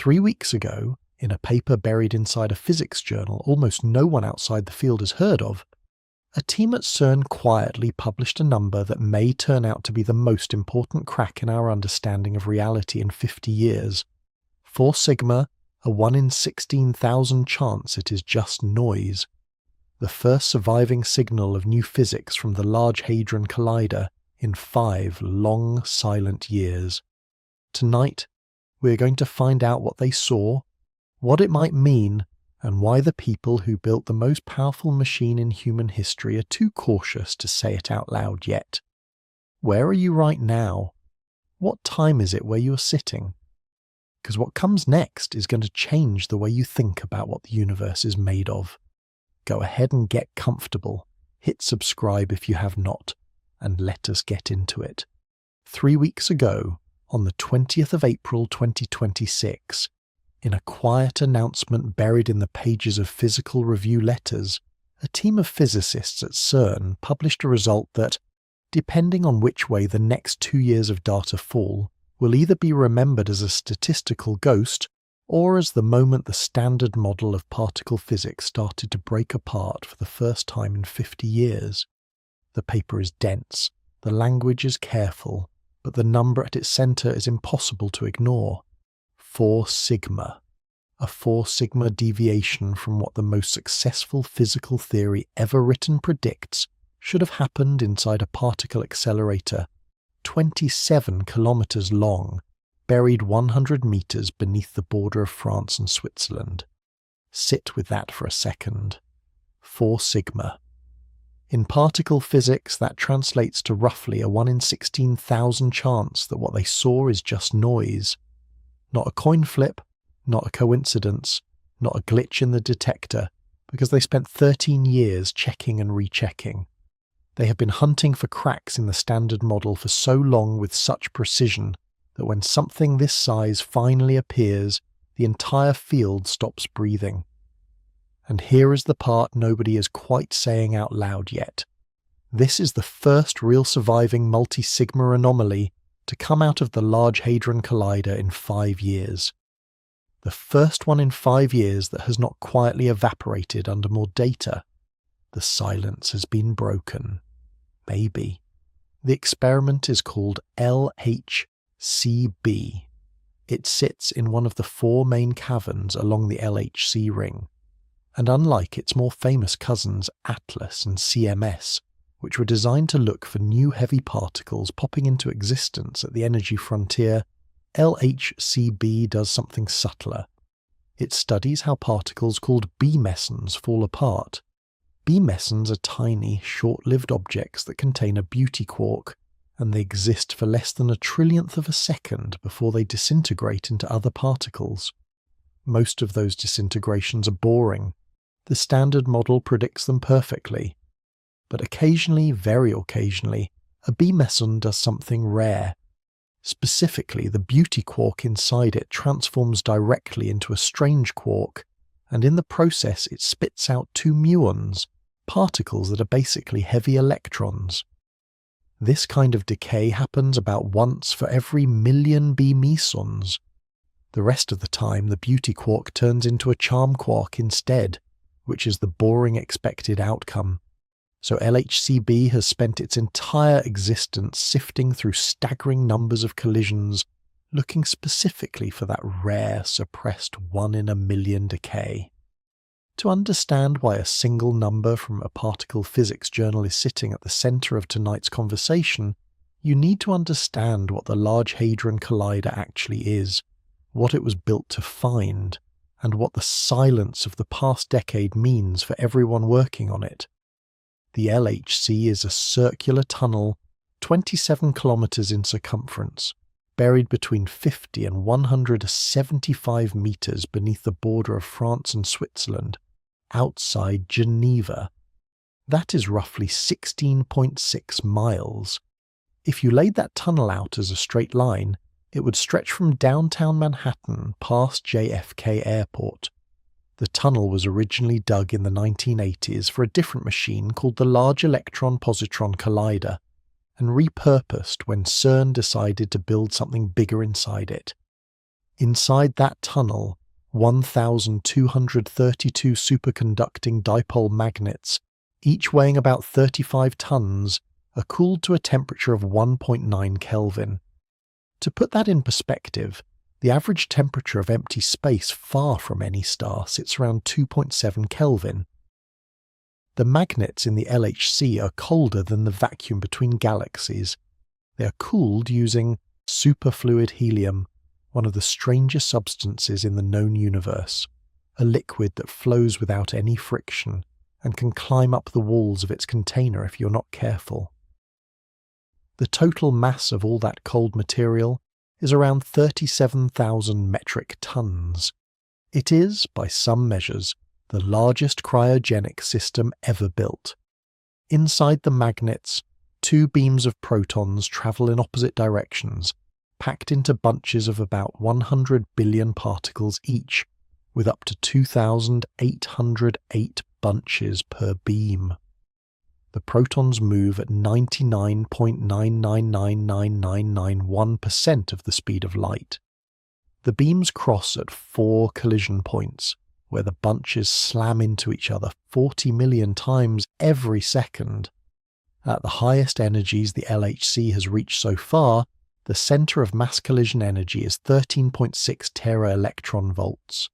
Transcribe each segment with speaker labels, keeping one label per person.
Speaker 1: 3 weeks ago, in a paper buried inside a physics journal almost no one outside the field has heard of, a team at CERN quietly published a number that may turn out to be the most important crack in our understanding of reality in 50 years. 4 sigma, a 1 in 16,000 chance it is just noise. The first surviving signal of new physics from the Large Hadron Collider in 5 long, silent years. Tonight, we're going to find out what they saw, what it might mean, and why the people who built the most powerful machine in human history are too cautious to say it out loud yet. Where are you right now? What time is it where you're sitting? Because what comes next is going to change the way you think about what the universe is made of. Go ahead and get comfortable. Hit subscribe if you have not, and let us get into it. 3 weeks ago, on the 20th of April 2026, in a quiet announcement buried in the pages of physical review letters, a team of physicists at CERN published a result that, depending on which way the next 2 years of data fall, will either be remembered as a statistical ghost or as the moment the standard model of particle physics started to break apart for the first time in 50 years. The paper is dense, the language is careful, but the number at its center is impossible to ignore. 4 sigma. A 4 sigma deviation from what the most successful physical theory ever written predicts should have happened inside a particle accelerator 27 kilometers long, buried 100 meters beneath the border of France and Switzerland. Sit with that for a second. 4 sigma. In particle physics, that translates to roughly a 1 in 16,000 chance that what they saw is just noise. Not a coin flip, not a coincidence, not a glitch in the detector, because they spent 13 years checking and rechecking. They have been hunting for cracks in the standard model for so long with such precision that when something this size finally appears, the entire field stops breathing. And here is the part nobody is quite saying out loud yet. This is the first real surviving multi-sigma anomaly to come out of the Large Hadron Collider in 5 years. The first one in 5 years that has not quietly evaporated under more data. The silence has been broken. Maybe. The experiment is called LHCb. It sits in one of the 4 main caverns along the LHC ring. And unlike its more famous cousins Atlas and CMS, which were designed to look for new heavy particles popping into existence at the energy frontier, LHCb does something subtler. It studies how particles called B-mesons fall apart. B-mesons are tiny, short-lived objects that contain a beauty quark, and they exist for less than a trillionth of a second before they disintegrate into other particles. Most of those disintegrations are boring. The standard model predicts them perfectly. But occasionally, very occasionally, a B-meson does something rare. Specifically, the beauty quark inside it transforms directly into a strange quark, and in the process it spits out 2 muons, particles that are basically heavy electrons. This kind of decay happens about once for every million B-mesons. The rest of the time, the beauty quark turns into a charm quark instead, which is the boring expected outcome. So LHCb has spent its entire existence sifting through staggering numbers of collisions, looking specifically for that rare, suppressed 1 in a million decay. To understand why a single number from a particle physics journal is sitting at the center of tonight's conversation, you need to understand what the Large Hadron Collider actually is, what it was built to find, and what the silence of the past decade means for everyone working on it. The LHC is a circular tunnel, 27 kilometers in circumference, buried between 50 and 175 meters beneath the border of France and Switzerland, outside Geneva. That is roughly 16.6 miles. If you laid that tunnel out as a straight line, it would stretch from downtown Manhattan past JFK Airport. The tunnel was originally dug in the 1980s for a different machine called the Large Electron-Positron Collider, and repurposed when CERN decided to build something bigger inside it. Inside that tunnel, 1,232 superconducting dipole magnets, each weighing about 35 tons, are cooled to a temperature of 1.9 Kelvin. To put that in perspective, the average temperature of empty space far from any star sits around 2.7 Kelvin. The magnets in the LHC are colder than the vacuum between galaxies. They are cooled using superfluid helium, one of the strangest substances in the known universe, a liquid that flows without any friction and can climb up the walls of its container if you're not careful. The total mass of all that cold material is around 37,000 metric tons. It is, by some measures, the largest cryogenic system ever built. Inside the magnets, two beams of protons travel in opposite directions, packed into bunches of about 100 billion particles each, with up to 2,808 bunches per beam. The protons move at 99.9999991% of the speed of light. The beams cross at 4 collision points, where the bunches slam into each other 40 million times every second. At the highest energies the LHC has reached so far, the center of mass collision energy is 13.6 tera-electron volts.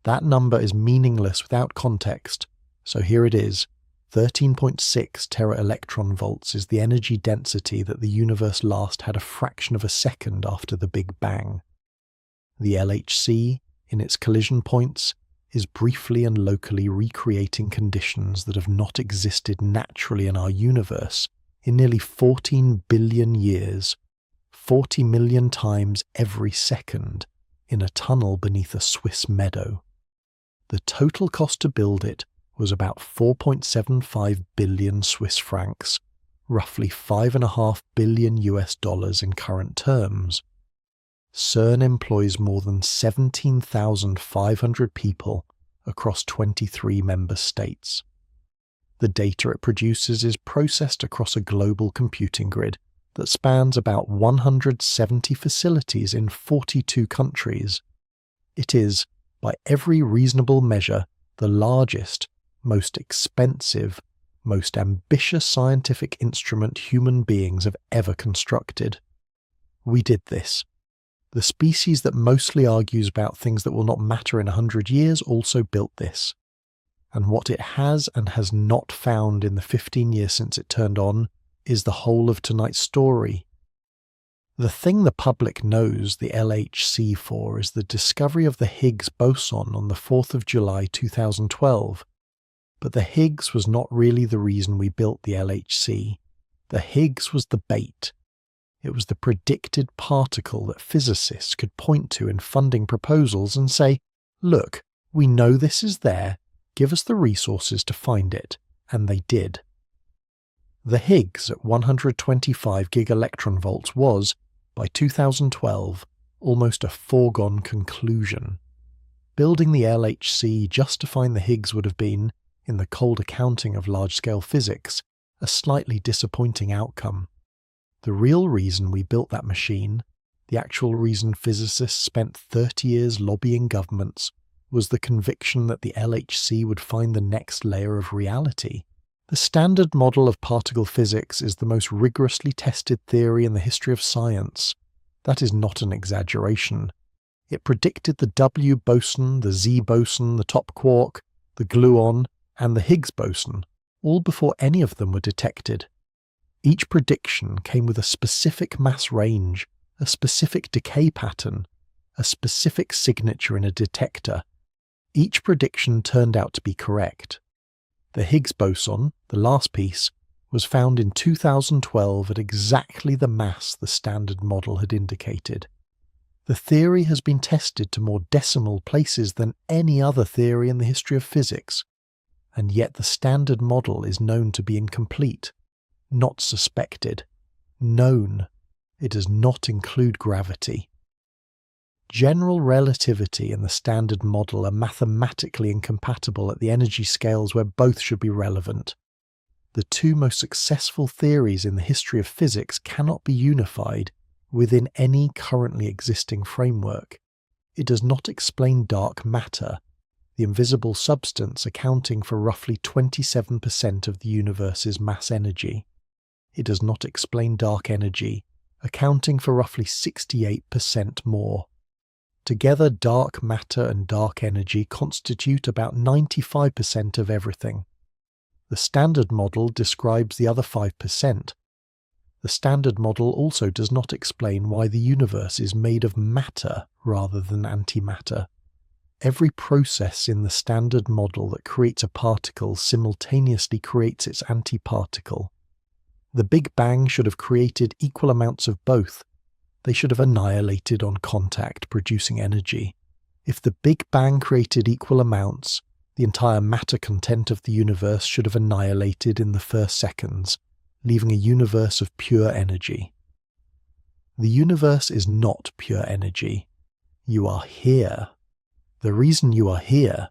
Speaker 1: That number is meaningless without context, so here it is. 13.6 tera-electron volts is the energy density that the universe last had a fraction of a second after the Big Bang. The LHC, in its collision points, is briefly and locally recreating conditions that have not existed naturally in our universe in nearly 14 billion years, 40 million times every second, in a tunnel beneath a Swiss meadow. The total cost to build it was about 4.75 billion Swiss francs, roughly $5.5 billion in current terms. CERN employs more than 17,500 people across 23 member states. The data it produces is processed across a global computing grid that spans about 170 facilities in 42 countries. It is, by every reasonable measure, the largest, most expensive, most ambitious scientific instrument human beings have ever constructed. We did this. The species that mostly argues about things that will not matter in 100 years also built this. And what it has and has not found in the 15 years since it turned on is the whole of tonight's story. The thing the public knows the LHC for is the discovery of the Higgs boson on the 4th of July 2012. But the Higgs was not really the reason we built the LHC. The Higgs was the bait. It was the predicted particle that physicists could point to in funding proposals and say, look, we know this is there, give us the resources to find it, and they did. The Higgs at 125 gigaelectronvolts was, by 2012, almost a foregone conclusion. Building the LHC just to find the Higgs would have been, in the cold accounting of large-scale physics, a slightly disappointing outcome. The real reason we built that machine, the actual reason physicists spent 30 years lobbying governments, was the conviction that the LHC would find the next layer of reality. The standard model of particle physics is the most rigorously tested theory in the history of science. That is not an exaggeration. It predicted the W boson, the Z boson, the top quark, the gluon, and the Higgs boson, all before any of them were detected. Each prediction came with a specific mass range, a specific decay pattern, a specific signature in a detector. Each prediction turned out to be correct. The Higgs boson, the last piece, was found in 2012 at exactly the mass the standard model had indicated. The theory has been tested to more decimal places than any other theory in the history of physics, and yet the standard model is known to be incomplete. Not suspected, known. It does not include gravity. General relativity and the standard model are mathematically incompatible at the energy scales where both should be relevant. The two most successful theories in the history of physics cannot be unified within any currently existing framework. It does not explain dark matter, the invisible substance accounting for roughly 27% of the universe's mass energy. It does not explain dark energy, accounting for roughly 68% more. Together, dark matter and dark energy constitute about 95% of everything. The Standard Model describes the other 5%. The Standard Model also does not explain why the universe is made of matter rather than antimatter. Every process in the Standard Model that creates a particle simultaneously creates its antiparticle. The Big Bang should have created equal amounts of both. They should have annihilated on contact, producing energy. If the Big Bang created equal amounts, the entire matter content of the universe should have annihilated in the first seconds, leaving a universe of pure energy. The universe is not pure energy. You are here. The reason you are here,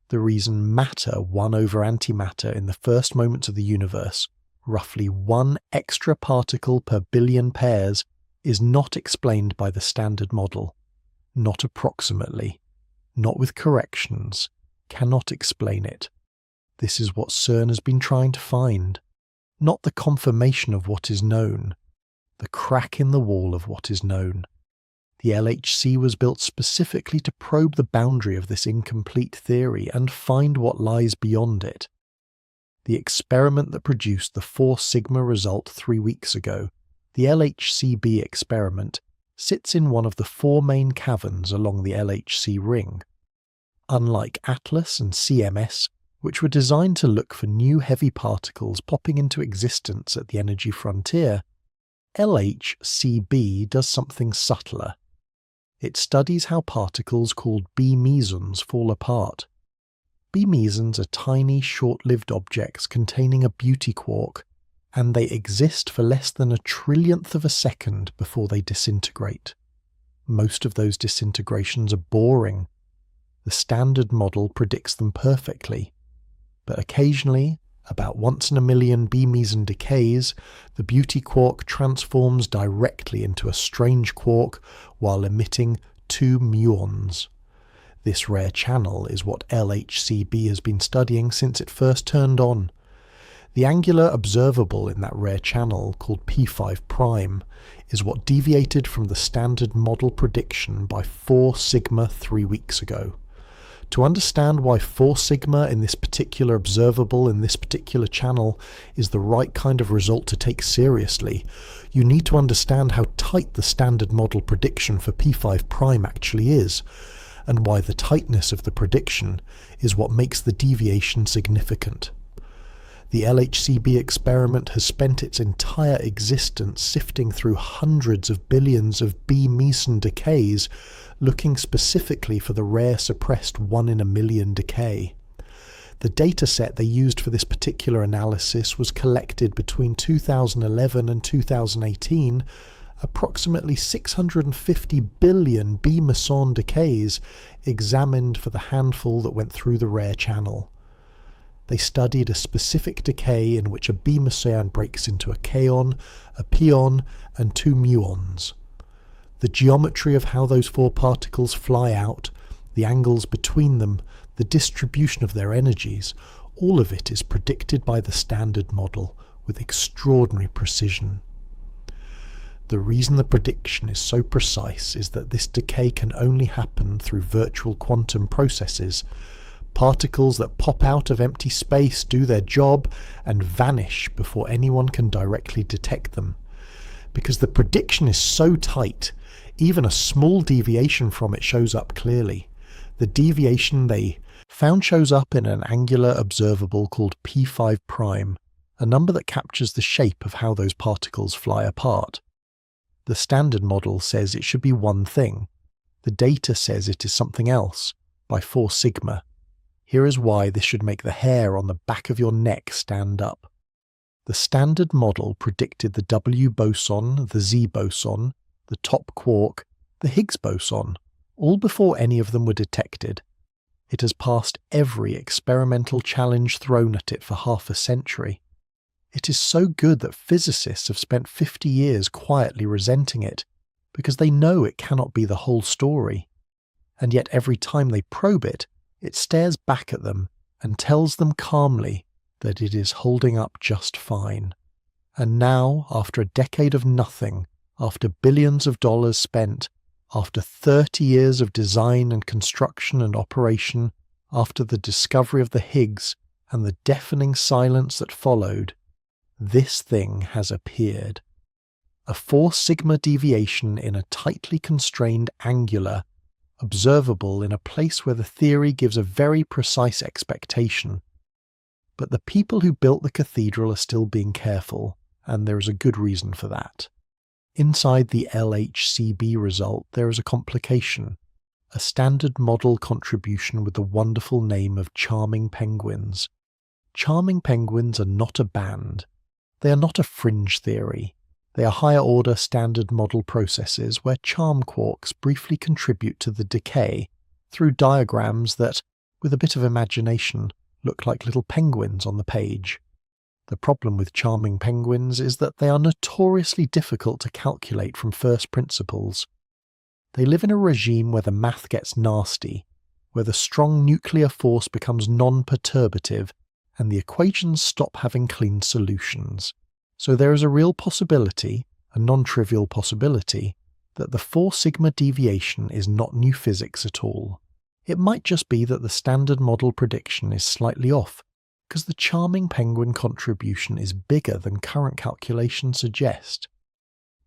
Speaker 1: the reason matter won over antimatter in the first moments of the universe, roughly 1 extra particle per billion pairs, is not explained by the Standard Model. Not approximately. Not with corrections. Cannot explain it. This is what CERN has been trying to find. Not the confirmation of what is known. The crack in the wall of what is known. The LHC was built specifically to probe the boundary of this incomplete theory and find what lies beyond it. The experiment that produced the 4 sigma result 3 weeks ago, the LHCb experiment, sits in one of the 4 main caverns along the LHC ring. Unlike ATLAS and CMS, which were designed to look for new heavy particles popping into existence at the energy frontier, LHCb does something subtler. It studies how particles called B-mesons fall apart. B-mesons are tiny, short-lived objects containing a beauty quark, and they exist for less than a trillionth of a second before they disintegrate. Most of those disintegrations are boring. The Standard Model predicts them perfectly, but occasionally, about once in a million B-meson decays, the beauty quark transforms directly into a strange quark while emitting 2 muons. This rare channel is what LHCb has been studying since it first turned on. The angular observable in that rare channel, called P5', is what deviated from the Standard Model prediction by 4 sigma 3 weeks ago. To understand why 4 sigma in this particular observable in this particular channel is the right kind of result to take seriously, you need to understand how tight the Standard Model prediction for P5' actually is, and why the tightness of the prediction is what makes the deviation significant. The LHCb experiment has spent its entire existence sifting through hundreds of billions of B-meson decays, looking specifically for the rare suppressed 1 in a million decay. The dataset they used for this particular analysis was collected between 2011 and 2018, approximately 650 billion B-meson decays examined for the handful that went through the rare channel. They studied a specific decay in which a B-meson breaks into a kaon, a pion, and 2 muons. The geometry of how those 4 particles fly out, the angles between them, the distribution of their energies, all of it is predicted by the Standard Model with extraordinary precision. The reason the prediction is so precise is that this decay can only happen through virtual quantum processes. Particles that pop out of empty space, do their job, and vanish before anyone can directly detect them. Because the prediction is so tight, even a small deviation from it shows up clearly. The deviation they found shows up in an angular observable called P5', a number that captures the shape of how those particles fly apart. The Standard Model says it should be one thing. The data says it is something else, by 4 sigma. Here is why this should make the hair on the back of your neck stand up. The Standard Model predicted the W boson, the Z boson, the top quark, the Higgs boson, all before any of them were detected. It has passed every experimental challenge thrown at it for half a century. It is so good that physicists have spent 50 years quietly resenting it, because they know it cannot be the whole story. and yet every time they probe it, it stares back at them and tells them calmly that it is holding up just fine. And now, after a decade of nothing, after billions of dollars spent, after 30 years of design and construction and operation, after the discovery of the Higgs and the deafening silence that followed, this thing has appeared. A 4 sigma deviation in a tightly constrained angular, observable in a place where the theory gives a very precise expectation. But the people who built the cathedral are still being careful, and there is a good reason for that. Inside the LHCb result there is a complication, a standard model contribution with the wonderful name of charming penguins. Charming penguins are not a band. They are not a fringe theory. They are higher-order standard model processes where charm quarks briefly contribute to the decay through diagrams that, with a bit of imagination, look like little penguins on the page. The problem with charming penguins is that they are notoriously difficult to calculate from first principles. They live in a regime where the math gets nasty, where the strong nuclear force becomes non-perturbative, and the equations stop having clean solutions. So there is a real possibility, a non-trivial possibility, that the 4 sigma deviation is not new physics at all. It might just be that the standard model prediction is slightly off, because the charming penguin contribution is bigger than current calculations suggest.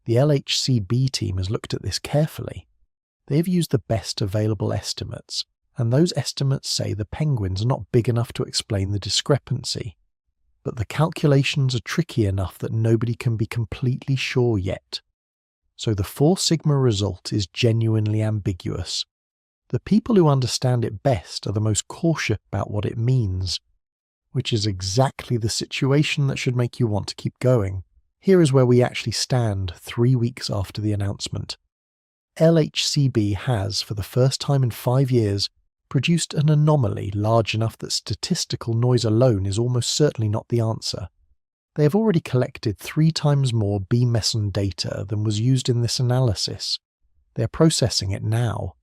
Speaker 1: The LHCb team has looked at this carefully. They have used the best available estimates, and those estimates say the penguins are not big enough to explain the discrepancy. But the calculations are tricky enough that nobody can be completely sure yet. So the 4 sigma result is genuinely ambiguous. The people who understand it best are the most cautious about what it means, which is exactly the situation that should make you want to keep going. Here is where we actually stand 3 weeks after the announcement. LHCb has, for the first time in 5 years, produced an anomaly large enough that statistical noise alone is almost certainly not the answer. They have already collected 3 times more B-meson data than was used in this analysis. They are processing it now.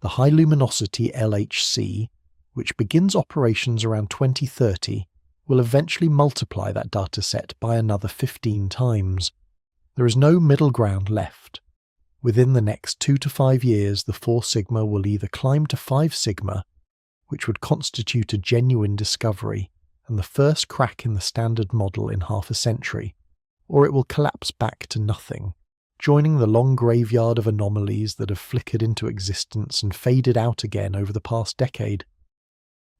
Speaker 1: The high luminosity LHC, which begins operations around 2030, will eventually multiply that dataset by another 15 times. There is no middle ground left. Within the next 2 to 5 years, the 4 sigma will either climb to 5 sigma, which would constitute a genuine discovery and the first crack in the standard model in half a century, or it will collapse back to nothing, joining the long graveyard of anomalies that have flickered into existence and faded out again over the past decade.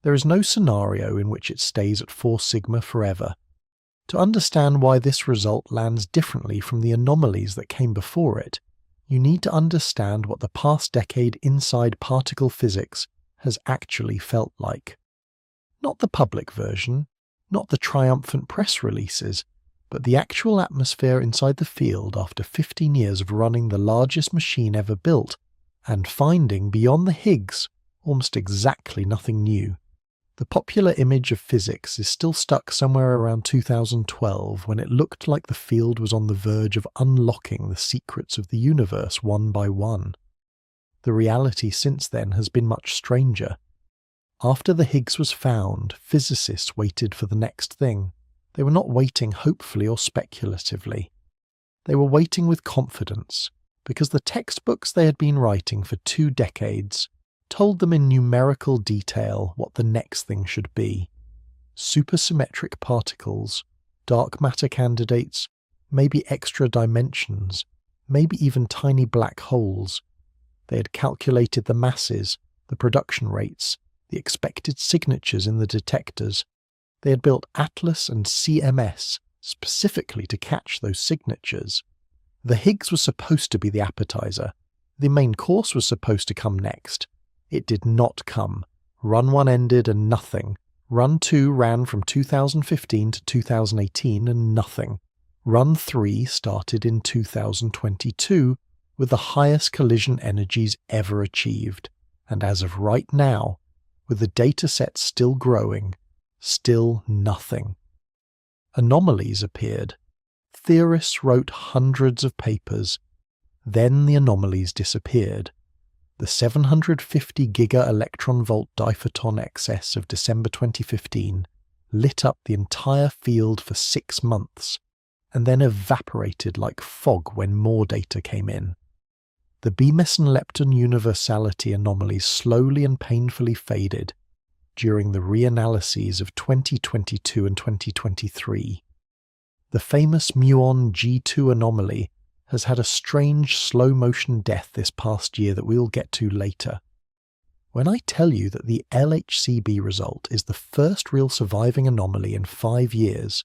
Speaker 1: There is no scenario in which it stays at 4 sigma forever. To understand why this result lands differently from the anomalies that came before it, you need to understand what the past decade inside particle physics has actually felt like. Not the public version, not the triumphant press releases, but the actual atmosphere inside the field after 15 years of running the largest machine ever built and finding beyond the Higgs almost exactly nothing new. The popular image of physics is still stuck somewhere around 2012 when it looked like the field was on the verge of unlocking the secrets of the universe one by one. The reality since then has been much stranger. After the Higgs was found, physicists waited for the next thing. They were not waiting hopefully or speculatively. They were waiting with confidence, because the textbooks they had been writing for 2 decades told them in numerical detail what the next thing should be. Supersymmetric particles, dark matter candidates, maybe extra dimensions, maybe even tiny black holes. They had calculated the masses, the production rates, the expected signatures in the detectors. They had built ATLAS and CMS specifically to catch those signatures. The Higgs was supposed to be the appetizer. The main course was supposed to come next. It did not come. Run 1 ended and nothing. Run 2 ran from 2015 to 2018 and nothing. Run 3 started in 2022 with the highest collision energies ever achieved. And as of right now, with the dataset still growing, still nothing. Anomalies appeared. Theorists wrote hundreds of papers. Then the anomalies disappeared. the 750 giga-electron-volt diphoton excess of December 2015 lit up the entire field for 6 months, and then evaporated like fog when more data came in. The B meson-lepton universality anomalies slowly and painfully faded during the reanalyses of 2022 and 2023. The famous muon G2 anomaly has had a strange slow-motion death this past year that we'll get to later. When I tell you that the LHCb result is the first real surviving anomaly in 5 years,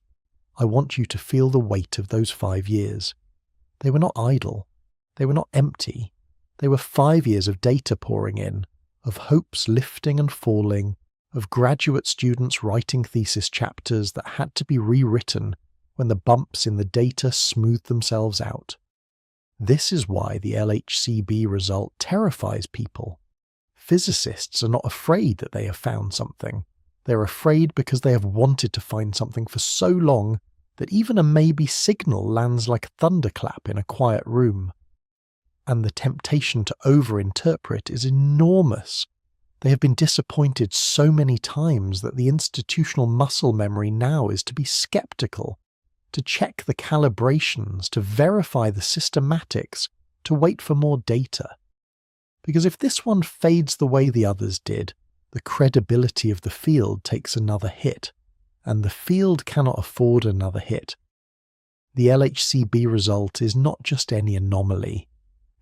Speaker 1: I want you to feel the weight of those 5 years. They were not idle. They were not empty. They were 5 years of data pouring in, of hopes lifting and falling, of graduate students writing thesis chapters that had to be rewritten when the bumps in the data smoothed themselves out. This is why the LHCb result terrifies people. Physicists are not afraid that they have found something. They're afraid because they have wanted to find something for so long that even a maybe signal lands like a thunderclap in a quiet room. And the temptation to overinterpret is enormous. They have been disappointed so many times that the institutional muscle memory now is to be skeptical, to check the calibrations, to verify the systematics, to wait for more data. Because if this one fades the way the others did, the credibility of the field takes another hit, and the field cannot afford another hit. The LHCb result is not just any anomaly.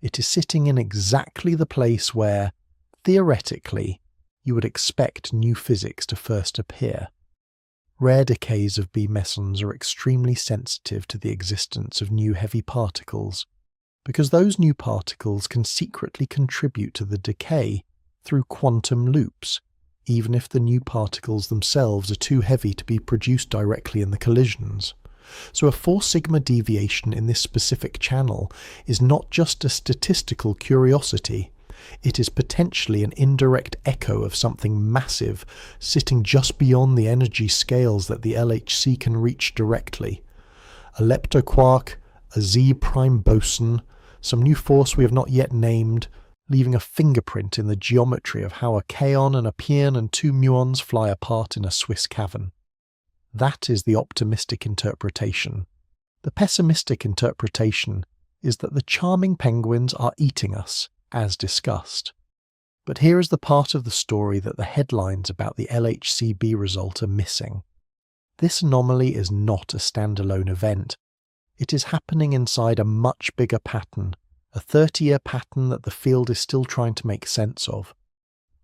Speaker 1: It is sitting in exactly the place where, theoretically, you would expect new physics to first appear. Rare decays of B mesons are extremely sensitive to the existence of new heavy particles, because those new particles can secretly contribute to the decay through quantum loops, even if the new particles themselves are too heavy to be produced directly in the collisions. So a 4 sigma deviation in this specific channel is not just a statistical curiosity, it is potentially an indirect echo of something massive sitting just beyond the energy scales that the LHC can reach directly. A leptoquark, a Z-prime boson, some new force we have not yet named, leaving a fingerprint in the geometry of how a kaon and a pion and 2 muons fly apart in a Swiss cavern. That is the optimistic interpretation. The pessimistic interpretation is that the charming penguins are eating us, as discussed. But here is the part of the story that the headlines about the LHCb result are missing. This anomaly is not a standalone event. It is happening inside a much bigger pattern, a 30-year pattern that the field is still trying to make sense of.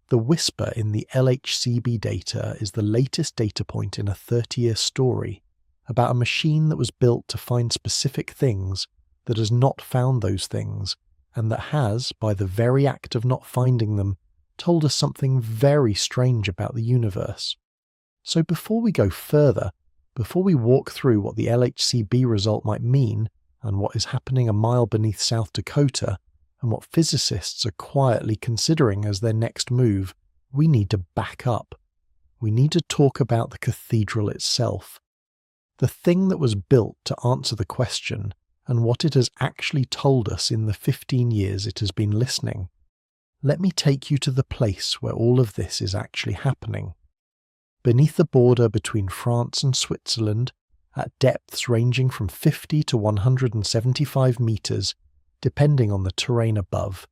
Speaker 1: The whisper in the LHCb data is the latest data point in a 30-year story about a machine that was built to find specific things that has not found those things, and that has, by the very act of not finding them, told us something very strange about the universe. So before we go further, before we walk through what the LHCb result might mean, and what is happening a mile beneath South Dakota, and what physicists are quietly considering as their next move, we need to back up. We need to talk about the cathedral itself. The thing that was built to answer the question, and what it has actually told us in the 15 years it has been listening. Let me take you to the place where all of this is actually happening. Beneath the border between France and Switzerland, at depths ranging from 50 to 175 meters, depending on the terrain above,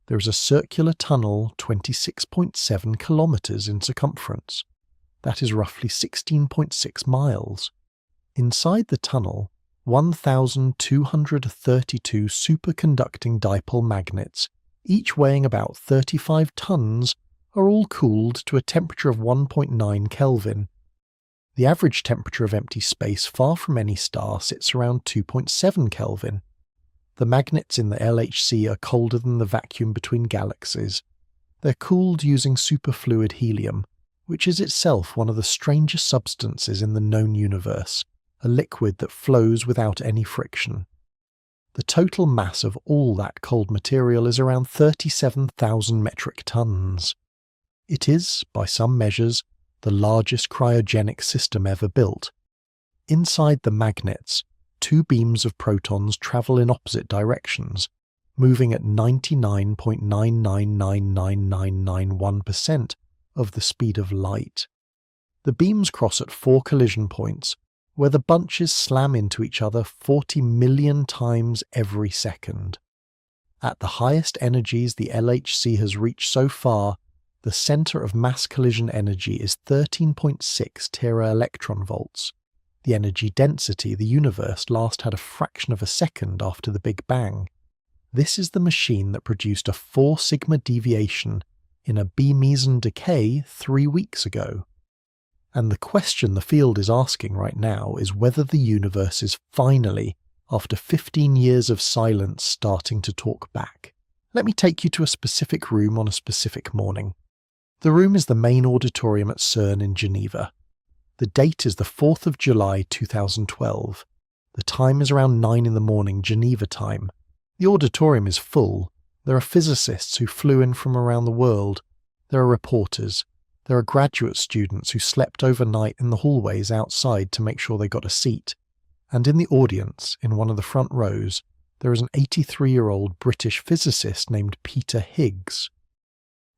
Speaker 1: there is a circular tunnel 26.7 kilometers in circumference. That is roughly 16.6 miles. Inside the tunnel, 1,232 superconducting dipole magnets, each weighing about 35 tons, are all cooled to a temperature of 1.9 Kelvin. The average temperature of empty space far from any star sits around 2.7 Kelvin. The magnets in the LHC are colder than the vacuum between galaxies. They're cooled using superfluid helium, which is itself one of the strangest substances in the known universe, a liquid that flows without any friction. The total mass of all that cold material is around 37,000 metric tons. It is, by some measures, the largest cryogenic system ever built. Inside the magnets, 2 beams of protons travel in opposite directions, moving at 99.9999991% of the speed of light. The beams cross at 4 collision points, where the bunches slam into each other 40 million times every second. At the highest energies the LHC has reached so far, the center of mass collision energy is 13.6 tera-electron-volts. The energy density of the universe last had a fraction of a second after the Big Bang. This is the machine that produced a 4 sigma deviation in a B-meson decay 3 weeks ago. And the question the field is asking right now is whether the universe is finally, after 15 years of silence, starting to talk back. Let me take you to a specific room on a specific morning. The room is the main auditorium at CERN in Geneva. The date is the 4th of July 2012. The time is around 9 in the morning Geneva time. The auditorium is full. There are physicists who flew in from around the world. There are reporters. There are graduate students who slept overnight in the hallways outside to make sure they got a seat. And in the audience, in one of the front rows, there is an 83-year-old British physicist named Peter Higgs.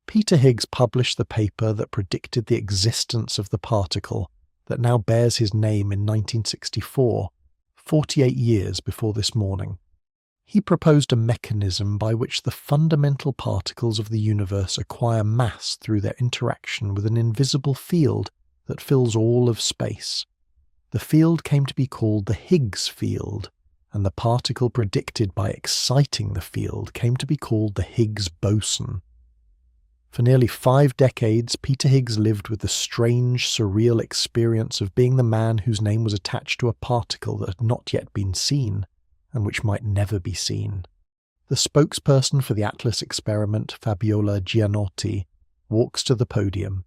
Speaker 1: Peter Higgs published the paper that predicted the existence of the particle that now bears his name in 1964, 48 years before this morning. He proposed a mechanism by which the fundamental particles of the universe acquire mass through their interaction with an invisible field that fills all of space. The field came to be called the Higgs field, and the particle predicted by exciting the field came to be called the Higgs boson. For nearly 5 decades, Peter Higgs lived with the strange, surreal experience of being the man whose name was attached to a particle that had not yet been seen, and which might never be seen. The spokesperson for the Atlas experiment, Fabiola Gianotti, walks to the podium.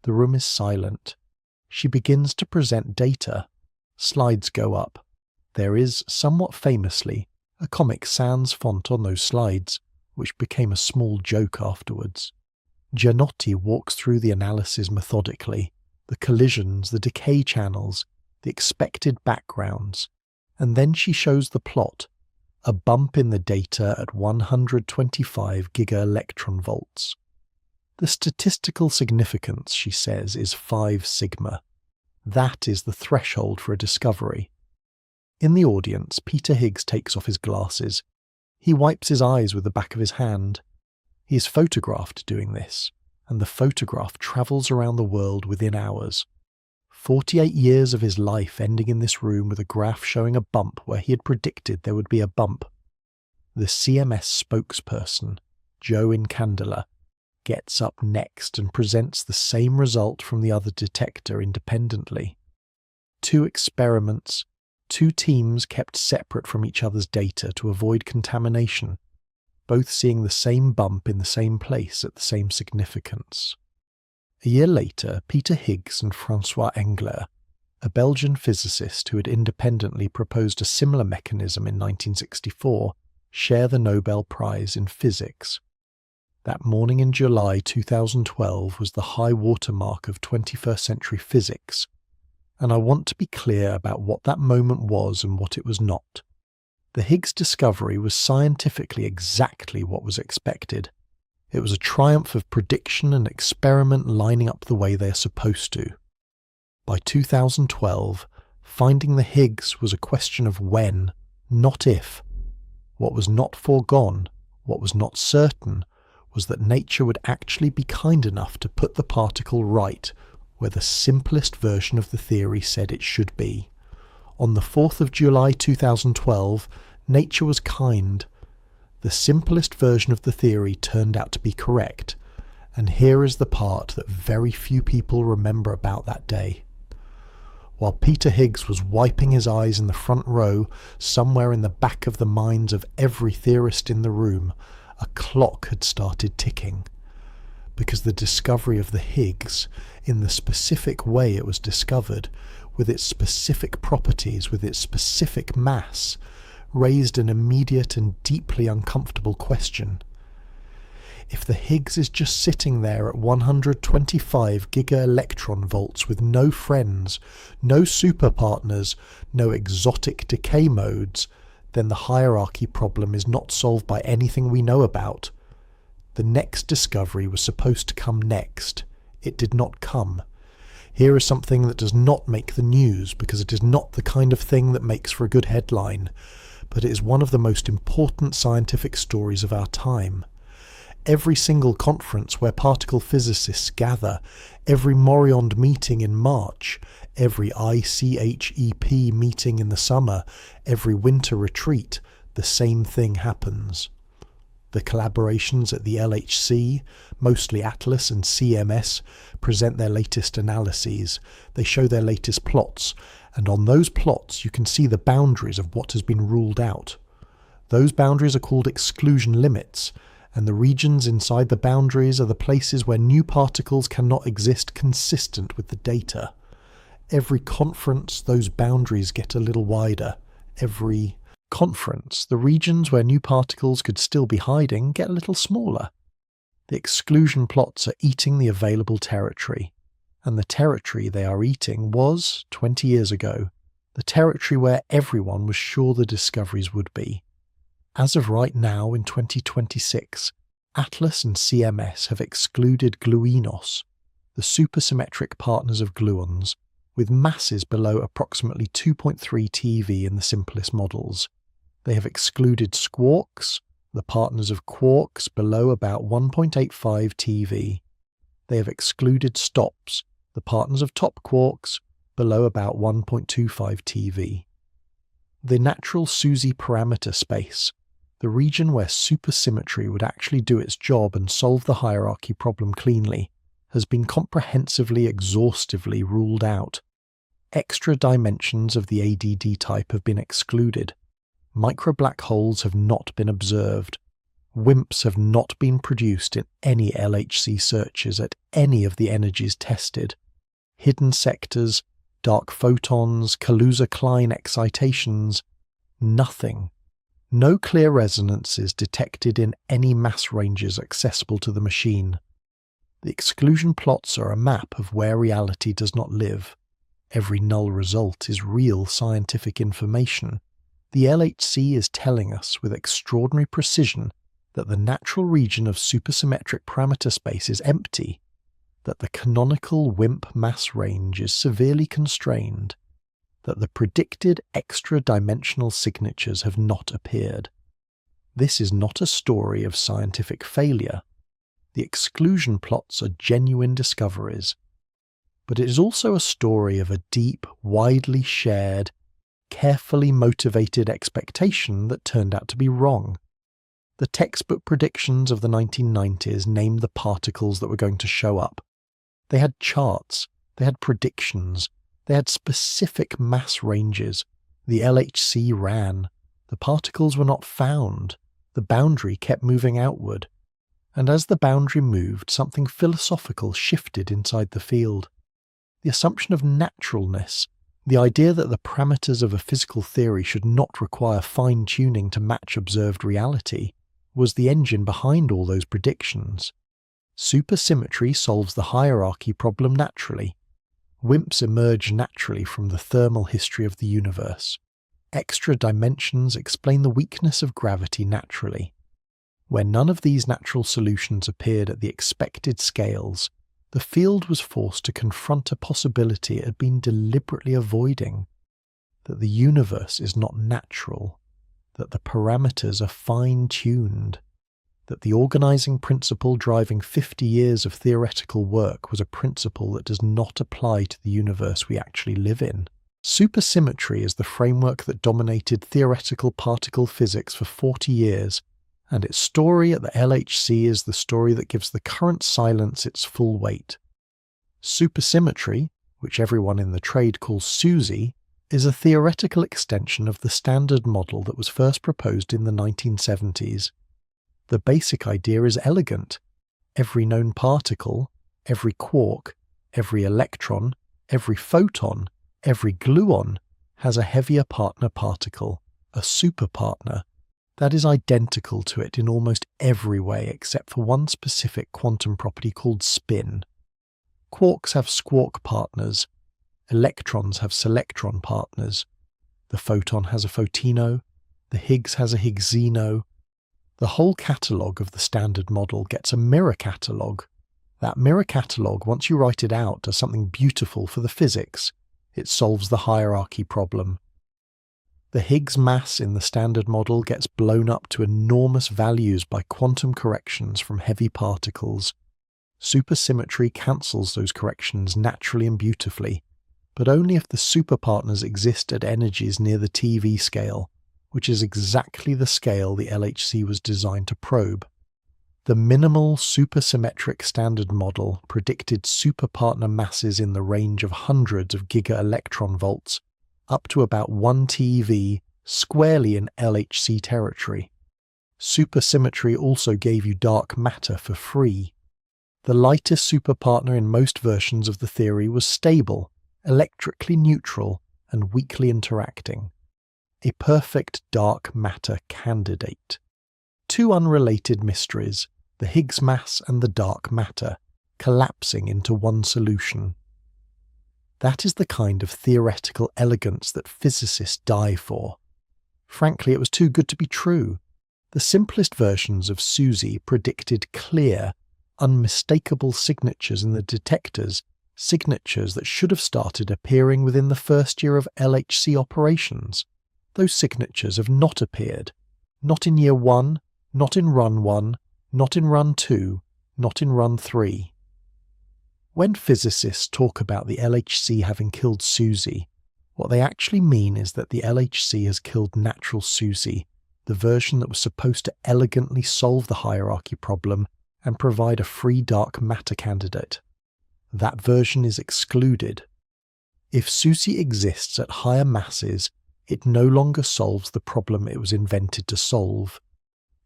Speaker 1: The room is silent. She begins to present data. Slides go up. There is, somewhat famously, a Comic Sans font on those slides, which became a small joke afterwards. Gianotti walks through the analysis methodically, the collisions, the decay channels, the expected backgrounds, and then she shows the plot, a bump in the data at 125 giga-electron-volts. The statistical significance, she says, is 5 sigma. That is the threshold for a discovery. In the audience, Peter Higgs takes off his glasses. He wipes his eyes with the back of his hand. He is photographed doing this, and the photograph travels around the world within hours. 48 years of his life ending in this room with a graph showing a bump where he had predicted there would be a bump. The CMS spokesperson, Joe Incandela, gets up next and presents the same result from the other detector independently. 2 experiments, 2 teams kept separate from each other's data to avoid contamination, both seeing the same bump in the same place at the same significance. A year later, Peter Higgs and François Englert, a Belgian physicist who had independently proposed a similar mechanism in 1964, share the Nobel Prize in Physics. That morning in July 2012 was the high watermark of 21st century physics, and I want to be clear about what that moment was and what it was not. The Higgs discovery was scientifically exactly what was expected. It was a triumph of prediction and experiment lining up the way they are supposed to. By 2012, finding the Higgs was a question of when, not if. What was not foregone, what was not certain, was that nature would actually be kind enough to put the particle right where the simplest version of the theory said it should be. On the 4th of July 2012, nature was kind. The simplest version of the theory turned out to be correct, and here is the part that very few people remember about that day. While Peter Higgs was wiping his eyes in the front row, somewhere in the back of the minds of every theorist in the room, a clock had started ticking. Because the discovery of the Higgs, in the specific way it was discovered, with its specific properties, with its specific mass, raised an immediate and deeply uncomfortable question. If the Higgs is just sitting there at 125 giga-electron-volts with no friends, no superpartners, no exotic decay modes, then the hierarchy problem is not solved by anything we know about. The next discovery was supposed to come next. It did not come. Here is something that does not make the news, because it is not the kind of thing that makes for a good headline, but it is one of the most important scientific stories of our time. Every single conference where particle physicists gather, every Morionde meeting in March, every ICHEP meeting in the summer, every winter retreat, the same thing happens. The collaborations at the LHC, mostly Atlas and CMS, present their latest analyses. They show their latest plots, and on those plots you can see the boundaries of what has been ruled out. Those boundaries are called exclusion limits, and the regions inside the boundaries are the places where new particles cannot exist consistent with the data. Every conference, those boundaries get a little wider. Every conference, the regions where new particles could still be hiding get a little smaller. The exclusion plots are eating the available territory, and the territory they are eating was, 20 years ago, the territory where everyone was sure the discoveries would be. As of right now, in 2026, Atlas and CMS have excluded gluinos, the supersymmetric partners of gluons, with masses below approximately 2.3 TeV in the simplest models. They have excluded squarks, the partners of quarks below about 1.85 TeV. They have excluded stops, the partners of top quarks, below about 1.25 TeV. The natural SUSY parameter space, the region where supersymmetry would actually do its job and solve the hierarchy problem cleanly, has been comprehensively, exhaustively ruled out. Extra dimensions of the ADD type have been excluded. Micro-black holes have not been observed. WIMPs have not been produced in any LHC searches at any of the energies tested. Hidden sectors, dark photons, Kaluza-Klein excitations, nothing. No clear resonances detected in any mass ranges accessible to the machine. The exclusion plots are a map of where reality does not live. Every null result is real scientific information. The LHC is telling us with extraordinary precision that the natural region of supersymmetric parameter space is empty, that the canonical WIMP mass range is severely constrained, that the predicted extra-dimensional signatures have not appeared. This is not a story of scientific failure. The exclusion plots are genuine discoveries. But it is also a story of a deep, widely shared, carefully motivated expectation that turned out to be wrong. The textbook predictions of the 1990s named the particles that were going to show up. They had charts, they had predictions, they had specific mass ranges. The LHC ran. The particles were not found. The boundary kept moving outward. And as the boundary moved, something philosophical shifted inside the field. The assumption of naturalness, the idea that the parameters of a physical theory should not require fine-tuning to match observed reality, was the engine behind all those predictions. Supersymmetry solves the hierarchy problem naturally. WIMPs emerge naturally from the thermal history of the universe. Extra dimensions explain the weakness of gravity naturally. Where none of these natural solutions appeared at the expected scales, the field was forced to confront a possibility it had been deliberately avoiding, that the universe is not natural, that the parameters are fine-tuned, that the organizing principle driving 50 years of theoretical work was a principle that does not apply to the universe we actually live in. Supersymmetry is the framework that dominated theoretical particle physics for 40 years, and its story at the LHC is the story that gives the current silence its full weight. Supersymmetry, which everyone in the trade calls SUSY, is a theoretical extension of the standard model that was first proposed in the 1970s. The basic idea is elegant. Every known particle, every quark, every electron, every photon, every gluon has a heavier partner particle, a superpartner, that is identical to it in almost every way except for one specific quantum property called spin. Quarks have squark partners, electrons have selectron partners, the photon has a photino, The Higgs has a Higgsino. The whole catalogue of the Standard Model gets a mirror catalogue. That mirror catalogue, once you write it out, does something beautiful for the physics. It solves the hierarchy problem. The Higgs mass in the Standard Model gets blown up to enormous values by quantum corrections from heavy particles. Supersymmetry cancels those corrections naturally and beautifully, but only if the superpartners exist at energies near the TV scale, which is exactly the scale the LHC was designed to probe. The minimal supersymmetric Standard Model predicted superpartner masses in the range of hundreds of giga-electron-volts, up to about 1 TeV, squarely in LHC territory. Supersymmetry also gave you dark matter for free. The lightest superpartner in most versions of the theory was stable, electrically neutral, and weakly interacting. A perfect dark matter candidate. Two unrelated mysteries, the Higgs mass and the dark matter, collapsing into one solution. That is the kind of theoretical elegance that physicists die for. Frankly, it was too good to be true. The simplest versions of SUSY predicted clear, unmistakable signatures in the detectors, signatures that should have started appearing within the first year of LHC operations. Those signatures have not appeared. Not in year 1, not in run 1, not in run 2, not in run 3. When physicists talk about the LHC having killed SUSY, what they actually mean is that the LHC has killed natural SUSY, the version that was supposed to elegantly solve the hierarchy problem and provide a free dark matter candidate. That version is excluded. If SUSY exists at higher masses, it no longer solves the problem it was invented to solve.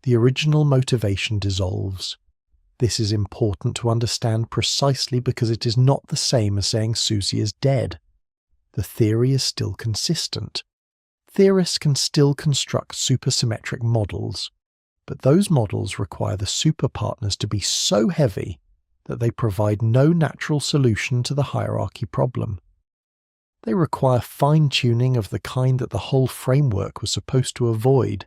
Speaker 1: The original motivation dissolves. This is important to understand precisely because it is not the same as saying SUSY is dead. The theory is still consistent. Theorists can still construct supersymmetric models, but those models require the superpartners to be so heavy that they provide no natural solution to the hierarchy problem. They require fine-tuning of the kind that the whole framework was supposed to avoid.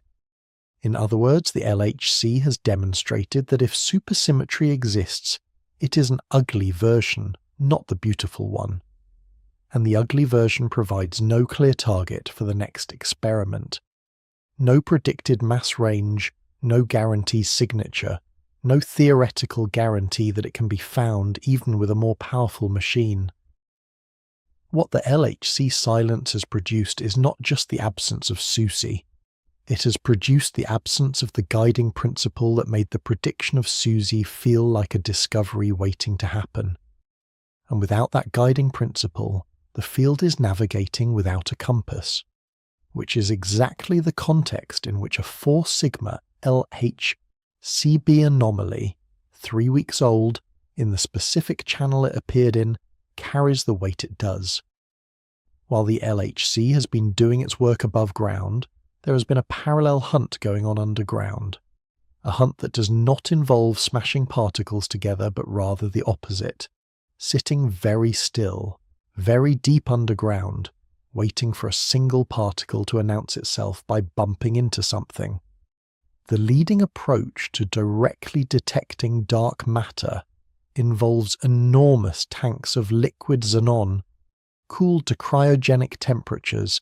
Speaker 1: In other words, the LHC has demonstrated that if supersymmetry exists, it is an ugly version, not the beautiful one. And the ugly version provides no clear target for the next experiment. No predicted mass range, no guarantee signature, no theoretical guarantee that it can be found even with a more powerful machine. What the LHC silence has produced is not just the absence of SUSY. It has produced the absence of the guiding principle that made the prediction of SUSY feel like a discovery waiting to happen. And without that guiding principle, the field is navigating without a compass, which is exactly the context in which a 4 sigma LHCb anomaly, 3 weeks old, in the specific channel it appeared in, carries the weight it does. While the LHC has been doing its work above ground, there has been a parallel hunt going on underground. A hunt that does not involve smashing particles together, but rather the opposite. Sitting very still, very deep underground, waiting for a single particle to announce itself by bumping into something. The leading approach to directly detecting dark matter involves enormous tanks of liquid xenon, cooled to cryogenic temperatures,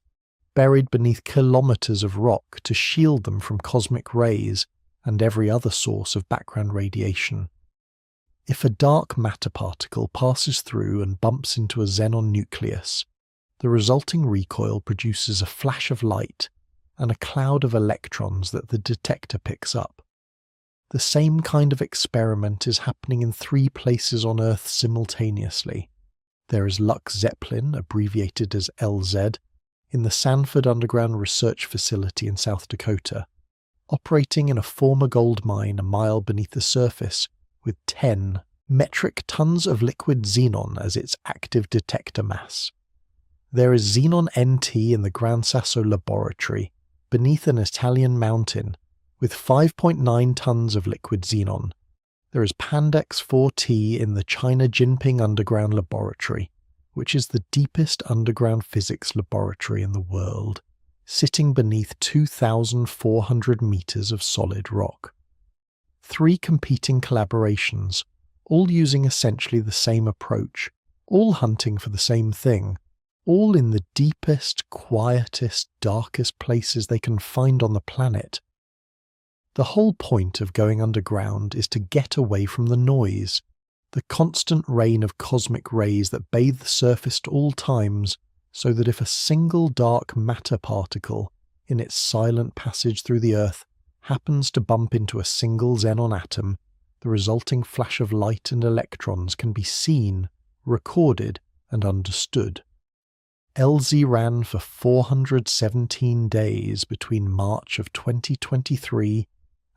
Speaker 1: buried beneath kilometers of rock to shield them from cosmic rays and every other source of background radiation. If a dark matter particle passes through and bumps into a xenon nucleus, the resulting recoil produces a flash of light and a cloud of electrons that the detector picks up. The same kind of experiment is happening in 3 places on Earth simultaneously. There is Lux Zeppelin, abbreviated as LZ, in the Sanford Underground Research Facility in South Dakota, operating in a former gold mine a mile beneath the surface with 10 metric tons of liquid xenon as its active detector mass. There is Xenon NT in the Gran Sasso Laboratory, beneath an Italian mountain, with 5.9 tons of liquid xenon. There is Pandex 4T in the China Jinping Underground Laboratory, which is the deepest underground physics laboratory in the world, sitting beneath 2,400 meters of solid rock. 3 competing collaborations, all using essentially the same approach, all hunting for the same thing, all in the deepest, quietest, darkest places they can find on the planet. The whole point of going underground is to get away from the noise, the constant rain of cosmic rays that bathe the surface at all times, so that if a single dark matter particle, in its silent passage through the Earth, happens to bump into a single xenon atom, the resulting flash of light and electrons can be seen, recorded, and understood. LZ ran for 417 days between March of 2023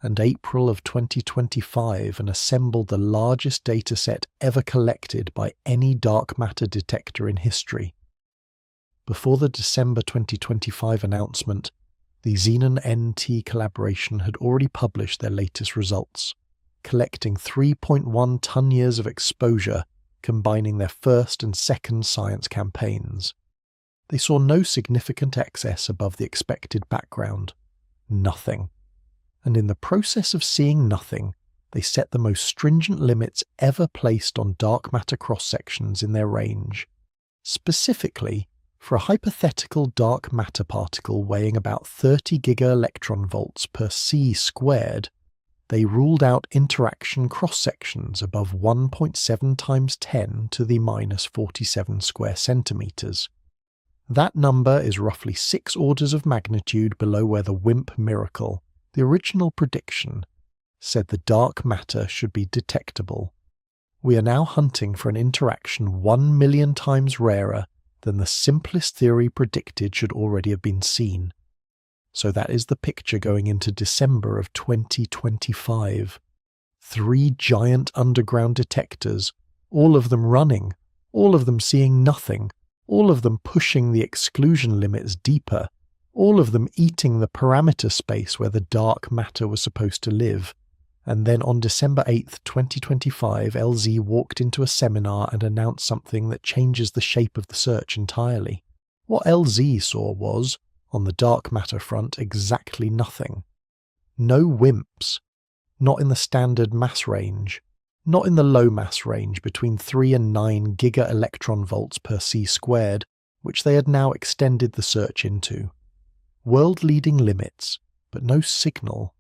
Speaker 1: and April of 2025 and assembled the largest dataset ever collected by any dark matter detector in history. Before the December 2025 announcement, the Xenon NT collaboration had already published their latest results, collecting 3.1 ton-years of exposure, combining their first and second science campaigns. They saw no significant excess above the expected background. Nothing. And in the process of seeing nothing, they set the most stringent limits ever placed on dark matter cross-sections in their range. Specifically, for a hypothetical dark matter particle weighing about 30 gigaelectronvolts per c squared, they ruled out interaction cross-sections above 1.7 times 10 to the minus 47 square centimeters. That number is roughly 6 orders of magnitude below where the WIMP miracle, the original prediction, said the dark matter should be detectable. We are now hunting for an interaction 1 million times rarer than the simplest theory predicted should already have been seen. So that is the picture going into December of 2025. 3 giant underground detectors, all of them running, all of them seeing nothing, all of them pushing the exclusion limits deeper, all of them eating the parameter space where the dark matter was supposed to live. And then on December 8th, 2025, LZ walked into a seminar and announced something that changes the shape of the search entirely. What LZ saw was, on the dark matter front, exactly nothing. No WIMPs. Not in the standard mass range. Not in the low mass range between 3 and 9 gigaelectronvolts per c squared, which they had now extended the search into. World-leading limits, but no signal,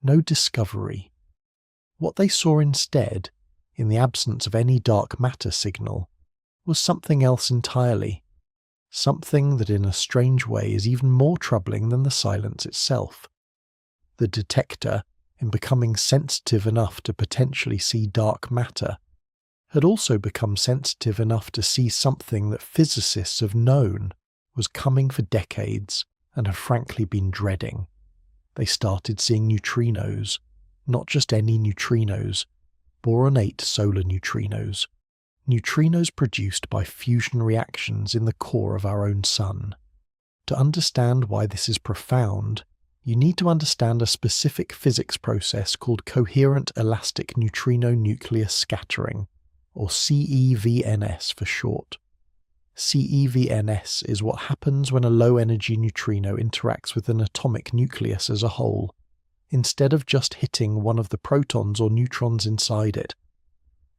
Speaker 1: no discovery. What they saw instead, in the absence of any dark matter signal, was something else entirely. Something that in a strange way is even more troubling than the silence itself. The detector, in becoming sensitive enough to potentially see dark matter, had also become sensitive enough to see something that physicists have known was coming for decades and have frankly been dreading. They started seeing neutrinos, not just any neutrinos, boronate solar neutrinos, neutrinos produced by fusion reactions in the core of our own sun. To understand why this is profound, you need to understand a specific physics process called coherent elastic neutrino nucleus scattering, or CEVNS for short. CEVNS is what happens when a low-energy neutrino interacts with an atomic nucleus as a whole, instead of just hitting one of the protons or neutrons inside it.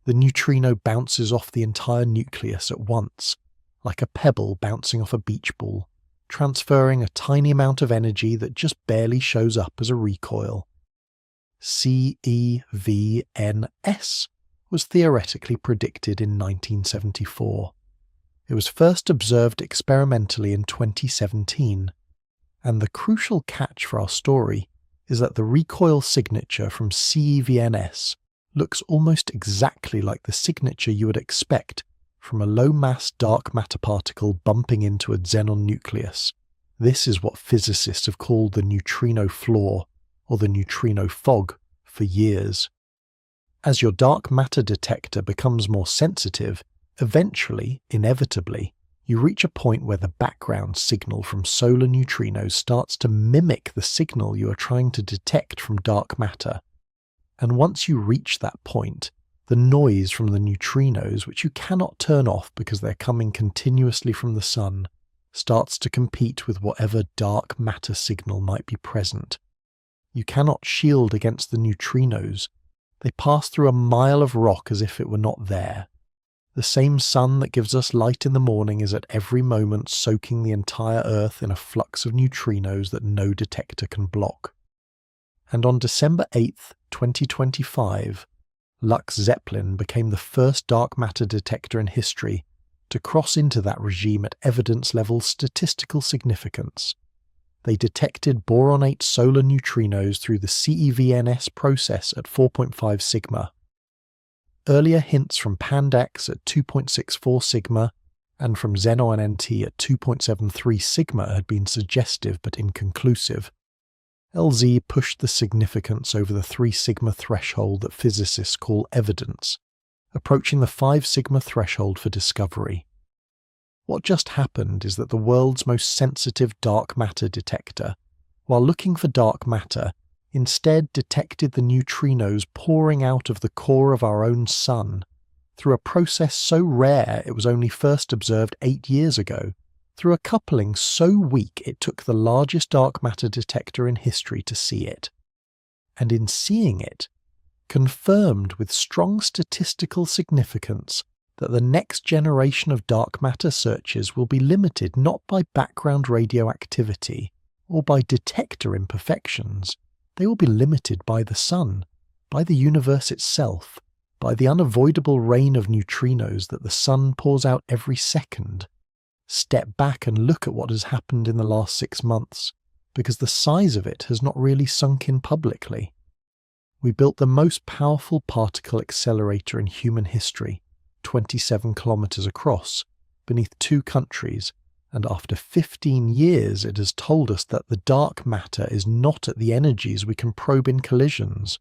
Speaker 1: The neutrino bounces off the entire nucleus at once, like a pebble bouncing off a beach ball, transferring a tiny amount of energy that just barely shows up as a recoil. CEVNS was theoretically predicted in 1974. It was first observed experimentally in 2017, and the crucial catch for our story is that the recoil signature from CEVNS looks almost exactly like the signature you would expect from a low-mass dark matter particle bumping into a xenon nucleus. This is what physicists have called the neutrino flaw, or the neutrino fog, for years. As your dark matter detector becomes more sensitive, eventually, inevitably, you reach a point where the background signal from solar neutrinos starts to mimic the signal you are trying to detect from dark matter. And once you reach that point, the noise from the neutrinos, which you cannot turn off because they're coming continuously from the sun, starts to compete with whatever dark matter signal might be present. You cannot shield against the neutrinos. They pass through a mile of rock as if it were not there. The same sun that gives us light in the morning is at every moment soaking the entire Earth in a flux of neutrinos that no detector can block. And on December 8th, 2025, Lux Zeppelin became the first dark matter detector in history to cross into that regime at evidence-level statistical significance. They detected boronate solar neutrinos through the CEVNS process at 4.5 sigma. Earlier hints from Pandax at 2.64 sigma and from Xenon NT at 2.73 sigma had been suggestive but inconclusive. LZ pushed the significance over the 3 sigma threshold that physicists call evidence, approaching the 5 sigma threshold for discovery. What just happened is that the world's most sensitive dark matter detector, while looking for dark matter, instead detected the neutrinos pouring out of the core of our own sun, through a process so rare it was only first observed 8 years ago, through a coupling so weak it took the largest dark matter detector in history to see it. And in seeing it, confirmed with strong statistical significance that the next generation of dark matter searches will be limited not by background radioactivity or by detector imperfections. They will be limited by the sun, by the universe itself, by the unavoidable rain of neutrinos that the sun pours out every second. Step back and look at what has happened in the last 6 months, because the size of it has not really sunk in publicly. We built the most powerful particle accelerator in human history, 27 kilometers across, beneath 2 countries, and after 15 years it has told us that the dark matter is not at the energies we can probe in collisions.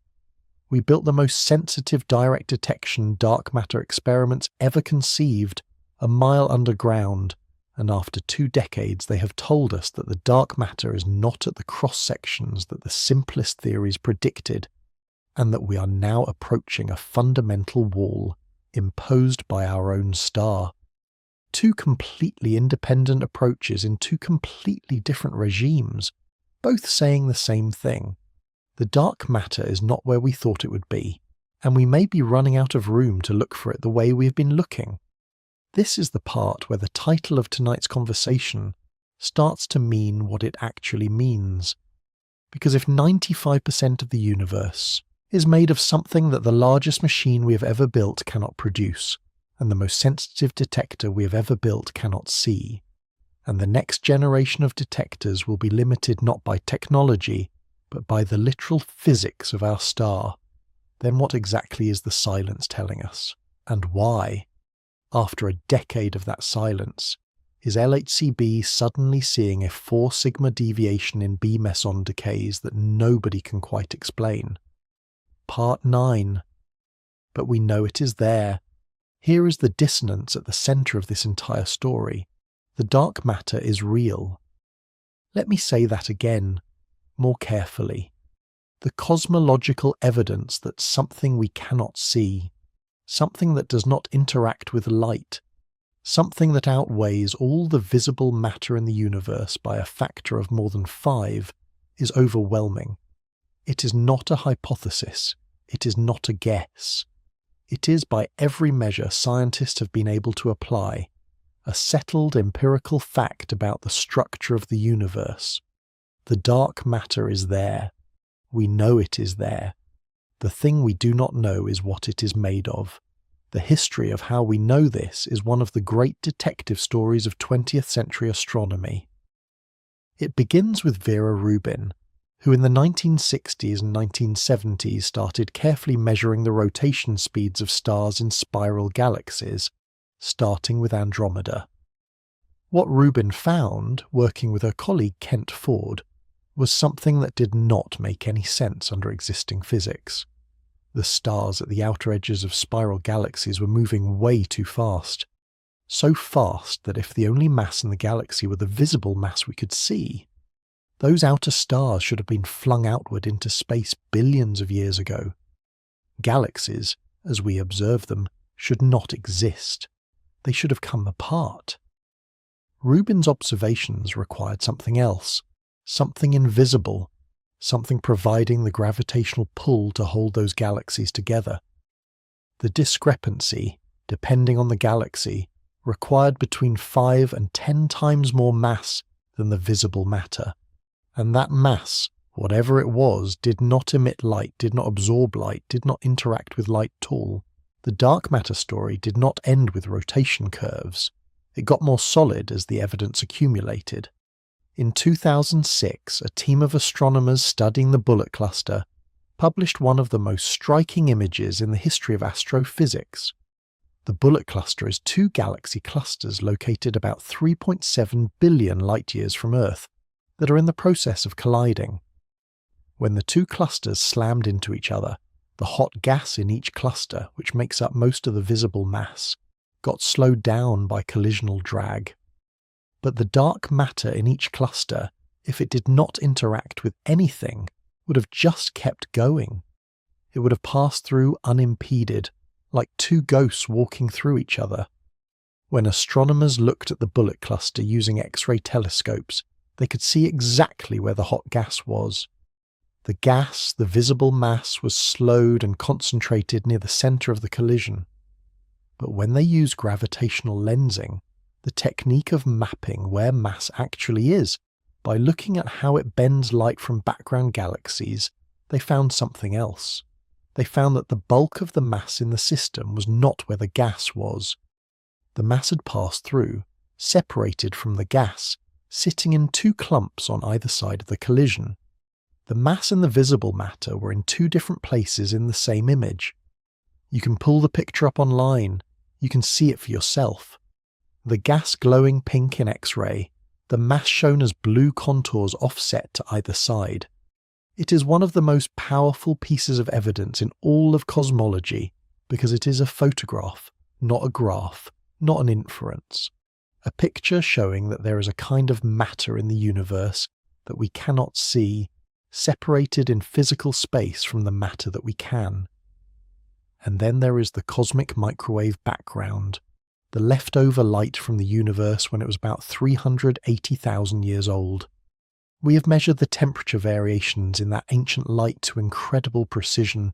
Speaker 1: We built the most sensitive direct detection dark matter experiments ever conceived, a mile underground, and after 2 decades they have told us that the dark matter is not at the cross-sections that the simplest theories predicted, and that we are now approaching a fundamental wall imposed by our own star. 2 completely independent approaches in 2 completely different regimes, both saying the same thing. The dark matter is not where we thought it would be, and we may be running out of room to look for it the way we have been looking. This is the part where the title of tonight's conversation starts to mean what it actually means. Because if 95% of the universe is made of something that the largest machine we have ever built cannot produce, and the most sensitive detector we have ever built cannot see, and the next generation of detectors will be limited not by technology, but by the literal physics of our star, then what exactly is the silence telling us, and why? After a decade of that silence, is LHCb suddenly seeing a 4 sigma deviation in B meson decays that nobody can quite explain? Part 9. But we know it is there. Here is the dissonance at the centre of this entire story. The dark matter is real. Let me say that again, more carefully. The cosmological evidence that something we cannot see, something that does not interact with light, something that outweighs all the visible matter in the universe by a factor of more than 5, is overwhelming. It is not a hypothesis. It is not a guess. It is, by every measure scientists have been able to apply, a settled empirical fact about the structure of the universe. The dark matter is there. We know it is there. The thing we do not know is what it is made of. The history of how we know this is one of the great detective stories of 20th century astronomy. It begins with Vera Rubin, who in the 1960s and 1970s started carefully measuring the rotation speeds of stars in spiral galaxies, starting with Andromeda. What Rubin found, working with her colleague Kent Ford, was something that did not make any sense under existing physics. The stars at the outer edges of spiral galaxies were moving way too fast. So fast that if the only mass in the galaxy were the visible mass we could see, those outer stars should have been flung outward into space billions of years ago. Galaxies, as we observe them, should not exist. They should have come apart. Rubin's observations required something else, something invisible, something providing the gravitational pull to hold those galaxies together. The discrepancy, depending on the galaxy, required between 5 and 10 times more mass than the visible matter. And that mass, whatever it was, did not emit light, did not absorb light, did not interact with light at all. The dark matter story did not end with rotation curves. It got more solid as the evidence accumulated. In 2006, a team of astronomers studying the Bullet Cluster published one of the most striking images in the history of astrophysics. The Bullet Cluster is 2 galaxy clusters located about 3.7 billion light-years from Earth that are in the process of colliding. When the 2 clusters slammed into each other, the hot gas in each cluster, which makes up most of the visible mass, got slowed down by collisional drag. But the dark matter in each cluster, if it did not interact with anything, would have just kept going. It would have passed through unimpeded, like 2 ghosts walking through each other. When astronomers looked at the Bullet Cluster using X-ray telescopes, they could see exactly where the hot gas was. The gas, the visible mass, was slowed and concentrated near the center of the collision. But when they used gravitational lensing, the technique of mapping where mass actually is, by looking at how it bends light from background galaxies, they found something else. They found that the bulk of the mass in the system was not where the gas was. The mass had passed through, separated from the gas, sitting in 2 clumps on either side of the collision. The mass and the visible matter were in 2 different places in the same image. You can pull the picture up online. You can see it for yourself. The gas glowing pink in X-ray, the mass shown as blue contours offset to either side. It is one of the most powerful pieces of evidence in all of cosmology because it is a photograph, not a graph, not an inference. A picture showing that there is a kind of matter in the universe that we cannot see, separated in physical space from the matter that we can. And then there is the cosmic microwave background, the leftover light from the universe when it was about 380,000 years old. We have measured the temperature variations in that ancient light to incredible precision.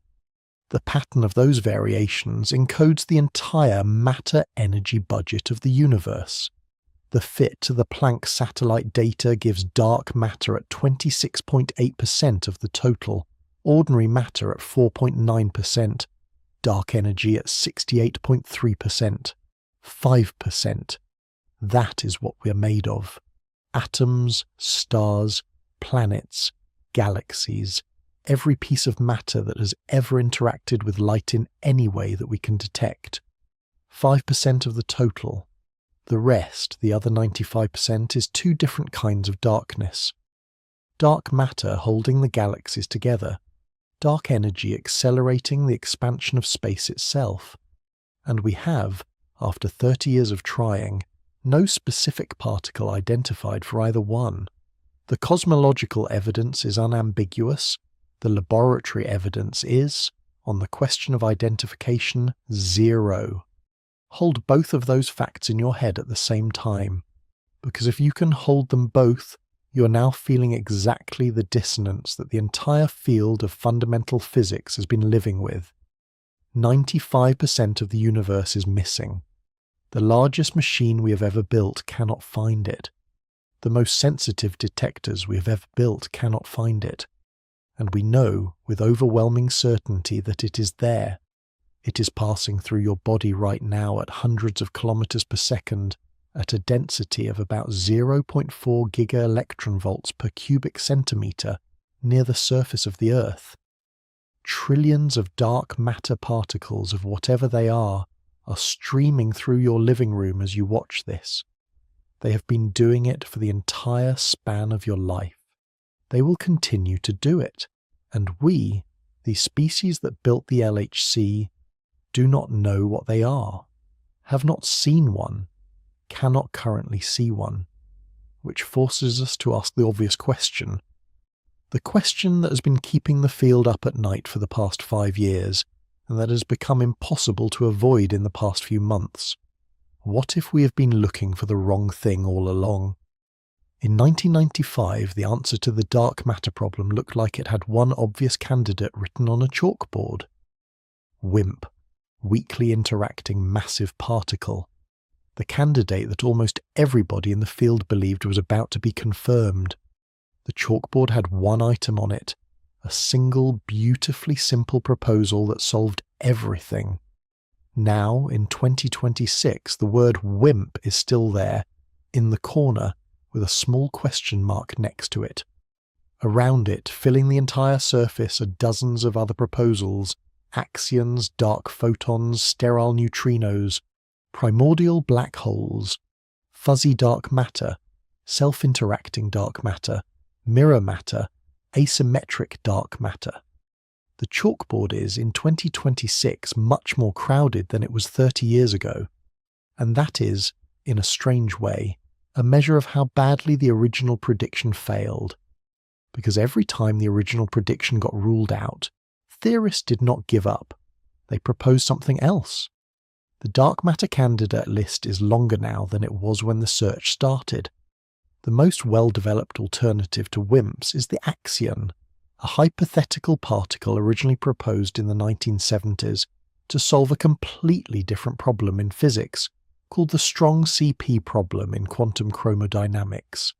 Speaker 1: The pattern of those variations encodes the entire matter-energy budget of the universe. The fit to the Planck satellite data gives dark matter at 26.8% of the total, ordinary matter at 4.9%, dark energy at 68.3%, 5%. That is what we are made of. Atoms, stars, planets, galaxies, every piece of matter that has ever interacted with light in any way that we can detect. 5% of the total. The rest, the other 95%, is 2 different kinds of darkness. Dark matter holding the galaxies together, dark energy accelerating the expansion of space itself. And we have, after 30 years of trying, no specific particle identified for either one. The cosmological evidence is unambiguous, the laboratory evidence is, on the question of identification, 0. Hold both of those facts in your head at the same time, because if you can hold them both, you are now feeling exactly the dissonance that the entire field of fundamental physics has been living with. 95% of the universe is missing. The largest machine we have ever built cannot find it. The most sensitive detectors we have ever built cannot find it. And we know with overwhelming certainty that it is there. It is passing through your body right now at hundreds of kilometers per second at a density of about 0.4 gigaelectronvolts per cubic centimeter near the surface of the Earth. Trillions of dark matter particles of whatever they are streaming through your living room as you watch this. They have been doing it for the entire span of your life. They will continue to do it. And we, the species that built the LHC, do not know what they are, have not seen one, cannot currently see one, which forces us to ask the obvious question. The question that has been keeping the field up at night for the past 5 years, and that has become impossible to avoid in the past few months. What if we have been looking for the wrong thing all along? In 1995, the answer to the dark matter problem looked like it had one obvious candidate written on a chalkboard. WIMP, weakly interacting massive particle. The candidate that almost everybody in the field believed was about to be confirmed. The chalkboard had one item on it, a single beautifully simple proposal that solved everything. Now, in 2026, the word WIMP is still there, in the corner, with a small question mark next to it. Around it, filling the entire surface, are dozens of other proposals: axions, dark photons, sterile neutrinos, primordial black holes, fuzzy dark matter, self-interacting dark matter, mirror matter, asymmetric dark matter. The chalkboard is, in 2026, much more crowded than it was 30 years ago, and that is, in a strange way, a measure of how badly the original prediction failed. Because every time the original prediction got ruled out, theorists did not give up. They proposed something else. The dark matter candidate list is longer now than it was when the search started. The most well-developed alternative to WIMPs is the axion, a hypothetical particle originally proposed in the 1970s to solve a completely different problem in physics called the strong CP problem in quantum chromodynamics.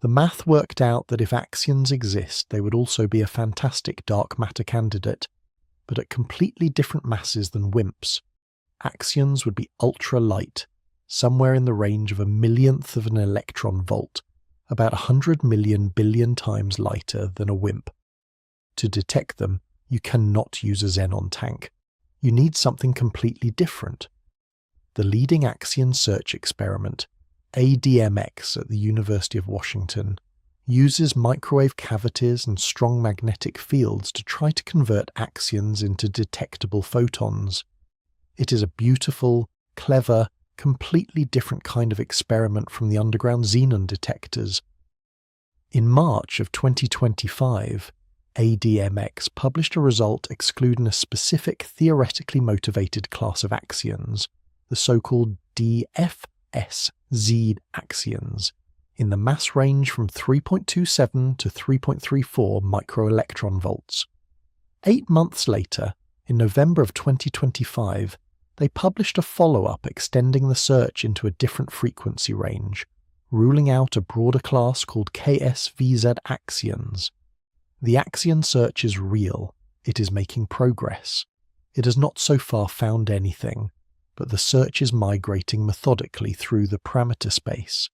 Speaker 1: The math worked out that if axions exist, they would also be a fantastic dark matter candidate, but at completely different masses than WIMPs. Axions would be ultra-light, somewhere in the range of a millionth of an electron volt, about 100 million billion times lighter than a WIMP. To detect them, you cannot use a xenon tank. You need something completely different. The leading axion search experiment, ADMX at the University of Washington, uses microwave cavities and strong magnetic fields to try to convert axions into detectable photons. It is a beautiful, clever, completely different kind of experiment from the underground xenon detectors. In March of 2025, ADMX published a result excluding a specific theoretically motivated class of axions, the so-called DFSZ axions, in the mass range from 3.27 to 3.34 microelectron volts. 8 months later, in November of 2025, they published a follow-up extending the search into a different frequency range, ruling out a broader class called KSVZ axions. The axion search is real. It is making progress. It has not so far found anything, but the search is migrating methodically through the parameter space.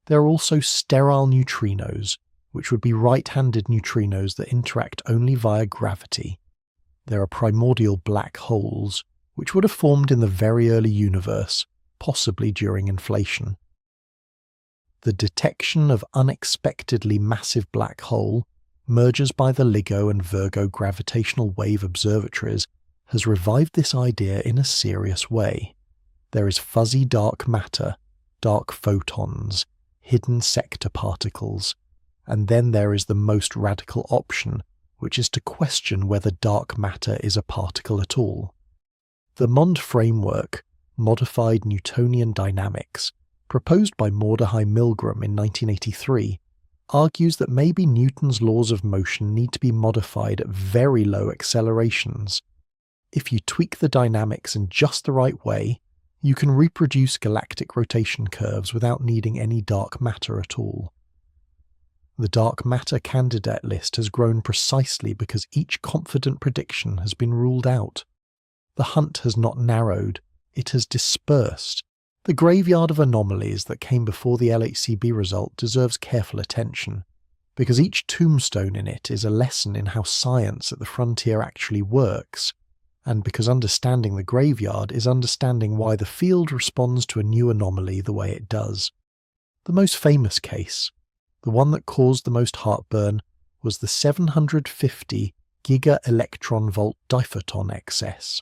Speaker 1: There are also sterile neutrinos, which would be right-handed neutrinos that interact only via gravity. There are primordial black holes, which would have formed in the very early universe, possibly during inflation. The detection of unexpectedly massive black hole, mergers by the LIGO and Virgo gravitational wave observatories, has revived this idea in a serious way. There is fuzzy dark matter, dark photons, hidden sector particles, and then there is the most radical option, which is to question whether dark matter is a particle at all. The Mond framework, modified Newtonian dynamics, proposed by Mordechai Milgram in 1983, argues that maybe Newton's laws of motion need to be modified at very low accelerations. If you tweak the dynamics in just the right way, you can reproduce galactic rotation curves without needing any dark matter at all. The dark matter candidate list has grown precisely because each confident prediction has been ruled out. The hunt has not narrowed, it has dispersed. The graveyard of anomalies that came before the LHCb result deserves careful attention, because each tombstone in it is a lesson in how science at the frontier actually works, and because understanding the graveyard is understanding why the field responds to a new anomaly the way it does. The most famous case, the one that caused the most heartburn, was the 750 giga-electron-volt diphoton excess.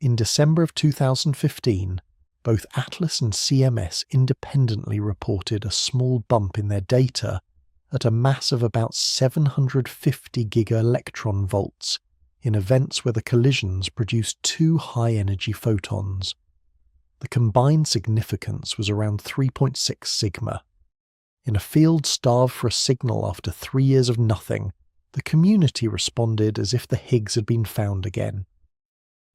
Speaker 1: In December of 2015, both Atlas and CMS independently reported a small bump in their data at a mass of about 750 giga-electron volts in events where the collisions produced 2 high-energy photons. the combined significance was around 3.6 sigma. In a field starved for a signal after 3 years of nothing, the community responded as if the Higgs had been found again.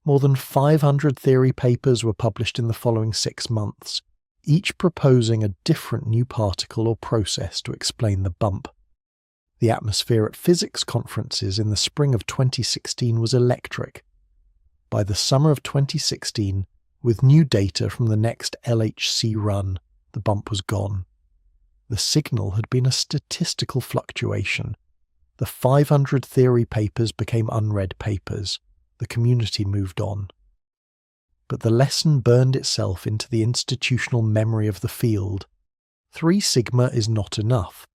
Speaker 1: More than 500 theory papers were published in the following 6 months, each proposing a different new particle or process to explain the bump. The atmosphere at physics conferences in the spring of 2016 was electric. By the summer of 2016, with new data from the next LHC run, the bump was gone. The signal had been a statistical fluctuation. The 500 theory papers became unread papers. The community moved on. But the lesson burned itself into the institutional memory of the field. 3 sigma is not enough.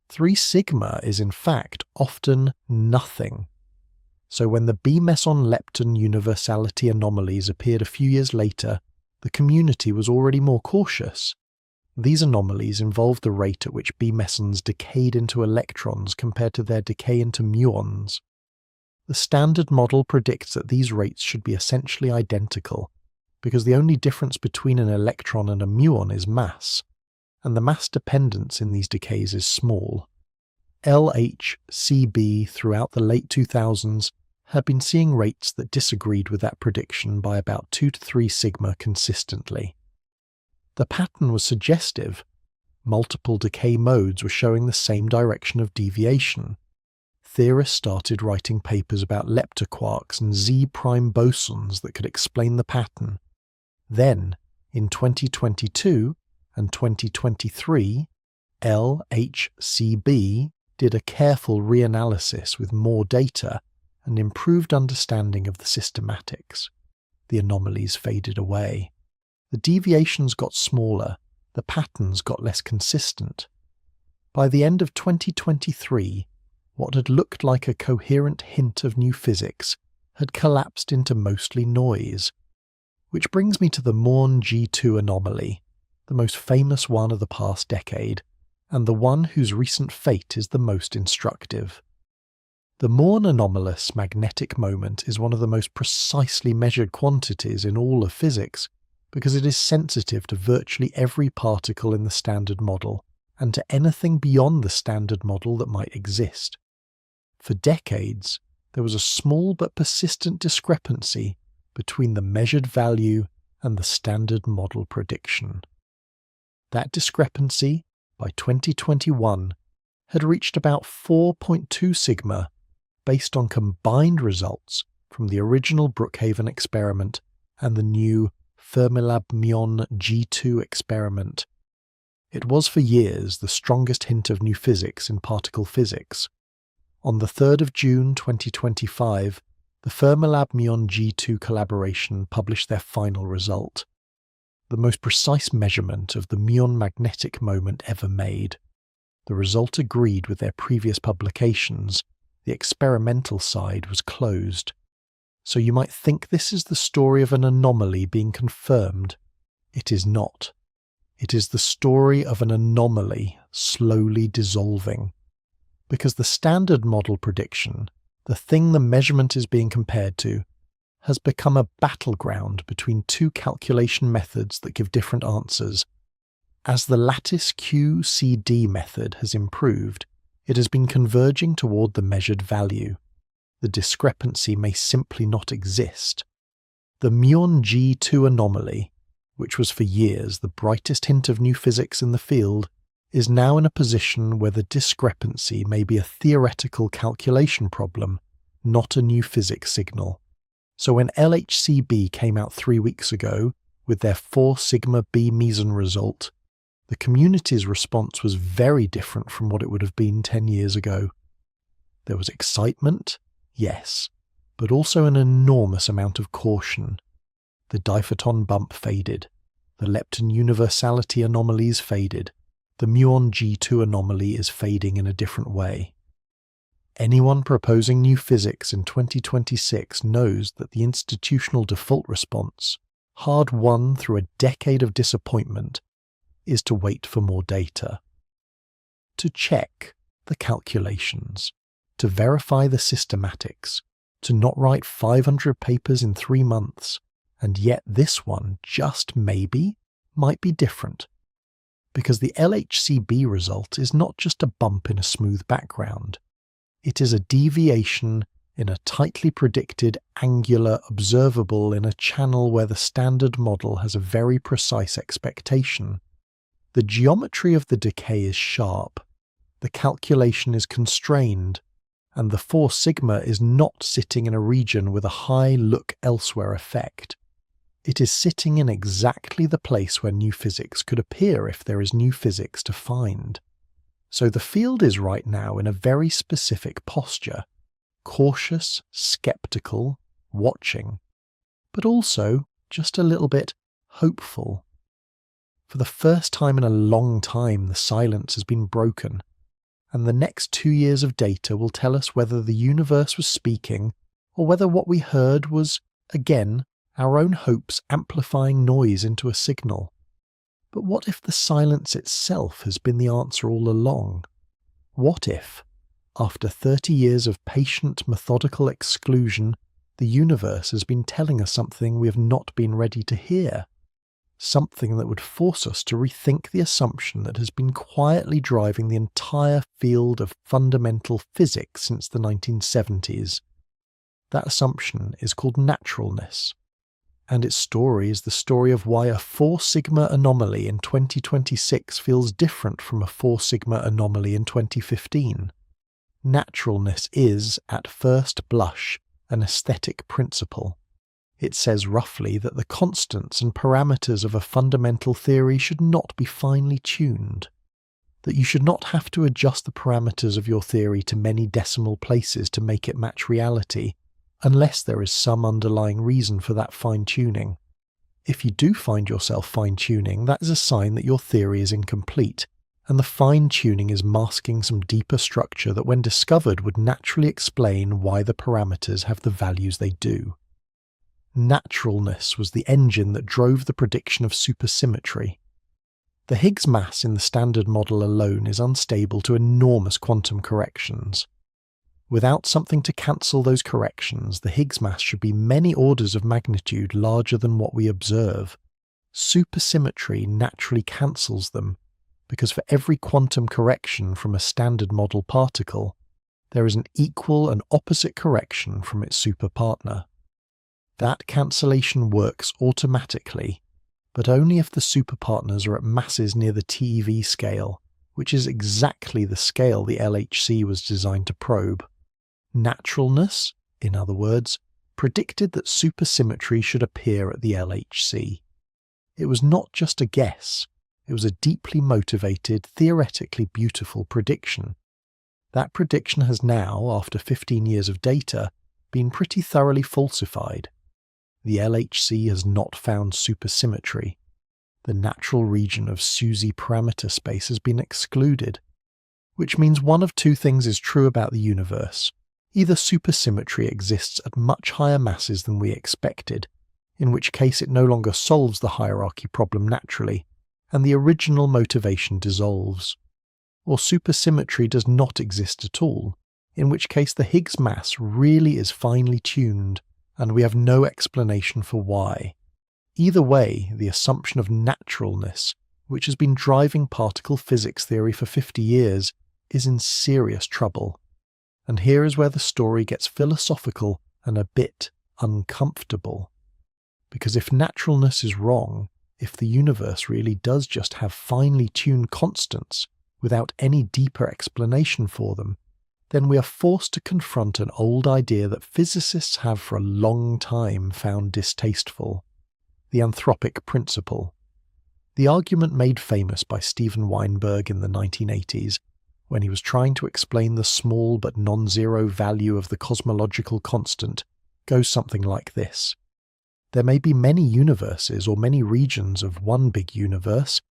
Speaker 1: 3 sigma is in fact often nothing. So when the B-meson-lepton universality anomalies appeared a few years later, the community was already more cautious. These anomalies involved the rate at which B-mesons decayed into electrons compared to their decay into muons. The standard model predicts that these rates should be essentially identical, because the only difference between an electron and a muon is mass, and the mass dependence in these decays is small. LHCb throughout the late 2000s had been seeing rates that disagreed with that prediction by about 2 to 3 sigma consistently. The pattern was suggestive. Multiple decay modes were showing the same direction of deviation. Theorists started writing papers about leptoquarks and Z-prime bosons that could explain the pattern. Then, in 2022 and 2023, LHCb did a careful reanalysis with more data and improved understanding of the systematics. The anomalies faded away. The deviations got smaller, the patterns got less consistent. By the end of 2023, what had looked like a coherent hint of new physics had collapsed into mostly noise. Which brings me to the Muon G2 anomaly, the most famous one of the past decade, and the one whose recent fate is the most instructive. The Muon anomalous magnetic moment is one of the most precisely measured quantities in all of physics, because it is sensitive to virtually every particle in the standard model, and to anything beyond the standard model that might exist. For decades, there was a small but persistent discrepancy between the measured value and the standard model prediction. That discrepancy, by 2021, had reached about 4.2 sigma, based on combined results from the original Brookhaven experiment and the new Fermilab Muon G2 experiment. It was for years the strongest hint of new physics in particle physics. On the 3rd of June 2025, the Fermilab Muon G2 collaboration published their final result, the most precise measurement of the muon magnetic moment ever made. The result agreed with their previous publications. The experimental side was closed. So you might think this is the story of an anomaly being confirmed. It is not. It is the story of an anomaly slowly dissolving. Because the standard model prediction, the thing the measurement is being compared to, has become a battleground between 2 calculation methods that give different answers. As the lattice QCD method has improved, it has been converging toward the measured value. The discrepancy may simply not exist. The Muon G2 anomaly, which was for years the brightest hint of new physics in the field, is now in a position where the discrepancy may be a theoretical calculation problem, not a new physics signal. So when LHCb came out 3 weeks ago with their 4 sigma B meson result, the community's response was very different from what it would have been 10 years ago. There was excitement, yes, but also an enormous amount of caution. The diphoton bump faded. The lepton universality anomalies faded. The Muon G2 anomaly is fading in a different way. Anyone proposing new physics in 2026 knows that the institutional default response, hard-won through a decade of disappointment, is to wait for more data. To check the calculations, to verify the systematics, to not write 500 papers in 3 months, And yet this one, just maybe, might be different. Because the LHCb result is not just a bump in a smooth background. It is a deviation in a tightly predicted angular observable in a channel where the standard model has a very precise expectation. The geometry of the decay is sharp, the calculation is constrained, and the 4 sigma is not sitting in a region with a high look elsewhere effect. It is sitting in exactly the place where new physics could appear if there is new physics to find. So the field is right now in a very specific posture, cautious, skeptical, watching, but also just a little bit hopeful. For the first time in a long time, the silence has been broken, and the next 2 years of data will tell us whether the universe was speaking or whether what we heard was, again, our own hopes amplifying noise into a signal. But what if the silence itself has been the answer all along? What if, after 30 years of patient, methodical exclusion, the universe has been telling us something we have not been ready to hear? Something that would force us to rethink the assumption that has been quietly driving the entire field of fundamental physics since the 1970s. That assumption is called naturalness. And its story is the story of why a 4 sigma anomaly in 2026 feels different from a 4 sigma anomaly in 2015. Naturalness is, at first blush, an aesthetic principle. It says roughly that the constants and parameters of a fundamental theory should not be finely tuned, that you should not have to adjust the parameters of your theory to many decimal places to make it match reality, unless there is some underlying reason for that fine-tuning. If you do find yourself fine-tuning, that is a sign that your theory is incomplete, and the fine-tuning is masking some deeper structure that when discovered would naturally explain why the parameters have the values they do. Naturalness was the engine that drove the prediction of supersymmetry. The Higgs mass in the standard model alone is unstable to enormous quantum corrections. Without something to cancel those corrections, the Higgs mass should be many orders of magnitude larger than what we observe. Supersymmetry naturally cancels them, because for every quantum correction from a standard model particle, there is an equal and opposite correction from its superpartner. That cancellation works automatically, but only if the superpartners are at masses near the TeV scale, which is exactly the scale the LHC was designed to probe. Naturalness, in other words, predicted that supersymmetry should appear at the LHC. It was not just a guess, it was a deeply motivated, theoretically beautiful prediction. That prediction has now, after 15 years of data, been pretty thoroughly falsified. The LHC has not found supersymmetry. The natural region of SUSY parameter space has been excluded, which means one of 2 things is true about the universe. Either supersymmetry exists at much higher masses than we expected, in which case it no longer solves the hierarchy problem naturally, and the original motivation dissolves. Or supersymmetry does not exist at all, in which case the Higgs mass really is finely tuned, and we have no explanation for why. Either way, the assumption of naturalness, which has been driving particle physics theory for 50 years, is in serious trouble. And here is where the story gets philosophical and a bit uncomfortable. Because if naturalness is wrong, if the universe really does just have finely tuned constants without any deeper explanation for them, then we are forced to confront an old idea that physicists have for a long time found distasteful: the anthropic principle. The argument made famous by Steven Weinberg in the 1980s, when he was trying to explain the small but non-zero value of the cosmological constant, goes something like this. There may be many universes or many regions of one big universe,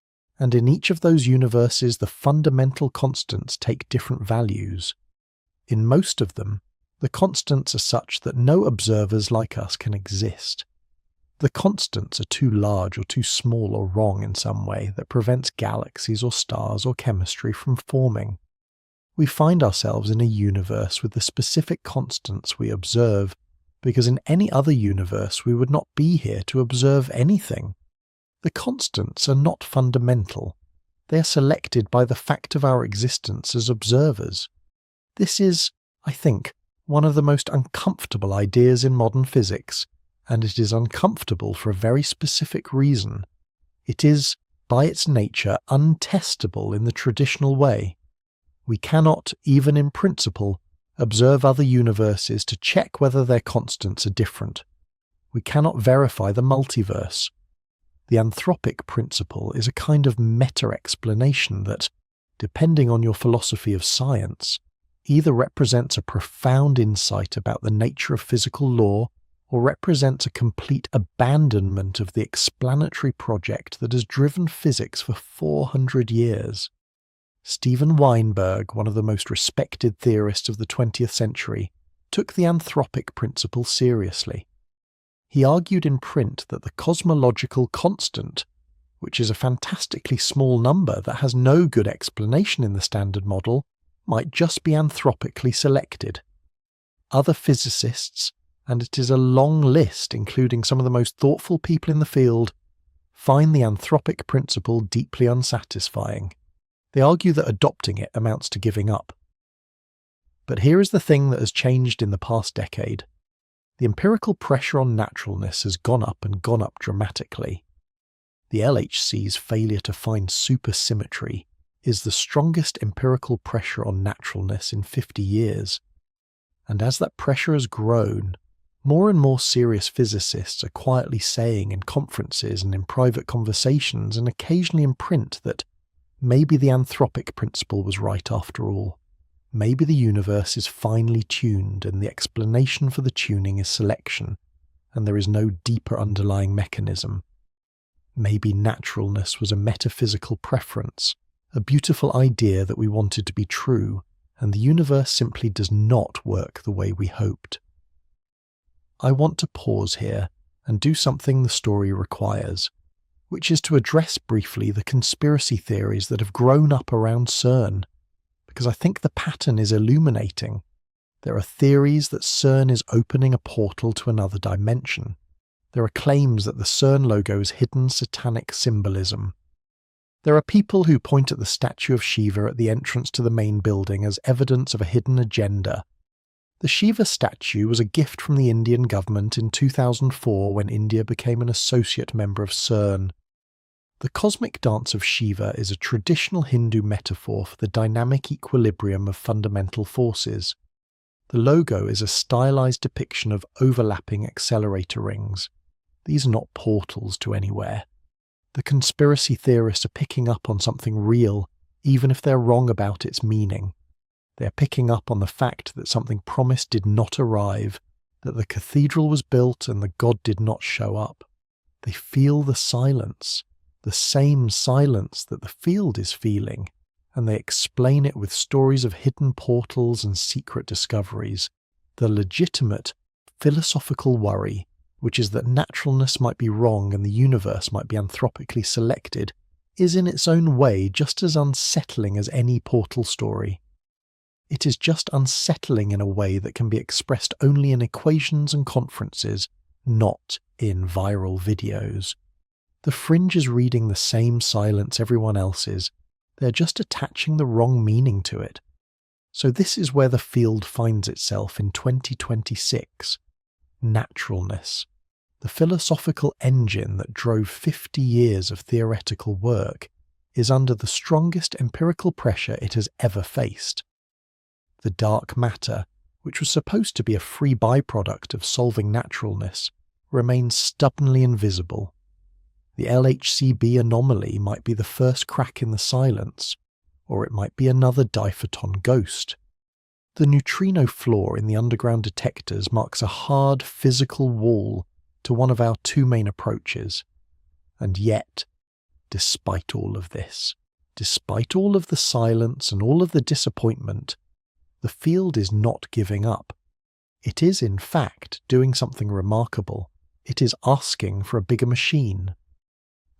Speaker 1: and in each of those universes the fundamental constants take different values. In most of them, the constants are such that no observers like us can exist. The constants are too large or too small or wrong in some way that prevents galaxies or stars or chemistry from forming. We find ourselves in a universe with the specific constants we observe, because in any other universe we would not be here to observe anything. The constants are not fundamental. They are selected by the fact of our existence as observers. This is, I think, one of the most uncomfortable ideas in modern physics, and it is uncomfortable for a very specific reason. It is, by its nature, untestable in the traditional way. We cannot, even in principle, observe other universes to check whether their constants are different. We cannot verify the multiverse. The anthropic principle is a kind of meta-explanation that, depending on your philosophy of science, either represents a profound insight about the nature of physical law or represents a complete abandonment of the explanatory project that has driven physics for 400 years. Steven Weinberg, one of the most respected theorists of the 20th century, took the anthropic principle seriously. He argued in print that the cosmological constant, which is a fantastically small number that has no good explanation in the standard model, might just be anthropically selected. Other physicists, and it is a long list including some of the most thoughtful people in the field, find the anthropic principle deeply unsatisfying. They argue that adopting it amounts to giving up. But here is the thing that has changed in the past decade. The empirical pressure on naturalness has gone up and gone up dramatically. The LHC's failure to find supersymmetry is the strongest empirical pressure on naturalness in 50 years. And as that pressure has grown, more and more serious physicists are quietly saying in conferences and in private conversations and occasionally in print that maybe the anthropic principle was right after all. Maybe the universe is finely tuned and the explanation for the tuning is selection, and there is no deeper underlying mechanism. Maybe naturalness was a metaphysical preference, a beautiful idea that we wanted to be true, and the universe simply does not work the way we hoped. I want to pause here and do something the story requires, which is to address briefly the conspiracy theories that have grown up around CERN, because I think the pattern is illuminating. There are theories that CERN is opening a portal to another dimension. There are claims that the CERN logo is hidden satanic symbolism. There are people who point at the statue of Shiva at the entrance to the main building as evidence of a hidden agenda. The Shiva statue was a gift from the Indian government in 2004 when India became an associate member of CERN. The cosmic dance of Shiva is a traditional Hindu metaphor for the dynamic equilibrium of fundamental forces. The logo is a stylized depiction of overlapping accelerator rings. These are not portals to anywhere. The conspiracy theorists are picking up on something real, even if they're wrong about its meaning. They are picking up on the fact that something promised did not arrive, that the cathedral was built and the god did not show up. They feel the silence, the same silence that the field is feeling, and they explain it with stories of hidden portals and secret discoveries. The legitimate philosophical worry, which is that naturalness might be wrong and the universe might be anthropically selected, is in its own way just as unsettling as any portal story. It is just unsettling in a way that can be expressed only in equations and conferences, not in viral videos. The fringe is reading the same silence everyone else is. They're just attaching the wrong meaning to it. So this is where the field finds itself in 2026. Naturalness. The philosophical engine that drove 50 years of theoretical work is under the strongest empirical pressure it has ever faced. The dark matter, which was supposed to be a free byproduct of solving naturalness, remains stubbornly invisible. The LHCb anomaly might be the first crack in the silence, or it might be another diphoton ghost. The neutrino flaw in the underground detectors marks a hard physical wall to one of our two main approaches. And yet, despite all of this, despite all of the silence and all of the disappointment, the field is not giving up. It is, in fact, doing something remarkable. It is asking for a bigger machine.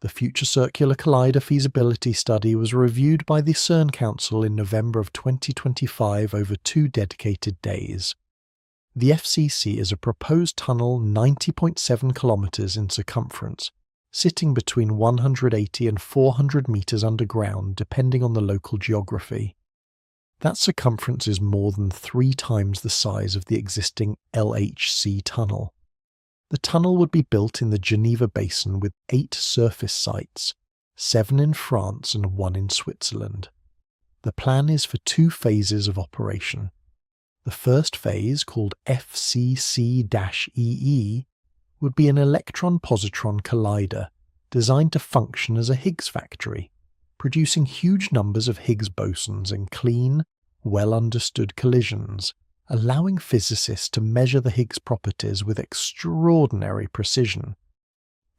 Speaker 1: The Future Circular Collider feasibility study was reviewed by the CERN Council in November of 2025 over 2 dedicated days. The FCC is a proposed tunnel 90.7 kilometers in circumference, sitting between 180 and 400 meters underground depending on the local geography. That circumference is more than 3 times the size of the existing LHC tunnel. The tunnel would be built in the Geneva Basin with 8 surface sites, 7 in France and 1 in Switzerland. The plan is for 2 phases of operation. The first phase, called FCC-EE, would be an electron-positron collider designed to function as a Higgs factory, producing huge numbers of Higgs bosons in clean, well-understood collisions, allowing physicists to measure the Higgs properties with extraordinary precision.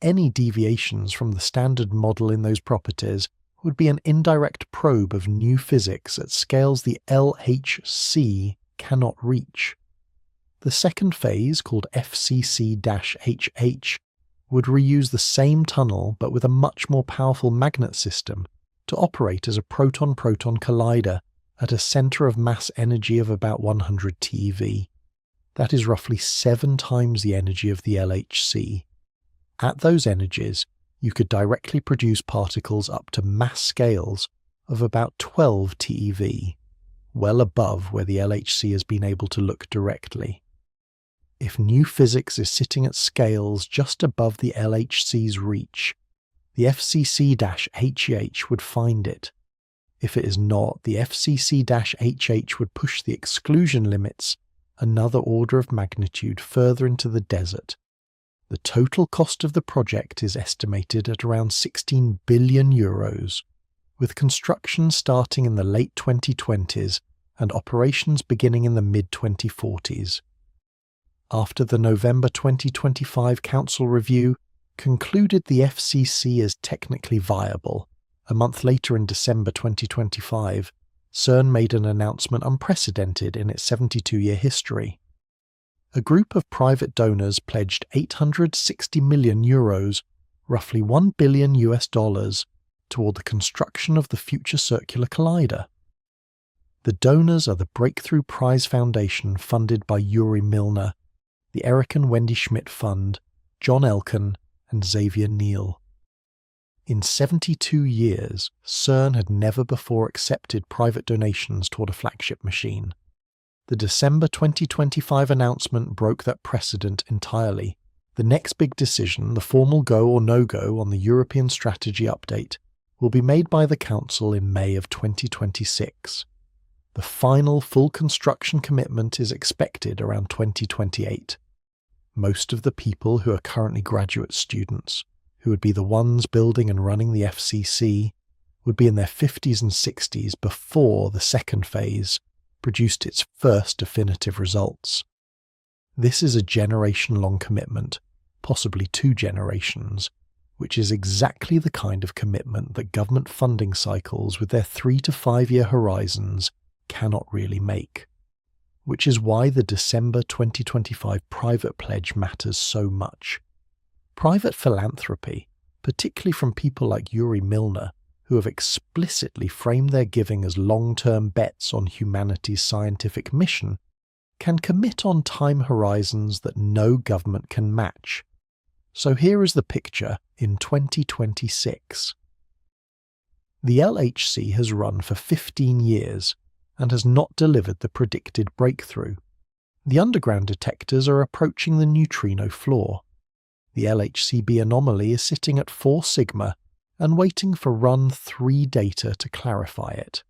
Speaker 1: Any deviations from the standard model in those properties would be an indirect probe of new physics at scales the LHC cannot reach. The second phase, called FCC-HH, would reuse the same tunnel but with a much more powerful magnet system to operate as a proton-proton collider at a centre of mass energy of about 100 TeV. That is roughly 7 times the energy of the LHC. At those energies, you could directly produce particles up to mass scales of about 12 TeV, well above where the LHC has been able to look directly. If new physics is sitting at scales just above the LHC's reach, the FCC-HH would find it. If it is not, the FCC-HH would push the exclusion limits another order of magnitude further into the desert. The total cost of the project is estimated at around 16 billion euros, with construction starting in the late 2020s and operations beginning in the mid-2040s. After the November 2025 Council review concluded the FCC as technically viable, a month later in December 2025, CERN made an announcement unprecedented in its 72-year history. A group of private donors pledged 860 million euros, roughly $1 billion, toward the construction of the future circular collider. The donors are the Breakthrough Prize Foundation, funded by Yuri Milner, the Eric and Wendy Schmidt Fund, John Elkann, and Xavier Niel. In 72 years, CERN had never before accepted private donations toward a flagship machine. The December 2025 announcement broke that precedent entirely. The next big decision, the formal go or no-go on the European strategy update, will be made by the Council in May of 2026. The final full construction commitment is expected around 2028. Most of the people who are currently graduate students, who would be the ones building and running the FCC, would be in their 50s and 60s before the second phase produced its first definitive results. This is a generation-long commitment, possibly 2 generations, which is exactly the kind of commitment that government funding cycles with their 3 to 5 year horizons cannot really make, which is why the December 2025 private pledge matters so much. Private philanthropy, particularly from people like Yuri Milner, who have explicitly framed their giving as long-term bets on humanity's scientific mission, can commit on time horizons that no government can match. So here is the picture in 2026. The LHC has run for 15 years and has not delivered the predicted breakthrough. The underground detectors are approaching the neutrino floor. The LHCb anomaly is sitting at 4 sigma and waiting for run 3 data to clarify it.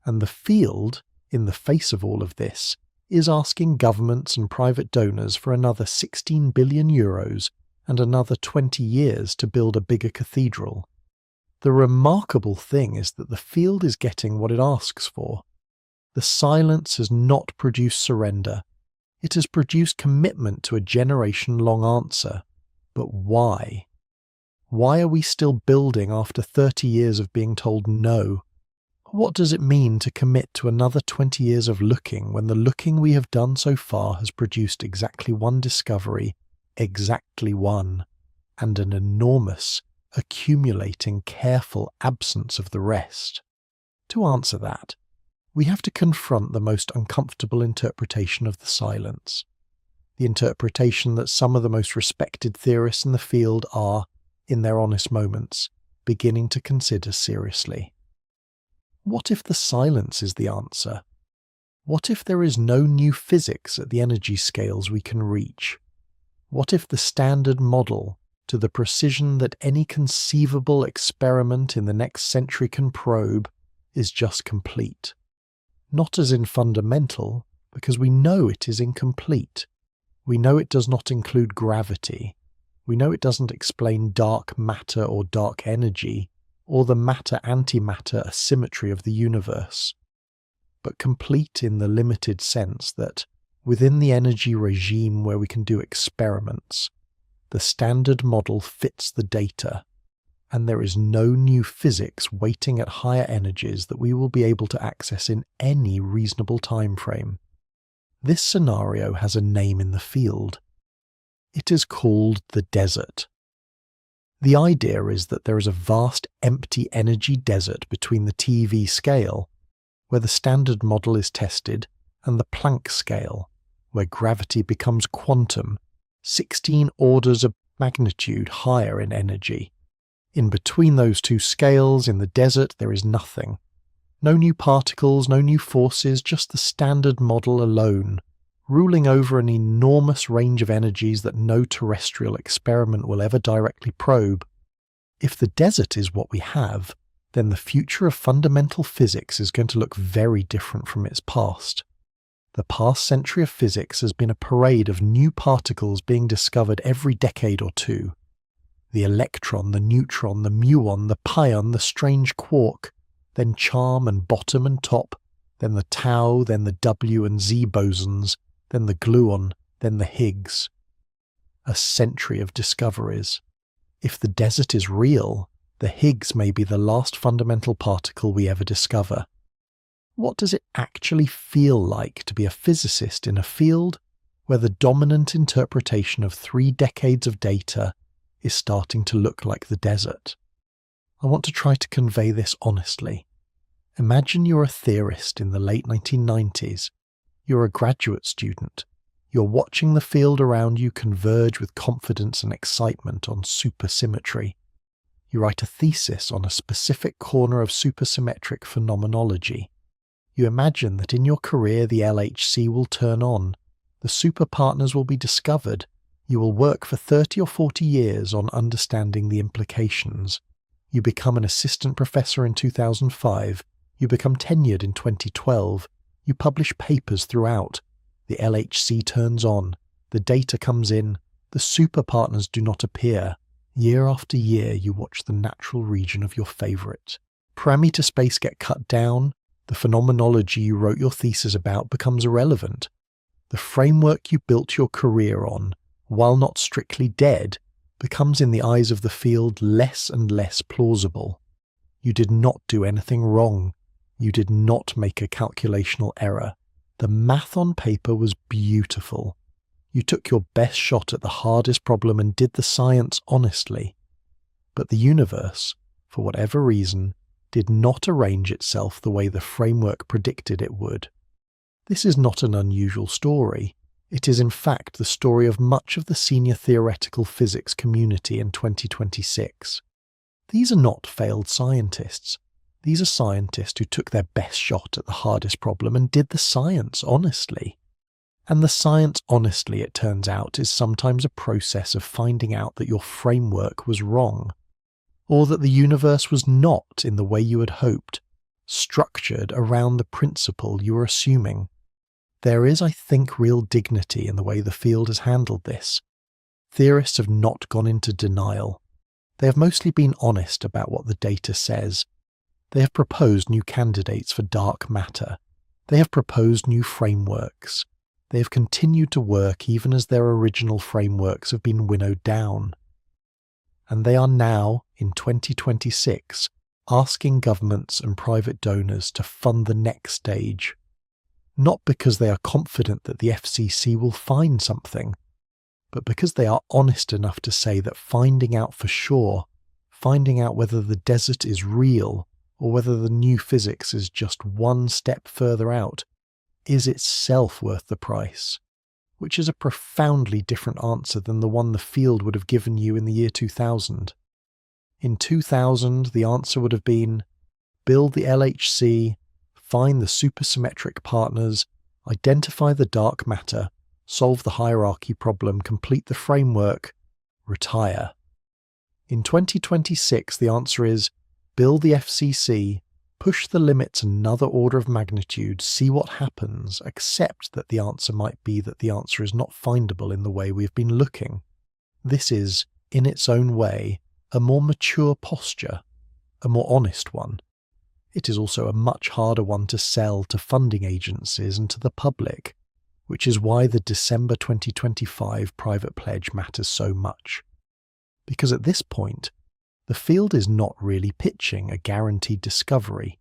Speaker 1: And the field, in the face of all of this, is asking governments and private donors for another 16 billion euros and another 20 years to build a bigger cathedral. The remarkable thing is that the field is getting what it asks for. The silence has not produced surrender. It has produced commitment to a generation-long answer. But why? Why are we still building after 30 years of being told no? What does it mean to commit to another 20 years of looking when the looking we have done so far has produced exactly 1 discovery, exactly 1, and an enormous, accumulating, careful absence of the rest? To answer that, we have to confront the most uncomfortable interpretation of the silence. the interpretation that some of the most respected theorists in the field are, in their honest moments, beginning to consider seriously. What if the silence is the answer? What if there is no new physics at the energy scales we can reach? What if the standard model, to the precision that any conceivable experiment in the next century can probe, is just complete? Not as in fundamental, because we know it is incomplete. We know it does not include gravity. We know it doesn't explain dark matter or dark energy, or the matter-antimatter asymmetry of the universe, but complete in the limited sense that, within the energy regime where we can do experiments, the standard model fits the data, and there is no new physics waiting at higher energies that we will be able to access in any reasonable time frame. This scenario has a name in the field. It is called the desert. The idea is that there is a vast empty energy desert between the TeV scale, where the standard model is tested, and the Planck scale, where gravity becomes quantum, 16 orders of magnitude higher in energy. In between those two scales, in the desert, there is nothing. No new particles, no new forces, just the standard model alone, ruling over an enormous range of energies that no terrestrial experiment will ever directly probe. If the desert is what we have, then the future of fundamental physics is going to look very different from its past. The past century of physics has been a parade of new particles being discovered every decade or two. The electron, the neutron, the muon, the pion, the strange quark, then charm and bottom and top, then the tau, then the W and Z bosons, then the gluon, then the Higgs. A century of discoveries. If the desert is real, the Higgs may be the last fundamental particle we ever discover. What does it actually feel like to be a physicist in a field where the dominant interpretation of 3 decades of data is starting to look like the desert? I want to try to convey this honestly. Imagine you're a theorist in the late 1990s. You're a graduate student. You're watching the field around you converge with confidence and excitement on supersymmetry. You write a thesis on a specific corner of supersymmetric phenomenology. You imagine that in your career the LHC will turn on, the superpartners will be discovered, you will work for 30 or 40 years on understanding the implications. You become an assistant professor in 2005, you become tenured in 2012, you publish papers throughout, the LHC turns on, the data comes in, the superpartners do not appear. Year after year you watch the natural region of your favourite. Parameter space get cut down, the phenomenology you wrote your thesis about becomes irrelevant. The framework you built your career on, while not strictly dead, becomes in the eyes of the field less and less plausible. You did not do anything wrong. You did not make a calculational error. The math on paper was beautiful. You took your best shot at the hardest problem and did the science honestly. But the universe, for whatever reason, did not arrange itself the way the framework predicted it would. This is not an unusual story. It is in fact the story of much of the senior theoretical physics community in 2026. These are not failed scientists. These are scientists who took their best shot at the hardest problem and did the science honestly. And the science honestly, it turns out, is sometimes a process of finding out that your framework was wrong, or that the universe was not, in the way you had hoped, structured around the principle you were assuming. There is, I think, real dignity in the way the field has handled this. Theorists have not gone into denial. They have mostly been honest about what the data says. They have proposed new candidates for dark matter. They have proposed new frameworks. They have continued to work even as their original frameworks have been winnowed down. And they are now, in 2026, asking governments and private donors to fund the next stage. Not because they are confident that the FCC will find something, but because they are honest enough to say that finding out for sure, finding out whether the desert is real or whether the new physics is just one step further out, is itself worth the price. which is a profoundly different answer than the one the field would have given you in the year 2000. In 2000, the answer would have been, build the LHC, find the supersymmetric partners, identify the dark matter, solve the hierarchy problem, complete the framework, retire. In 2026, the answer is, build the FCC, push the limits another order of magnitude, see what happens, accept that the answer might be that the answer is not findable in the way we've been looking. This is, in its own way, a more mature posture, a more honest one. It is also a much harder one to sell to funding agencies and to the public, which is why the December 2025 private pledge matters so much. Because at this point, the field is not really pitching a guaranteed discovery.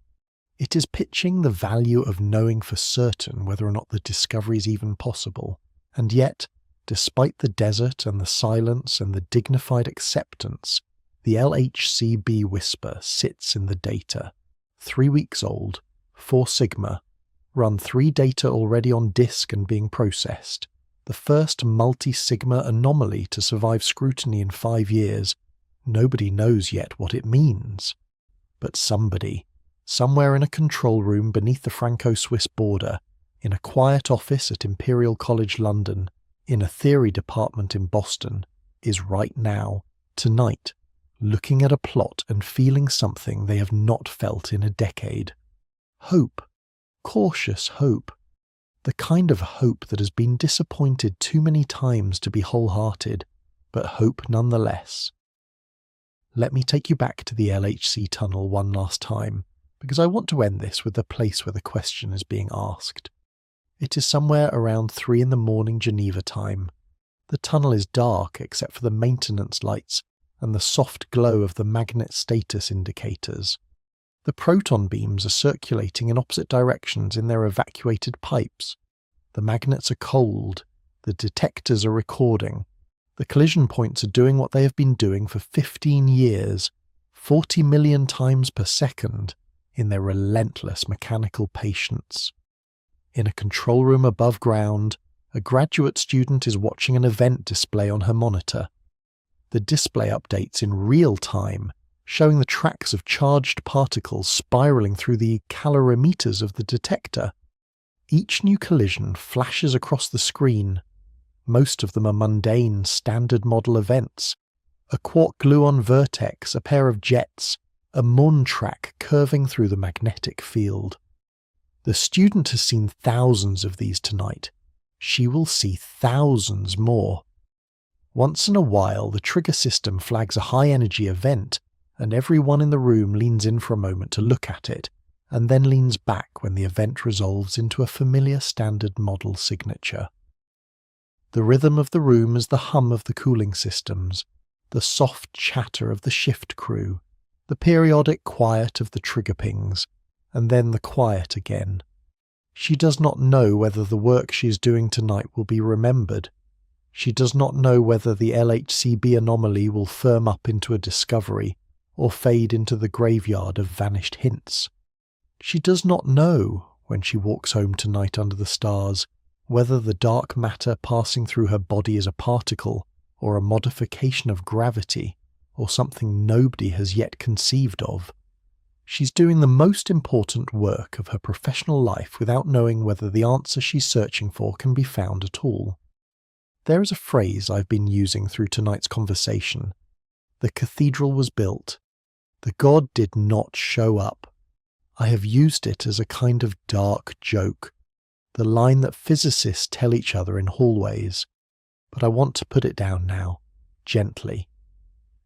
Speaker 1: It is pitching the value of knowing for certain whether or not the discovery is even possible. And yet, despite the desert and the silence and the dignified acceptance, the LHCb whisper sits in the data. 3 weeks old, 4 sigma, run 3 data already on disk and being processed, the first multi-sigma anomaly to survive scrutiny in 5 years. Nobody knows yet what it means. But somebody, somewhere in a control room beneath the Franco-Swiss border, in a quiet office at Imperial College London, in a theory department in Boston, is right now, tonight, looking at a plot and feeling something they have not felt in a decade. Hope. Cautious hope. The kind of hope that has been disappointed too many times to be wholehearted, but hope nonetheless. Let me take you back to the LHC tunnel one last time, because I want to end this with the place where the question is being asked. It is somewhere around 3 a.m. Geneva time. The tunnel is dark except for the maintenance lights and the soft glow of the magnet status indicators. The proton beams are circulating in opposite directions in their evacuated pipes. The magnets are cold. The detectors are recording. The collision points are doing what they have been doing for 15 years, 40 million times per second, in their relentless mechanical patience. In a control room above ground, a graduate student is watching an event display on her monitor. The display updates in real time, showing the tracks of charged particles spiraling through the calorimeters of the detector. Each new collision flashes across the screen. Most of them are mundane, standard model events. A quark-gluon vertex, a pair of jets, a Mon track curving through the magnetic field. The student has seen thousands of these tonight. She will see thousands more. Once in a while, the trigger system flags a high-energy event, and everyone in the room leans in for a moment to look at it, and then leans back when the event resolves into a familiar standard model signature. The rhythm of the room is the hum of the cooling systems, the soft chatter of the shift crew, the periodic quiet of the trigger pings, and then the quiet again. She does not know whether the work she is doing tonight will be remembered. She does not know whether the LHCb anomaly will firm up into a discovery or fade into the graveyard of vanished hints. She does not know, when she walks home tonight under the stars, whether the dark matter passing through her body is a particle or a modification of gravity or something nobody has yet conceived of. She's doing the most important work of her professional life without knowing whether the answer she's searching for can be found at all. There is a phrase I've been using through tonight's conversation. The cathedral was built. The god did not show up. I have used it as a kind of dark joke, the line that physicists tell each other in hallways. But I want to put it down now, gently.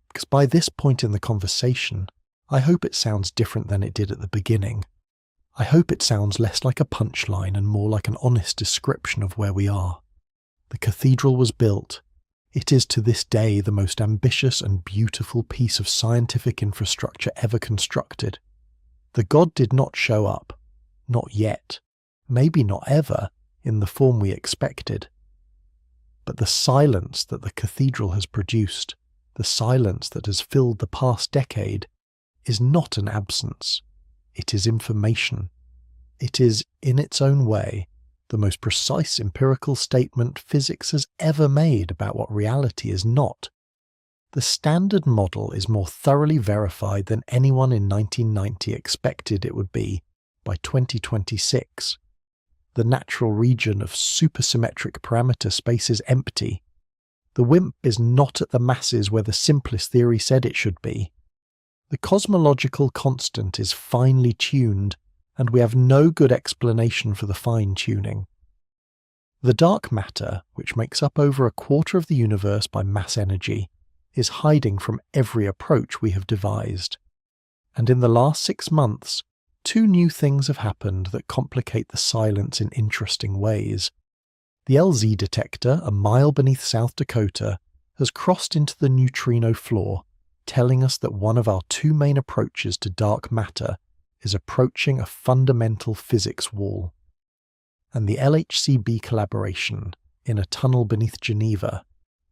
Speaker 1: Because by this point in the conversation, I hope it sounds different than it did at the beginning. I hope it sounds less like a punchline and more like an honest description of where we are. The cathedral was built. It is to this day the most ambitious and beautiful piece of scientific infrastructure ever constructed. The god did not show up. Not yet. Maybe not ever, in the form we expected. But the silence that the cathedral has produced, the silence that has filled the past decade, is not an absence. It is information. It is, in its own way, the most precise empirical statement physics has ever made about what reality is not. The Standard Model is more thoroughly verified than anyone in 1990 expected it would be by 2026. The natural region of supersymmetric parameter space is empty. The WIMP is not at the masses where the simplest theory said it should be. The cosmological constant is finely tuned, and we have no good explanation for the fine-tuning. The dark matter, which makes up over a quarter of the universe by mass energy, is hiding from every approach we have devised. And in the last 6 months, 2 new things have happened that complicate the silence in interesting ways. The LZ detector, a mile beneath South Dakota, has crossed into the neutrino floor, telling us that one of our 2 main approaches to dark matter is approaching a fundamental physics wall. And the LHCb collaboration, in a tunnel beneath Geneva,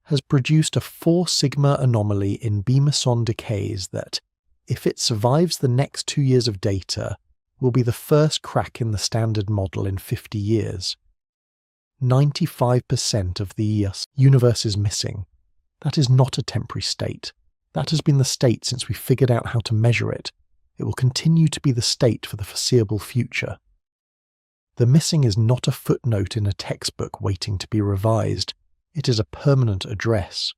Speaker 1: has produced a 4 sigma anomaly in boson decays that, if it survives the next 2 years of data, will be the first crack in the Standard Model in 50 years. 95% of the universe is missing. That is not a temporary state. That has been the state since we figured out how to measure it. It will continue to be the state for the foreseeable future. The missing is not a footnote in a textbook waiting to be revised. It is a permanent address.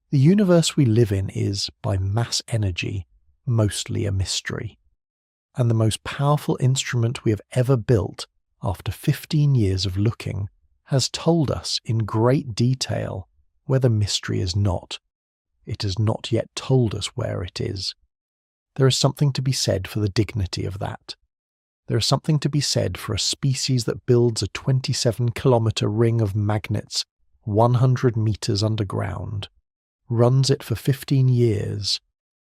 Speaker 1: The universe we live in is, by mass energy, mostly a mystery. And the most powerful instrument we have ever built, after 15 years of looking, has told us in great detail where the mystery is not. It has not yet told us where it is. There is something to be said for the dignity of that. There is something to be said for a species that builds a 27-kilometer ring of magnets 100 meters underground, runs it for 15 years,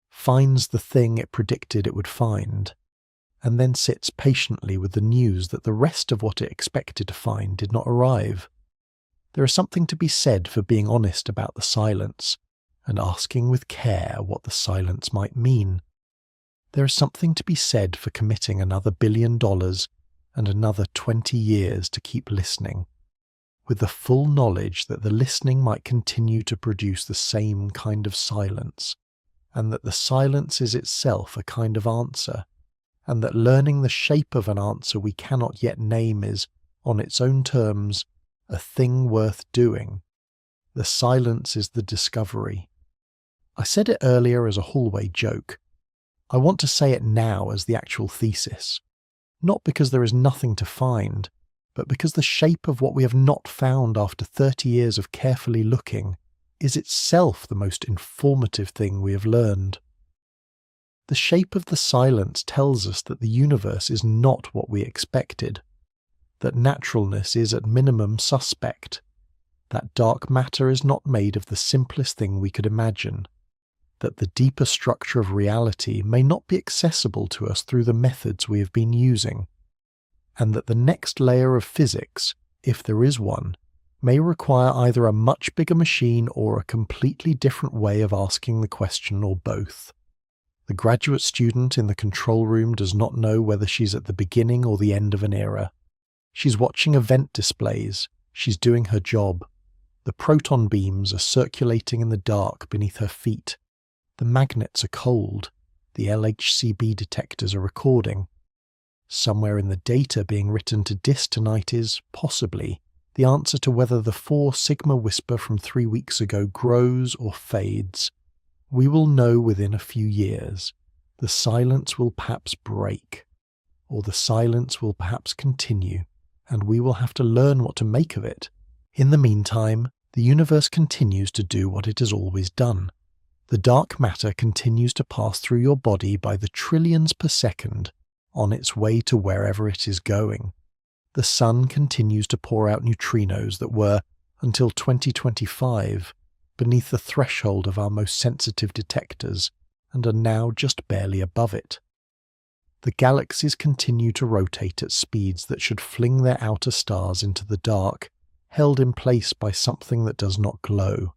Speaker 1: finds the thing it predicted it would find, and then sits patiently with the news that the rest of what it expected to find did not arrive. There is something to be said for being honest about the silence, and asking with care what the silence might mean. There is something to be said for committing another $1 billion and another 20 years to keep listening, with the full knowledge that the listening might continue to produce the same kind of silence, and that the silence is itself a kind of answer, and that learning the shape of an answer we cannot yet name is, on its own terms, a thing worth doing. The silence is the discovery. I said it earlier as a hallway joke. I want to say it now as the actual thesis, not because there is nothing to find, but because the shape of what we have not found after 30 years of carefully looking is itself the most informative thing we have learned. The shape of the silence tells us that the universe is not what we expected, that naturalness is at minimum suspect, that dark matter is not made of the simplest thing we could imagine, that the deeper structure of reality may not be accessible to us through the methods we have been using, and that the next layer of physics, if there is one, may require either a much bigger machine or a completely different way of asking the question, or both. The graduate student in the control room does not know whether she's at the beginning or the end of an era. She's watching event displays. She's doing her job. The proton beams are circulating in the dark beneath her feet. The magnets are cold. The LHCb detectors are recording. Somewhere in the data being written to disk tonight is, possibly, the answer to whether the 4 sigma whisper from 3 weeks ago grows or fades. We will know within a few years. The silence will perhaps break, or the silence will perhaps continue, and we will have to learn what to make of it. In the meantime, the universe continues to do what it has always done. The dark matter continues to pass through your body by the trillions per second on its way to wherever it is going. The sun continues to pour out neutrinos that were, until 2025, beneath the threshold of our most sensitive detectors and are now just barely above it. The galaxies continue to rotate at speeds that should fling their outer stars into the dark, held in place by something that does not glow.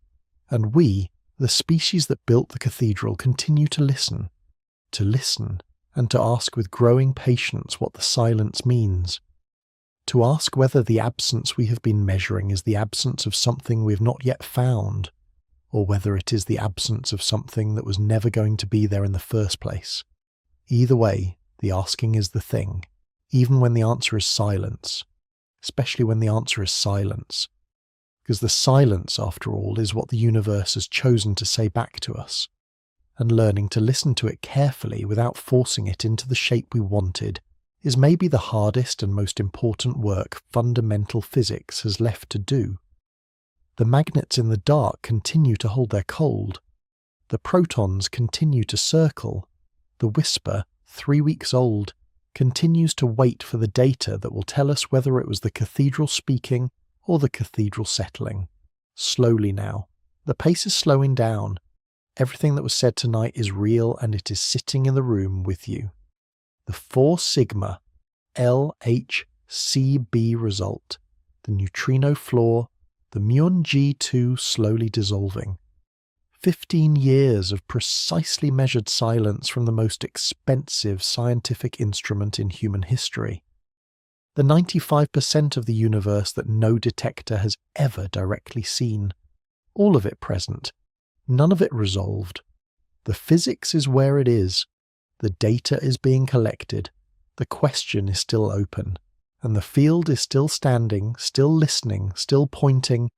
Speaker 1: And we, the species that built the cathedral, continue to listen, and to ask with growing patience what the silence means. to ask whether the absence we have been measuring is the absence of something we have not yet found, or whether it is the absence of something that was never going to be there in the first place. Either way, the asking is the thing, even when the answer is silence, especially when the answer is silence, because the silence, after all, is what the universe has chosen to say back to us, and learning to listen to it carefully without forcing it into the shape we wanted is maybe the hardest and most important work fundamental physics has left to do. The magnets in the dark continue to hold their cold. The protons continue to circle. The whisper, 3 weeks old, continues to wait for the data that will tell us whether it was the cathedral speaking or the cathedral settling. Slowly now. The pace is slowing down. Everything that was said tonight is real, and it is sitting in the room with you. The 4 sigma LHCb result, the neutrino flaw, the muon G2 slowly dissolving. 15 years of precisely measured silence from the most expensive scientific instrument in human history. The 95% of the universe that no detector has ever directly seen. All of it present. None of it resolved. The physics is where it is. The data is being collected. The question is still open. And the field is still standing, still listening, still pointing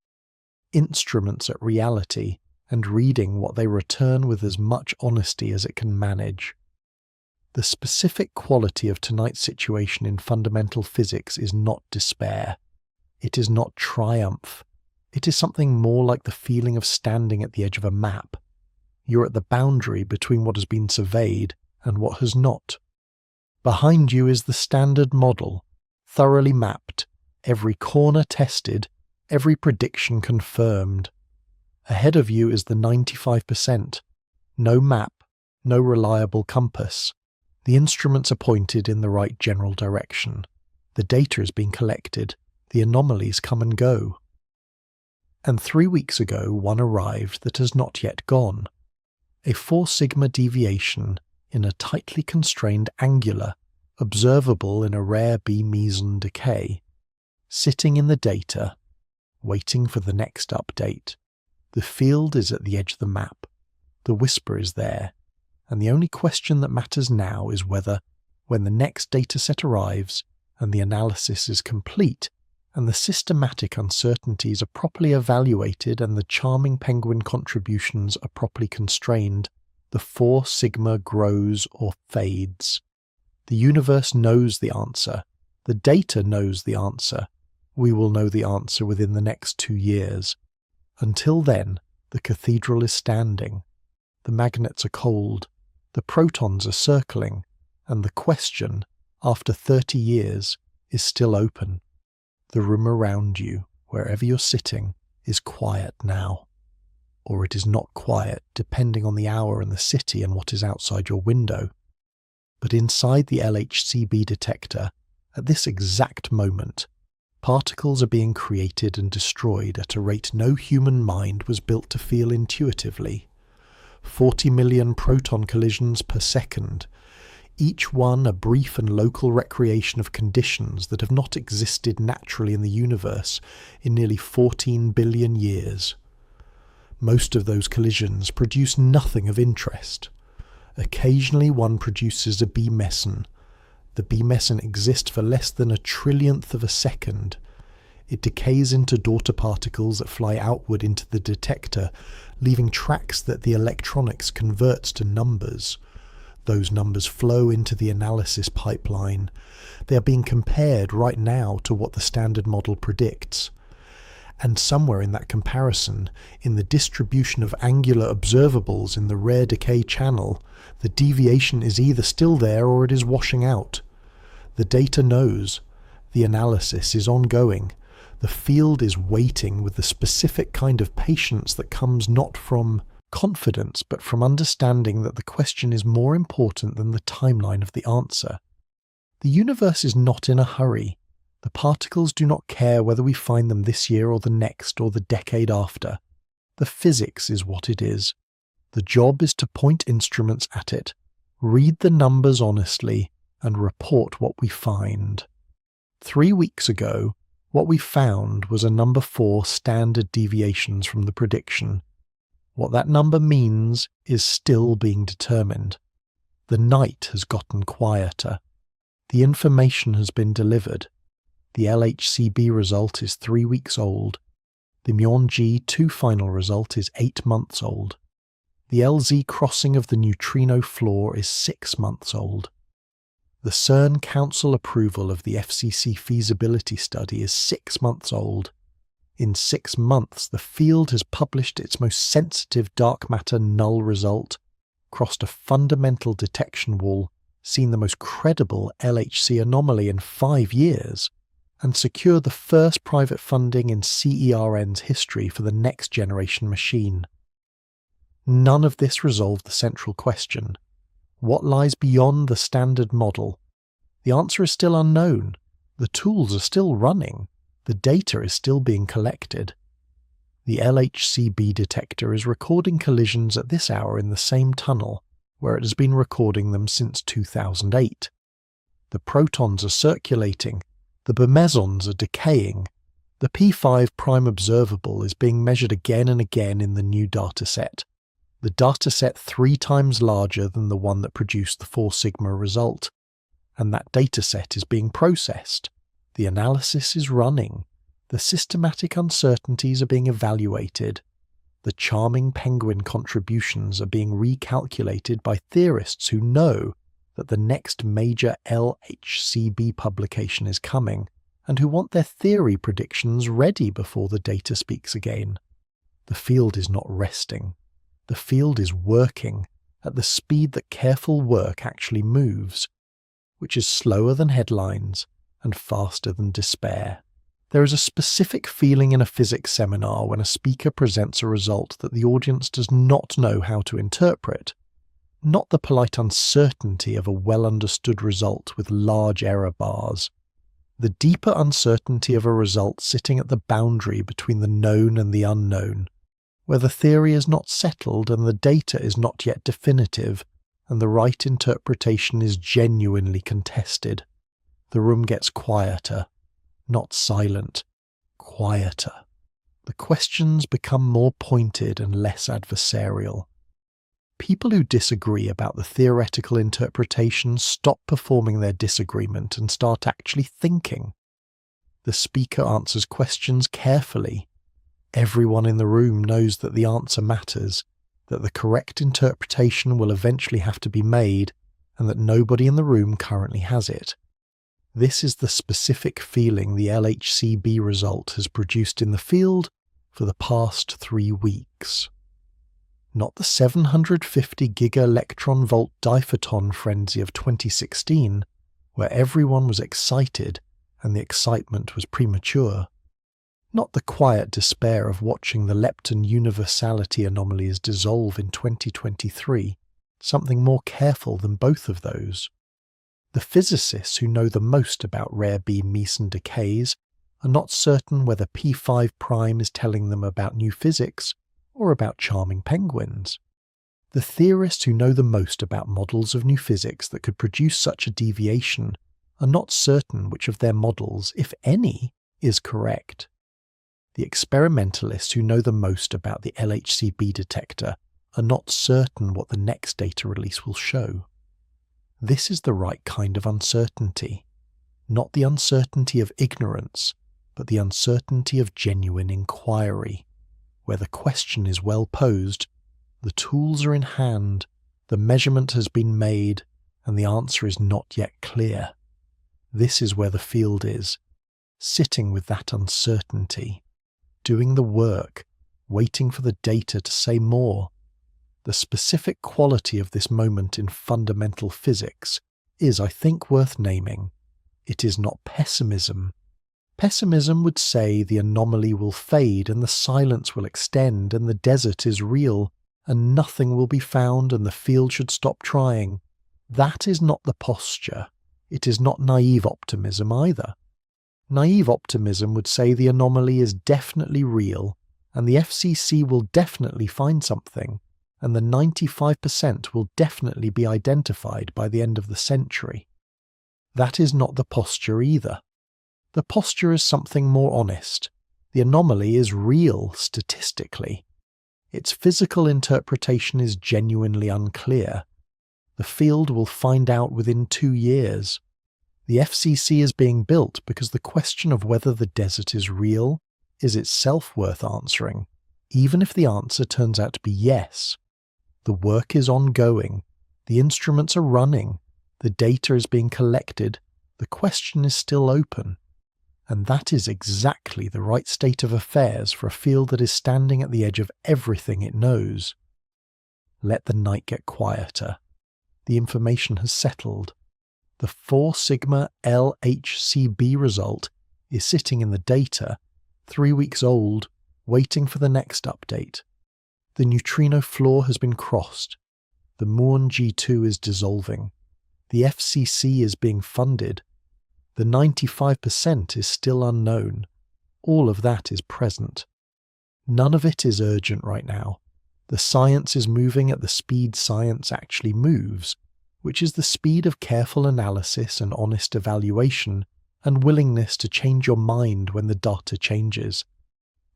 Speaker 1: instruments at reality and reading what they return with as much honesty as it can manage. The specific quality of tonight's situation in fundamental physics is not despair. It is not triumph. It is something more like the feeling of standing at the edge of a map. You're at the boundary between what has been surveyed and what has not. Behind you is the standard model, thoroughly mapped, every corner tested, every prediction confirmed. Ahead of you is the 95%. No map, no reliable compass. The instruments are pointed in the right general direction. The data is being collected. The anomalies come and go. And 3 weeks ago one arrived that has not yet gone. A 4 sigma deviation in a tightly constrained angular, observable in a rare B meson decay, sitting in the data, waiting for the next update. The field is at the edge of the map. The whisper is there. And the only question that matters now is whether, when the next dataset arrives and the analysis is complete and the systematic uncertainties are properly evaluated and the charming penguin contributions are properly constrained, the 4 sigma grows or fades. The universe knows the answer. The data knows the answer. We will know the answer within the next 2 years. Until then, the cathedral is standing. The magnets are cold. The protons are circling. And the question, after 30 years, is still open. The room around you, wherever you're sitting, is quiet now. Or it is not quiet, depending on the hour and the city and what is outside your window. But inside the LHCb detector, at this exact moment, particles are being created and destroyed at a rate no human mind was built to feel intuitively. 40 million proton collisions per second, each one a brief and local recreation of conditions that have not existed naturally in the universe in nearly 14 billion years. Most of those collisions produce nothing of interest. Occasionally one produces a B meson. The B meson exists for less than a trillionth of a second. It decays into daughter particles that fly outward into the detector, leaving tracks that the electronics converts to numbers. Those numbers flow into the analysis pipeline. They are being compared right now to what the standard model predicts. And somewhere in that comparison, in the distribution of angular observables in the rare decay channel, the deviation is either still there or it is washing out. The data knows. The analysis is ongoing. The field is waiting with the specific kind of patience that comes not from confidence but from understanding that the question is more important than the timeline of the answer. The universe is not in a hurry. The particles do not care whether we find them this year or the next or the decade after. The physics is what it is. The job is to point instruments at it, read the numbers honestly, and report what we find. 3 weeks ago, what we found was a number 4 standard deviations from the prediction. What that number means is still being determined. The night has gotten quieter. The information has been delivered. The LHCb result is 3 weeks old. The Myon-G2 final result is 8 months old. The LZ crossing of the neutrino floor is 6 months old. The CERN Council approval of the FCC feasibility study is 6 months old. In 6 months, the field has published its most sensitive dark matter null result, crossed a fundamental detection wall, seen the most credible LHC anomaly in 5 years, and secured the first private funding in CERN's history for the next generation machine. None of this resolved the central question. What lies beyond the standard model? The answer is still unknown. The tools are still running. The data is still being collected. The LHCb detector is recording collisions at this hour in the same tunnel where it has been recording them since 2008. The protons are circulating. The bosons are decaying. The P5 prime observable is being measured again and again in the new dataset. The dataset 3 times larger than the one that produced the 4 sigma result. And that dataset is being processed. The analysis is running. The systematic uncertainties are being evaluated. The charming penguin contributions are being recalculated by theorists who know that the next major LHCb publication is coming, and who want their theory predictions ready before the data speaks again. The field is not resting. The field is working at the speed that careful work actually moves, which is slower than headlines and faster than despair. There is a specific feeling in a physics seminar when a speaker presents a result that the audience does not know how to interpret. Not the polite uncertainty of a well-understood result with large error bars. The deeper uncertainty of a result sitting at the boundary between the known and the unknown, where the theory is not settled and the data is not yet definitive, and the right interpretation is genuinely contested. The room gets quieter, not silent, quieter. The questions become more pointed and less adversarial. People who disagree about the theoretical interpretation stop performing their disagreement and start actually thinking. The speaker answers questions carefully. Everyone in the room knows that the answer matters, that the correct interpretation will eventually have to be made, and that nobody in the room currently has it. This is the specific feeling the LHCb result has produced in the field for the past 3 weeks. Not the 750 giga-electron-volt diphoton frenzy of 2016, where everyone was excited and the excitement was premature. Not the quiet despair of watching the lepton universality anomalies dissolve in 2023, something more careful than both of those. The physicists who know the most about rare beam Meson decays are not certain whether P5 prime is telling them about new physics or about charming penguins. The theorists who know the most about models of new physics that could produce such a deviation are not certain which of their models, if any, is correct. The experimentalists who know the most about the LHCb detector are not certain what the next data release will show. This is the right kind of uncertainty, not the uncertainty of ignorance, but the uncertainty of genuine inquiry, where the question is well posed, the tools are in hand, the measurement has been made, and the answer is not yet clear. This is where the field is, sitting with that uncertainty, doing the work, waiting for the data to say more. The specific quality of this moment in fundamental physics is, I think, worth naming. It is not pessimism. Pessimism would say the anomaly will fade and the silence will extend and the desert is real and nothing will be found and the field should stop trying. That is not the posture. It is not naive optimism either. Naive optimism would say the anomaly is definitely real and the FCC will definitely find something, and the 95% will definitely be identified by the end of the century. That is not the posture either. The posture is something more honest. The anomaly is real statistically. Its physical interpretation is genuinely unclear. The field will find out within 2 years. The FCC is being built because the question of whether the desert is real is itself worth answering, even if the answer turns out to be yes. The work is ongoing. The instruments are running. The data is being collected. The question is still open. And that is exactly the right state of affairs for a field that is standing at the edge of everything it knows. Let the night get quieter. The information has settled. The 4 sigma LHCb result is sitting in the data, 3 weeks old, waiting for the next update. The neutrino floor has been crossed. The muon G2 is dissolving. The FCC is being funded. The 95% is still unknown. All of that is present. None of it is urgent right now. The science is moving at the speed science actually moves, which is the speed of careful analysis and honest evaluation and willingness to change your mind when the data changes.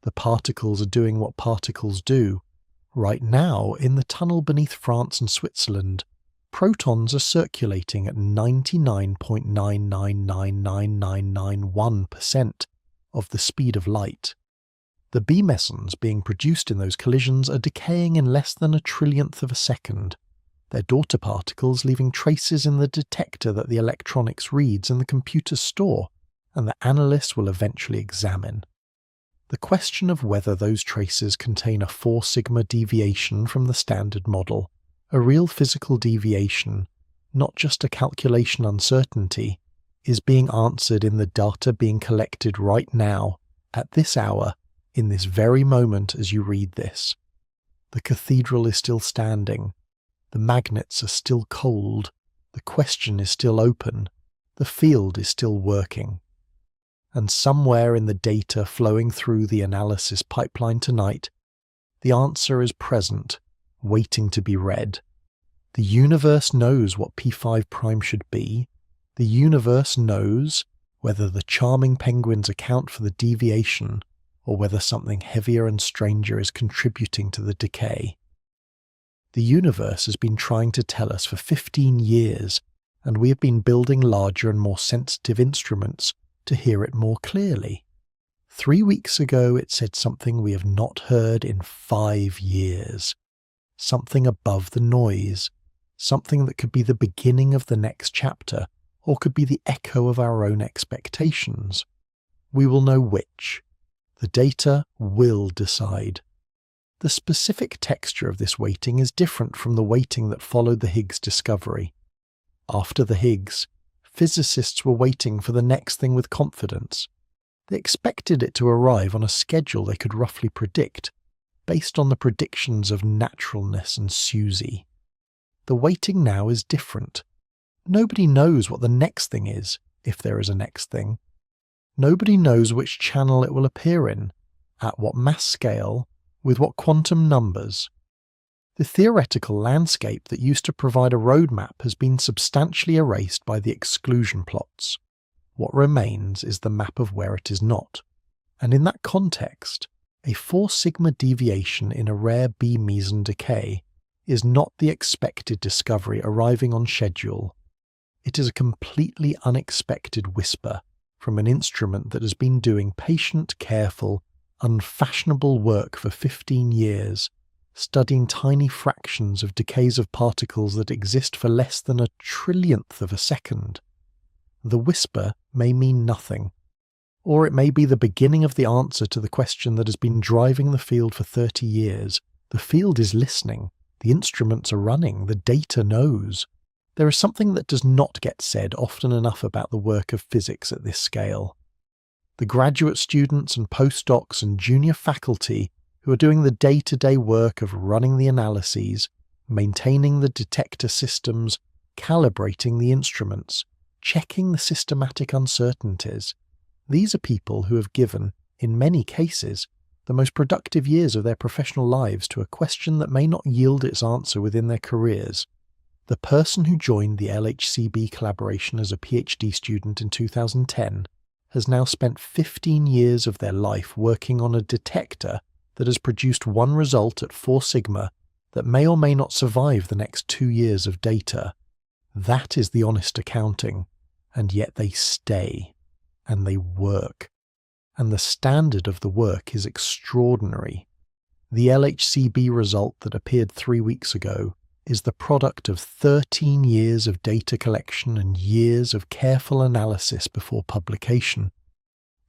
Speaker 1: The particles are doing what particles do. Right now, in the tunnel beneath France and Switzerland, protons are circulating at 99.9999991% of the speed of light. The B mesons being produced in those collisions are decaying in less than a trillionth of a second, their daughter particles leaving traces in the detector that the electronics reads and the computers store, and the analysts will eventually examine. The question of whether those traces contain a 4 sigma deviation from the standard model, a real physical deviation, not just a calculation uncertainty, is being answered in the data being collected right now, at this hour, in this very moment as you read this. The cathedral is still standing. The magnets are still cold. The question is still open. The field is still working. And somewhere in the data flowing through the analysis pipeline tonight, the answer is present, waiting to be read. The universe knows what P5' should be. The universe knows whether the charming penguins account for the deviation or whether something heavier and stranger is contributing to the decay. The universe has been trying to tell us for 15 years, and we have been building larger and more sensitive instruments to hear it more clearly. 3 weeks ago it said something we have not heard in 5 years. Something above the noise. Something that could be the beginning of the next chapter, or could be the echo of our own expectations. We will know which. The data will decide. The specific texture of this waiting is different from the waiting that followed the Higgs discovery. After the Higgs, physicists were waiting for the next thing with confidence. They expected it to arrive on a schedule they could roughly predict, based on the predictions of naturalness and Susie. The waiting now is different. Nobody knows what the next thing is, if there is a next thing. Nobody knows which channel it will appear in, at what mass scale, with what quantum numbers. The theoretical landscape that used to provide a roadmap has been substantially erased by the exclusion plots. What remains is the map of where it is not. And in that context, a 4 sigma deviation in a rare B meson decay is not the expected discovery arriving on schedule. It is a completely unexpected whisper from an instrument that has been doing patient, careful, unfashionable work for 15 years, studying tiny fractions of decays of particles that exist for less than a trillionth of a second. The whisper may mean nothing, or it may be the beginning of the answer to the question that has been driving the field for 30 years. The field is listening, the instruments are running, the data knows. There is something that does not get said often enough about the work of physics at this scale. The graduate students and postdocs and junior faculty who are doing the day-to-day work of running the analyses, maintaining the detector systems, calibrating the instruments, checking the systematic uncertainties. These are people who have given, in many cases, the most productive years of their professional lives to a question that may not yield its answer within their careers. The person who joined the LHCb collaboration as a PhD student in 2010 has now spent 15 years of their life working on a detector that has produced one result at 4 sigma that may or may not survive the next 2 years of data. That is the honest accounting, and yet they stay, and they work. And the standard of the work is extraordinary. The LHCb result that appeared 3 weeks ago is the product of 13 years of data collection and years of careful analysis before publication.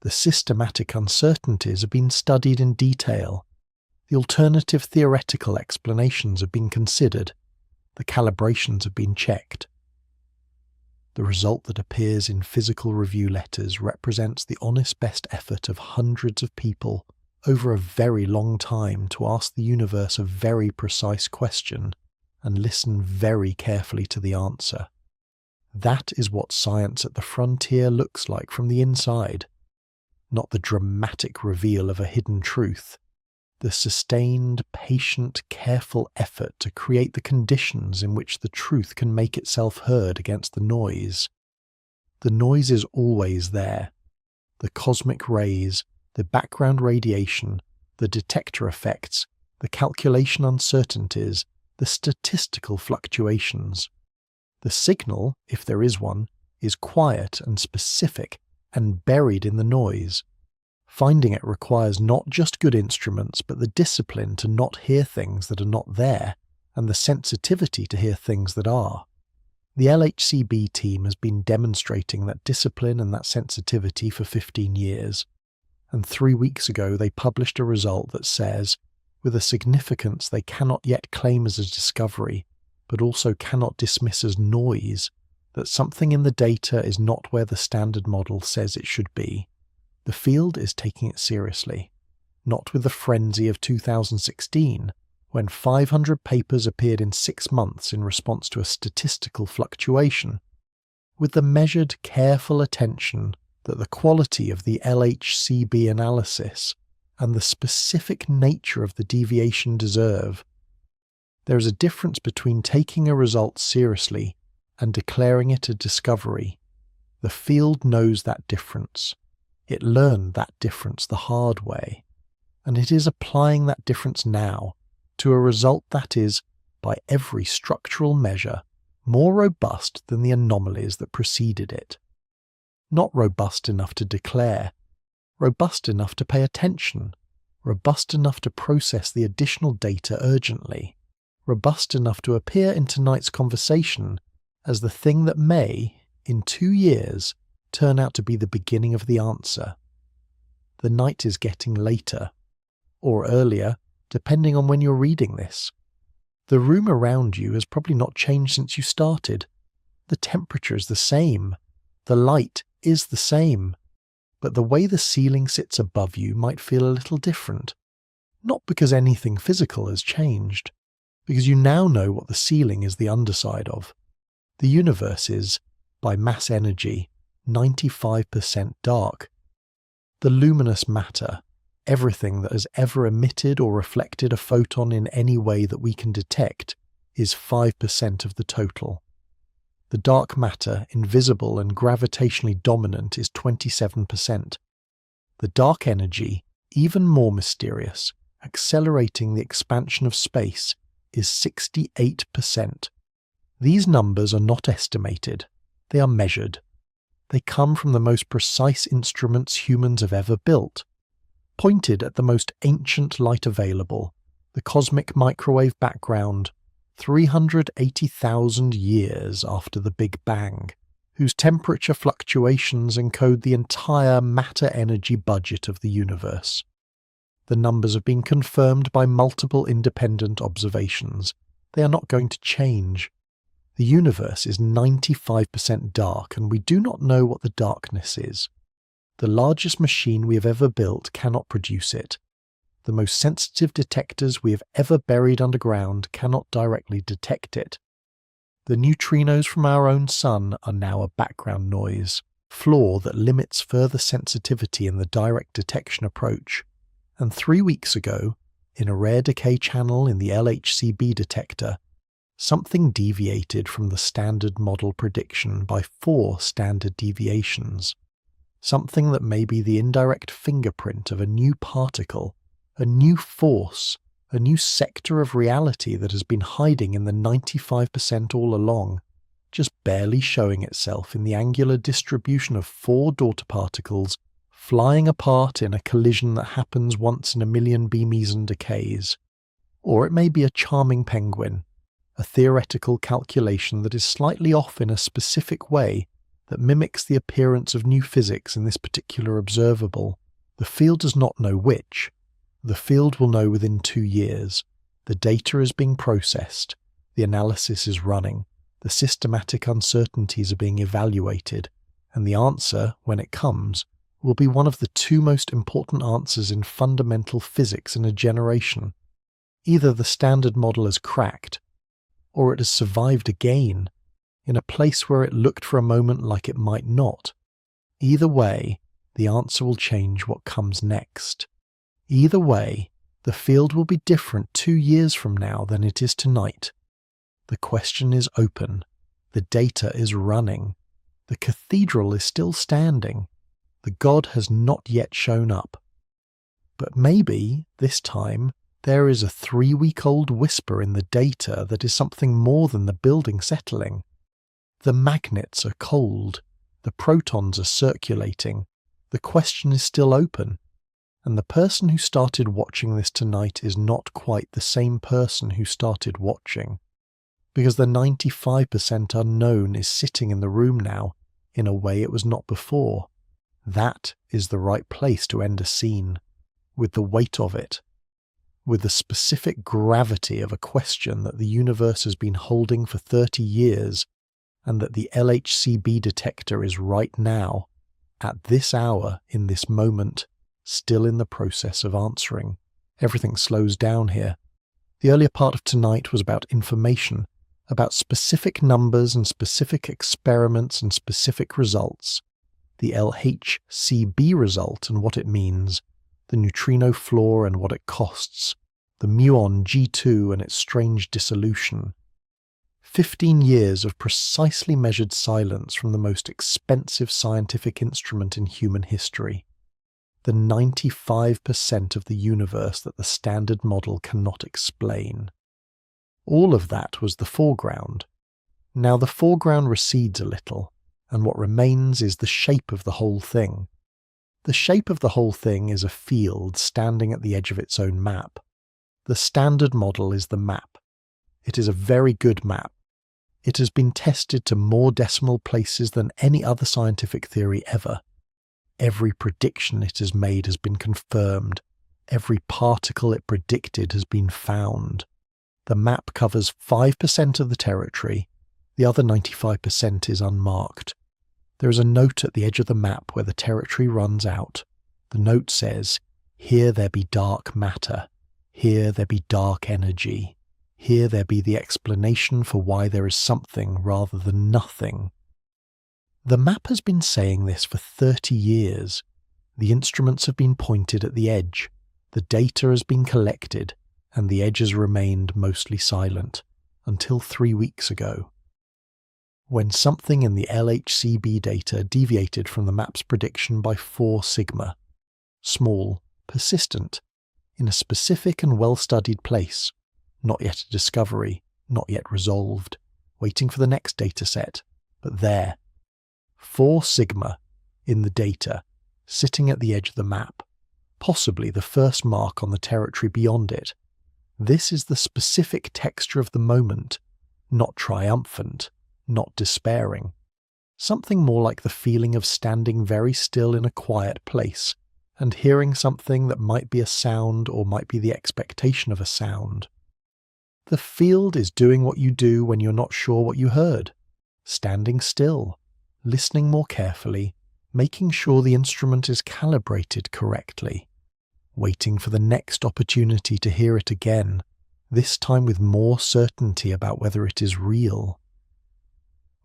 Speaker 1: The systematic uncertainties have been studied in detail. The alternative theoretical explanations have been considered. The calibrations have been checked. The result that appears in physical review letters represents the honest best effort of hundreds of people over a very long time to ask the universe a very precise question and listen very carefully to the answer. That is what science at the frontier looks like from the inside. Not the dramatic reveal of a hidden truth, the sustained, patient, careful effort to create the conditions in which the truth can make itself heard against the noise. The noise is always there. The cosmic rays, the background radiation, the detector effects, the calculation uncertainties, the statistical fluctuations. The signal, if there is one, is quiet and specific and buried in the noise. Finding it requires not just good instruments, but the discipline to not hear things that are not there, and the sensitivity to hear things that are. The LHCb team has been demonstrating that discipline and that sensitivity for 15 years, and 3 weeks ago they published a result that says, with a significance they cannot yet claim as a discovery, but also cannot dismiss as noise, that something in the data is not where the standard model says it should be. The field is taking it seriously, not with the frenzy of 2016, when 500 papers appeared in 6 months in response to a statistical fluctuation, with the measured, careful attention that the quality of the LHCb analysis and the specific nature of the deviation deserve. There is a difference between taking a result seriously and declaring it a discovery. The field knows that difference. It learned that difference the hard way, and it is applying that difference now to a result that is, by every structural measure, more robust than the anomalies that preceded it. Not robust enough to declare, robust enough to pay attention, robust enough to process the additional data urgently, robust enough to appear in tonight's conversation as the thing that may, in 2 years, turn out to be the beginning of the answer. The night is getting later, or earlier, depending on when you're reading this. The room around you has probably not changed since you started. The temperature is the same. The light is the same. But the way the ceiling sits above you might feel a little different. Not because anything physical has changed, because you now know what the ceiling is the underside of. The universe is, by mass energy, 95% dark. The luminous matter, everything that has ever emitted or reflected a photon in any way that we can detect, is 5% of the total. The dark matter, invisible and gravitationally dominant, is 27%. The dark energy, even more mysterious, accelerating the expansion of space, is 68%. These numbers are not estimated, they are measured. They come from the most precise instruments humans have ever built, pointed at the most ancient light available, the cosmic microwave background, 380,000 years after the Big Bang, whose temperature fluctuations encode the entire matter-energy budget of the universe. The numbers have been confirmed by multiple independent observations. They are not going to change. The universe is 95% dark, and we do not know what the darkness is. The largest machine we have ever built cannot produce it. The most sensitive detectors we have ever buried underground cannot directly detect it. The neutrinos from our own sun are now a background noise, flaw that limits further sensitivity in the direct detection approach. And 3 weeks ago, in a rare decay channel in the LHCb detector, something deviated from the standard model prediction by 4 standard deviations. something that may be the indirect fingerprint of a new particle, a new force, a new sector of reality that has been hiding in the 95% all along, just barely showing itself in the angular distribution of 4 daughter particles flying apart in a collision that happens once in a million B-meson decays. Or it may be a charming penguin, a theoretical calculation that is slightly off in a specific way that mimics the appearance of new physics in this particular observable. The field does not know which. The field will know within 2 years. The data is being processed, the analysis is running, the systematic uncertainties are being evaluated, and the answer, when it comes, will be one of the 2 most important answers in fundamental physics in a generation. Either the standard model has cracked, or it has survived again, in a place where it looked for a moment like it might not. Either way, the answer will change what comes next. Either way, the field will be different 2 years from now than it is tonight. The question is open. The data is running. The cathedral is still standing. The god has not yet shown up. But maybe, this time, there is a 3-week-old whisper in the data that is something more than the building settling. The magnets are cold. The protons are circulating. The question is still open. And the person who started watching this tonight is not quite the same person who started watching. Because the 95% unknown is sitting in the room now in a way it was not before. That is the right place to end a scene, with the weight of it, with the specific gravity of a question that the universe has been holding for 30 years, and that the LHCb detector is right now, at this hour, in this moment, still in the process of answering. Everything slows down here. The earlier part of tonight was about information, about specific numbers and specific experiments and specific results. The LHCb result and what it means, the neutrino flaw and what it costs, the muon G2 and its strange dissolution. 15 years of precisely measured silence from the most expensive scientific instrument in human history. The 95% of the universe that the standard model cannot explain. All of that was the foreground. Now the foreground recedes a little, and what remains is the shape of the whole thing. The shape of the whole thing is a field standing at the edge of its own map. The standard model is the map. It is a very good map. It has been tested to more decimal places than any other scientific theory ever. Every prediction it has made has been confirmed. Every particle it predicted has been found. The map covers 5% of the territory. The other 95% is unmarked. There is a note at the edge of the map where the territory runs out. The note says, "Here there be dark matter. Here there be dark energy. Here there be the explanation for why there is something rather than nothing." The map has been saying this for 30 years. The instruments have been pointed at the edge. The data has been collected, and the edge has remained mostly silent, until 3 weeks ago, when something in the LHCb data deviated from the map's prediction by 4 sigma. Small, persistent, in a specific and well-studied place, not yet a discovery, not yet resolved, waiting for the next data set, but there. 4 sigma in the data, sitting at the edge of the map, possibly the first mark on the territory beyond it. This is the specific texture of the moment, not triumphant, not despairing. Something more like the feeling of standing very still in a quiet place and hearing something that might be a sound or might be the expectation of a sound. The field is doing what you do when you're not sure what you heard, standing still, listening more carefully, making sure the instrument is calibrated correctly, waiting for the next opportunity to hear it again, this time with more certainty about whether it is real.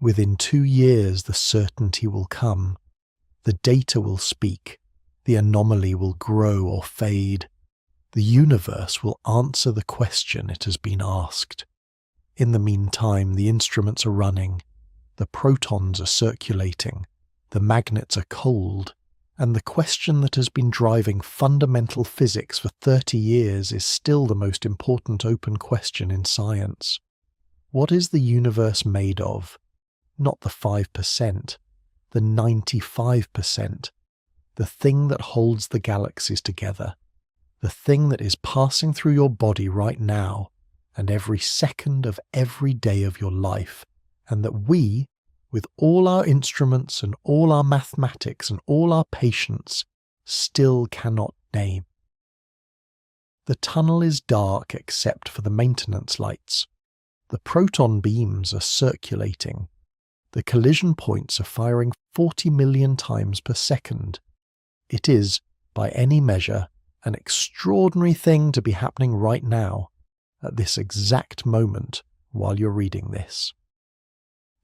Speaker 1: Within 2 years the certainty will come. The data will speak. The anomaly will grow or fade. The universe will answer the question it has been asked. In the meantime, the instruments are running. The protons are circulating. The magnets are cold. And the question that has been driving fundamental physics for 30 years is still the most important open question in science. What is the universe made of? Not the 5%, the 95%, the thing that holds the galaxies together, the thing that is passing through your body right now and every second of every day of your life, and that we, with all our instruments and all our mathematics and all our patience, still cannot name. The tunnel is dark except for the maintenance lights. The proton beams are circulating. The collision points are firing 40 million times per second. It is, by any measure, an extraordinary thing to be happening right now, at this exact moment while you're reading this.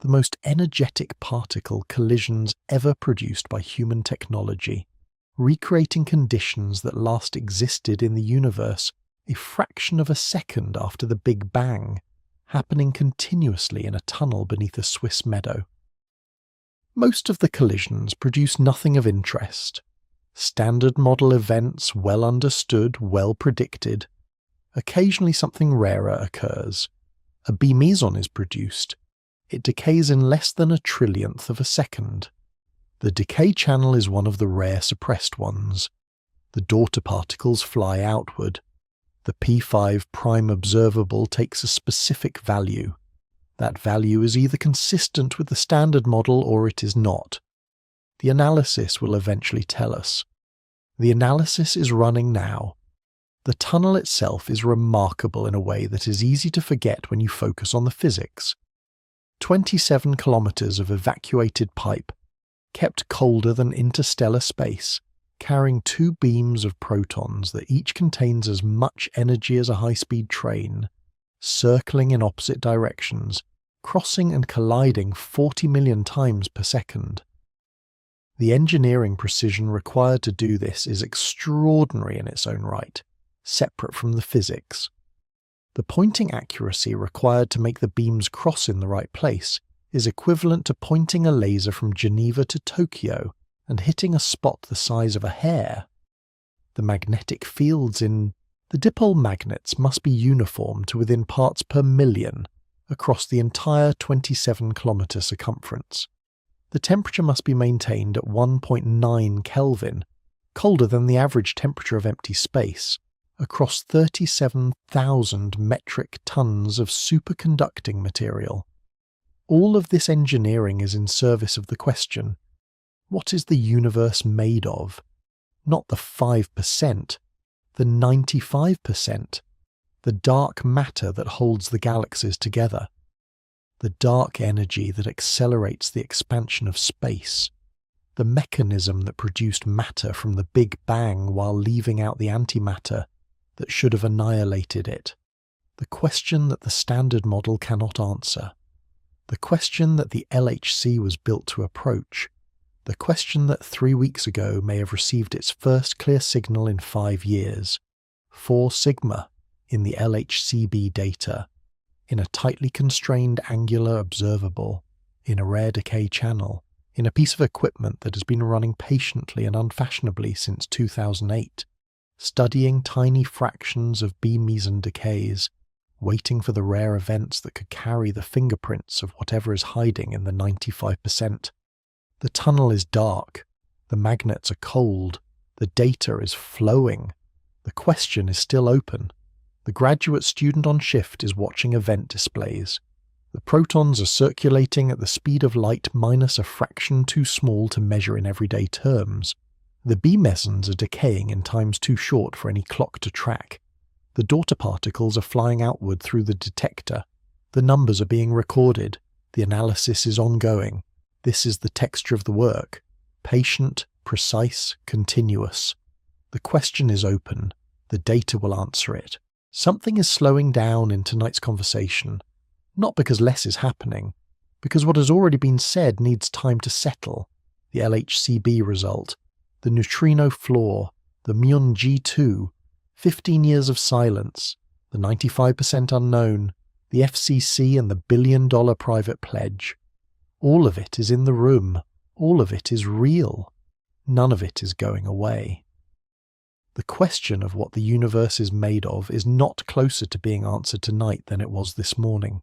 Speaker 1: The most energetic particle collisions ever produced by human technology, recreating conditions that last existed in the universe a fraction of a second after the Big Bang, happening continuously in a tunnel beneath a Swiss meadow. Most of the collisions produce nothing of interest. Standard model events, well understood, well predicted. Occasionally something rarer occurs. A B meson is produced. It decays in less than a trillionth of a second. The decay channel is one of the rare suppressed ones. The daughter particles fly outward. The P5 prime observable takes a specific value. That value is either consistent with the standard model or it is not. The analysis will eventually tell us. The analysis is running now. The tunnel itself is remarkable in a way that is easy to forget when you focus on the physics. 27 kilometers of evacuated pipe, kept colder than interstellar space, carrying two beams of protons that each contains as much energy as a high-speed train, circling in opposite directions, crossing and colliding 40 million times per second. The engineering precision required to do this is extraordinary in its own right, separate from the physics. The pointing accuracy required to make the beams cross in the right place is equivalent to pointing a laser from Geneva to Tokyo and hitting a spot the size of a hair. The magnetic fields in the dipole magnets must be uniform to within parts per million across the entire 27-kilometer circumference. The temperature must be maintained at 1.9 Kelvin, colder than the average temperature of empty space, across 37,000 metric tons of superconducting material. All of this engineering is in service of the question, what is the universe made of? Not the 5%, the 95%, the dark matter that holds the galaxies together, the dark energy that accelerates the expansion of space, the mechanism that produced matter from the Big Bang while leaving out the antimatter that should have annihilated it, the question that the standard model cannot answer, the question that the LHC was built to approach, the question that 3 weeks ago may have received its first clear signal in 5 years, 4 sigma in the LHCb data, in a tightly constrained angular observable, in a rare decay channel, in a piece of equipment that has been running patiently and unfashionably since 2008, studying tiny fractions of B meson decays, waiting for the rare events that could carry the fingerprints of whatever is hiding in the 95%. The tunnel is dark, the magnets are cold, the data is flowing, the question is still open. The graduate student on shift is watching event displays. The protons are circulating at the speed of light minus a fraction too small to measure in everyday terms. The B mesons are decaying in times too short for any clock to track. The daughter particles are flying outward through the detector. The numbers are being recorded. The analysis is ongoing. This is the texture of the work. Patient, precise, continuous. The question is open. The data will answer it. Something is slowing down in tonight's conversation. Not because less is happening, because what has already been said needs time to settle. The LHCb result, the neutrino flaw, the muon G2, 15 years of silence, the 95% unknown, the FCC and the billion-dollar private pledge. All of it is in the room. All of it is real. None of it is going away. The question of what the universe is made of is not closer to being answered tonight than it was this morning.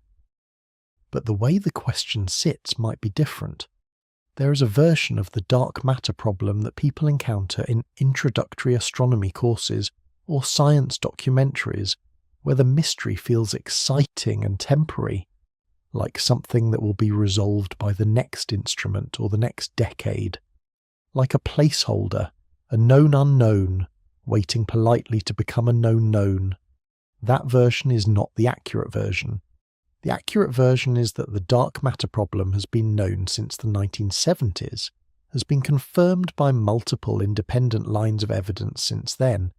Speaker 1: But the way the question sits might be different. There is a version of the dark matter problem that people encounter in introductory astronomy courses or science documentaries where the mystery feels exciting and temporary, like something that will be resolved by the next instrument or the next decade, like a placeholder, a known unknown, waiting politely to become a known known. That version is not the accurate version. The accurate version is that the dark matter problem has been known since the 1970s, has been confirmed by multiple independent lines of evidence since then,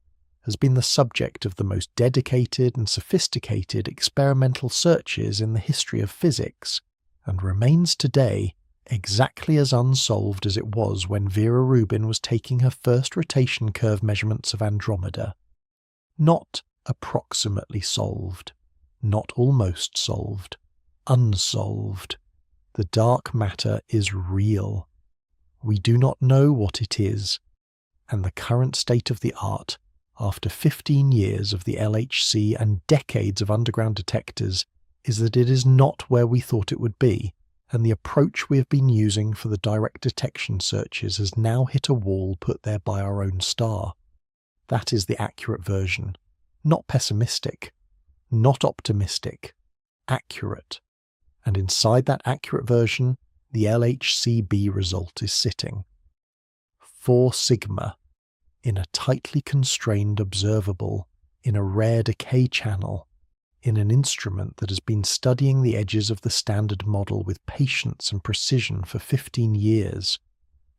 Speaker 1: has been the subject of the most dedicated and sophisticated experimental searches in the history of physics, and remains today exactly as unsolved as it was when Vera Rubin was taking her first rotation curve measurements of Andromeda. Not approximately solved. Not almost solved. Unsolved. The dark matter is real. We do not know what it is, and the current state of the art, after 15 years of the LHC and decades of underground detectors, is that it is not where we thought it would be, and the approach we have been using for the direct detection searches has now hit a wall put there by our own star. That is the accurate version. Not pessimistic. Not optimistic. Accurate. And inside that accurate version, the LHCb result is sitting. 4 sigma, in a tightly constrained observable, in a rare decay channel, in an instrument that has been studying the edges of the standard model with patience and precision for 15 years.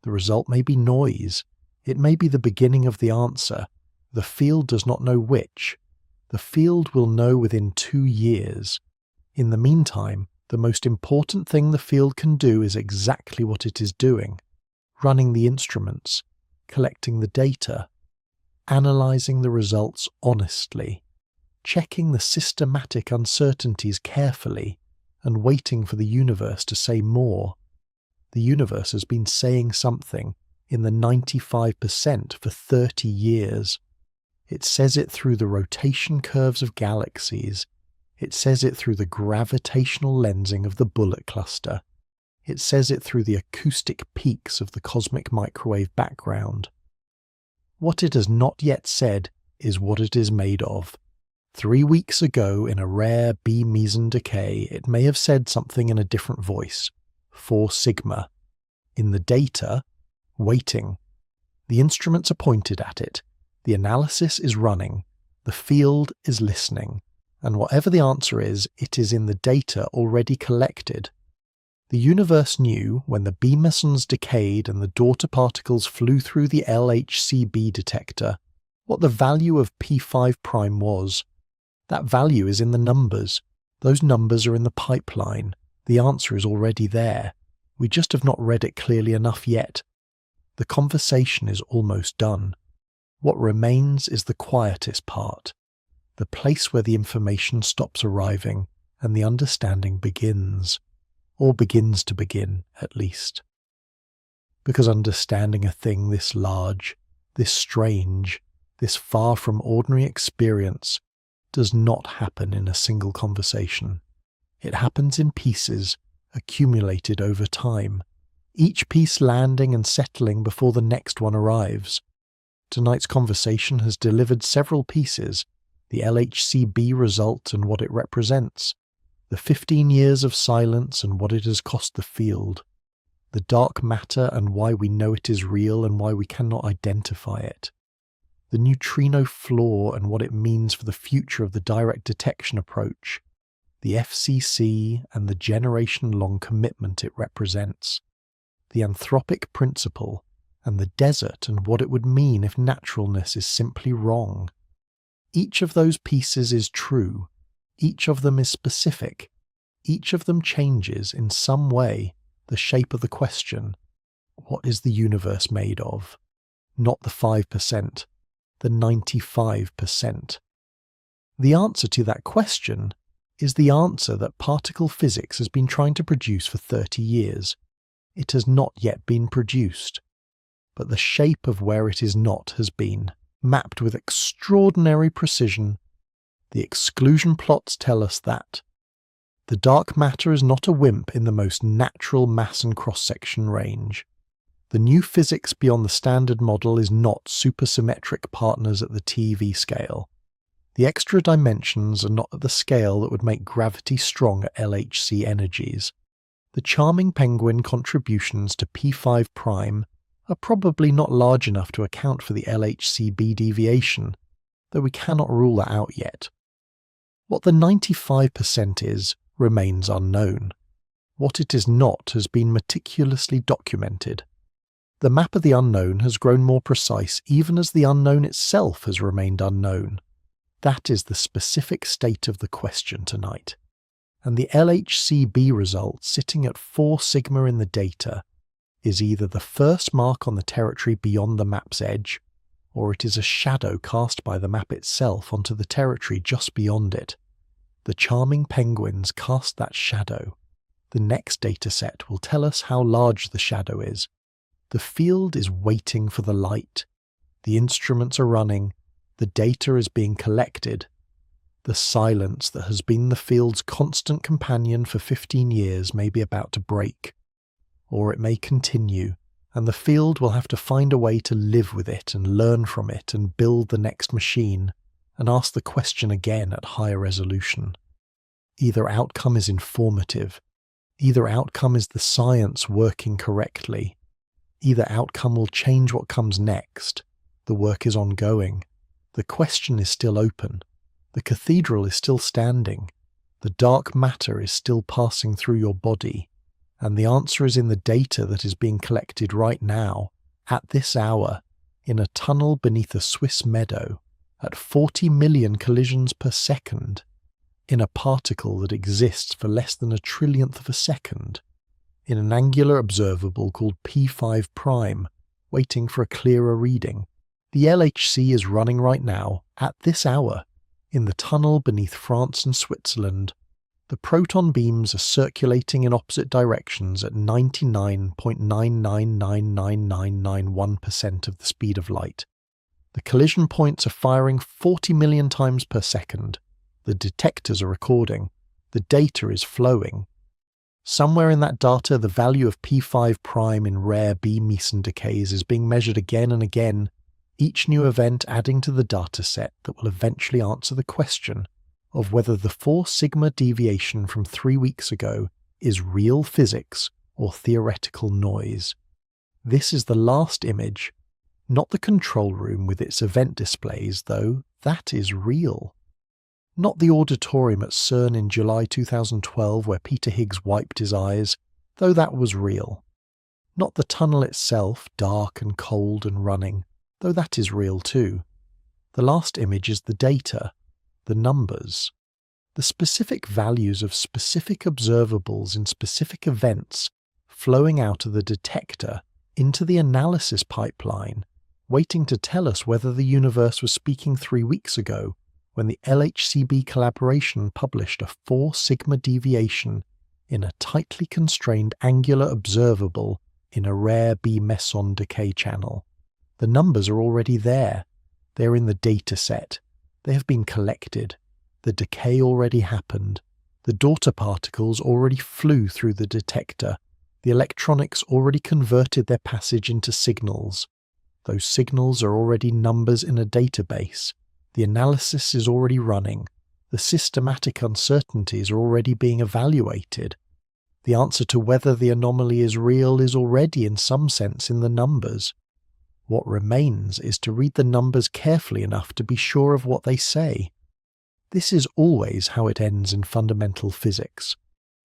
Speaker 1: The result may be noise. It may be the beginning of the answer. The field does not know which. The field will know within 2 years. In the meantime, the most important thing the field can do is exactly what it is doing: running the instruments, collecting the data, analyzing the results honestly, checking the systematic uncertainties carefully, and waiting for the universe to say more. The universe has been saying something in the 95% for 30 years. It says it through the rotation curves of galaxies. It says it through the gravitational lensing of the bullet cluster. It says it through the acoustic peaks of the cosmic microwave background. What it has not yet said is what it is made of. 3 weeks ago, in a rare B meson decay, it may have said something in a different voice. 4 sigma. In the data, waiting. The instruments are pointed at it. The analysis is running. The field is listening. And whatever the answer is, it is in the data already collected. The universe knew, when the B mesons decayed and the daughter particles flew through the LHCb detector, what the value of P5' was. That value is in the numbers. Those numbers are in the pipeline. The answer is already there. We just have not read it clearly enough yet. The conversation is almost done. What remains is the quietest part, the place where the information stops arriving and the understanding begins, or begins to begin, at least. Because understanding a thing this large, this strange, this far from ordinary experience does not happen in a single conversation. It happens in pieces, accumulated over time, each piece landing and settling before the next one arrives. Tonight's conversation has delivered several pieces: the LHCb result and what it represents, the 15 years of silence and what it has cost the field, the dark matter and why we know it is real and why we cannot identify it, the neutrino flaw and what it means for the future of the direct detection approach, the FCC and the generation-long commitment it represents, the anthropic principle, and the desert and what it would mean if naturalness is simply wrong. Each of those pieces is true. Each of them is specific. Each of them changes, in some way, the shape of the question: what is the universe made of? Not the 5%, the 95%. The answer to that question is the answer that particle physics has been trying to produce for 30 years. It has not yet been produced. but the shape of where it is not has been mapped with extraordinary precision. The exclusion plots tell us that the dark matter is not a WIMP in the most natural mass and cross-section range. The new physics beyond the standard model is not supersymmetric partners at the TeV scale. The extra dimensions are not at the scale that would make gravity strong at LHC energies. The charming penguin contributions to P5' are probably not large enough to account for the LHCb deviation, though we cannot rule that out yet. What the 95% is remains unknown. What it is not has been meticulously documented. The map of the unknown has grown more precise even as the unknown itself has remained unknown. That is the specific state of the question tonight. And the LHCb result sitting at 4 sigma in the data is either the first mark on the territory beyond the map's edge, or it is a shadow cast by the map itself onto the territory just beyond it. The charming penguins cast that shadow. The next dataset will tell us how large the shadow is. The field is waiting for the light. The instruments are running. The data is being collected. The silence that has been the field's constant companion for 15 years may be about to break. Or it may continue, and the field will have to find a way to live with it and learn from it and build the next machine, and ask the question again at higher resolution. Either outcome is informative. Either outcome is the science working correctly. Either outcome will change what comes next. The work is ongoing. The question is still open. The cathedral is still standing. The dark matter is still passing through your body. And the answer is in the data that is being collected right now, at this hour, in a tunnel beneath a Swiss meadow, at 40 million collisions per second, in a particle that exists for less than a trillionth of a second, in an angular observable called P5', waiting for a clearer reading. The LHC is running right now, at this hour, in the tunnel beneath France and Switzerland. The proton beams are circulating in opposite directions at 99.9999991% of the speed of light. The collision points are firing 40 million times per second. The detectors are recording. The data is flowing. Somewhere in that data, the value of P5' in rare B meson decays is being measured again and again, each new event adding to the dataset that will eventually answer the question of whether the 4 sigma deviation from 3 weeks ago is real physics or theoretical noise. This is the last image, not the control room with its event displays, though that is real. Not the auditorium at CERN in July 2012 where Peter Higgs wiped his eyes, though that was real. Not the tunnel itself, dark and cold and running, though that is real too. The last image is the data, the numbers, the specific values of specific observables in specific events flowing out of the detector into the analysis pipeline, waiting to tell us whether the universe was speaking 3 weeks ago when the LHCb collaboration published a 4 sigma deviation in a tightly constrained angular observable in a rare B meson decay channel. The numbers are already there. They are in the data set. They have been collected. The decay already happened. The daughter particles already flew through the detector. The electronics already converted their passage into signals. Those signals are already numbers in a database. The analysis is already running. The systematic uncertainties are already being evaluated. The answer to whether the anomaly is real is already in some sense in the numbers. What remains is to read the numbers carefully enough to be sure of what they say. This is always how it ends in fundamental physics,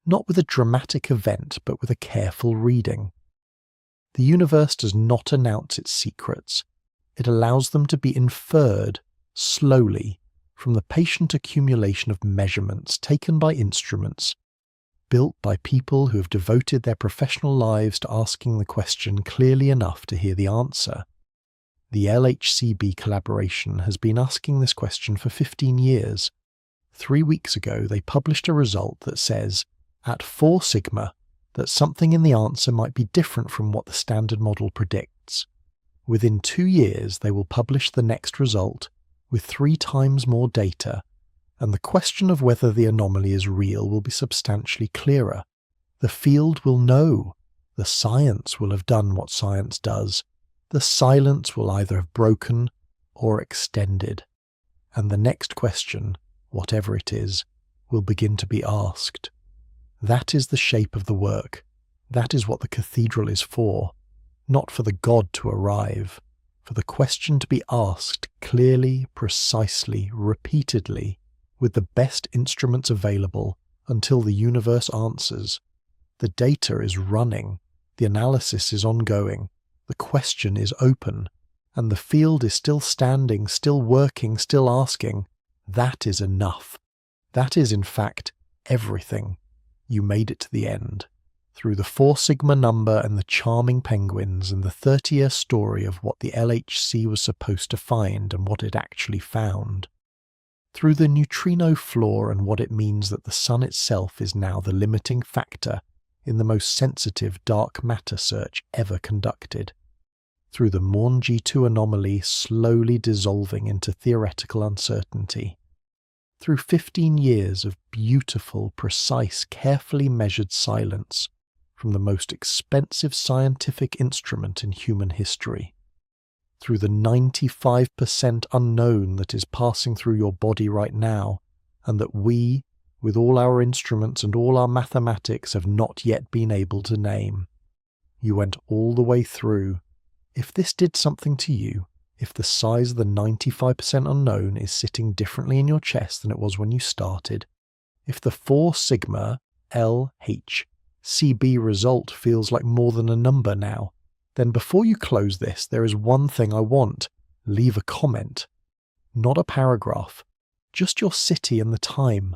Speaker 1: not with a dramatic event but with a careful reading. The universe does not announce its secrets. It allows them to be inferred, slowly, from the patient accumulation of measurements taken by instruments, built by people who have devoted their professional lives to asking the question clearly enough to hear the answer. The LHCb collaboration has been asking this question for 15 years. 3 weeks ago, they published a result that says, at 4 sigma, that something in the answer might be different from what the standard model predicts. Within 2 years, they will publish the next result with 3 times more data, and the question of whether the anomaly is real will be substantially clearer. The field will know. The science will have done what science does. The silence will either have broken or extended. And the next question, whatever it is, will begin to be asked. That is the shape of the work. That is what the cathedral is for. Not for the God to arrive, for the question to be asked clearly, precisely, repeatedly, with the best instruments available until the universe answers. The data is running, the analysis is ongoing, the question is open, and the field is still standing, still working, still asking. That is enough. That is, in fact, everything. You made it to the end. Through the 4 sigma number and the charming penguins and the 30-year story of what the LHC was supposed to find and what it actually found. Through the neutrino flaw and what it means that the sun itself is now the limiting factor in the most sensitive dark matter search ever conducted. Through the Morn G2 anomaly slowly dissolving into theoretical uncertainty. Through 15 years of beautiful, precise, carefully measured silence from the most expensive scientific instrument in human history. Through the 95% unknown that is passing through your body right now, and that we, with all our instruments and all our mathematics, have not yet been able to name. You went all the way through. If this did something to you, if the size of the 95% unknown is sitting differently in your chest than it was when you started, if the 4 sigma LHCB result feels like more than a number now, then before you close this, there is one thing I want. Leave a comment. Not a paragraph. Just your city and the time.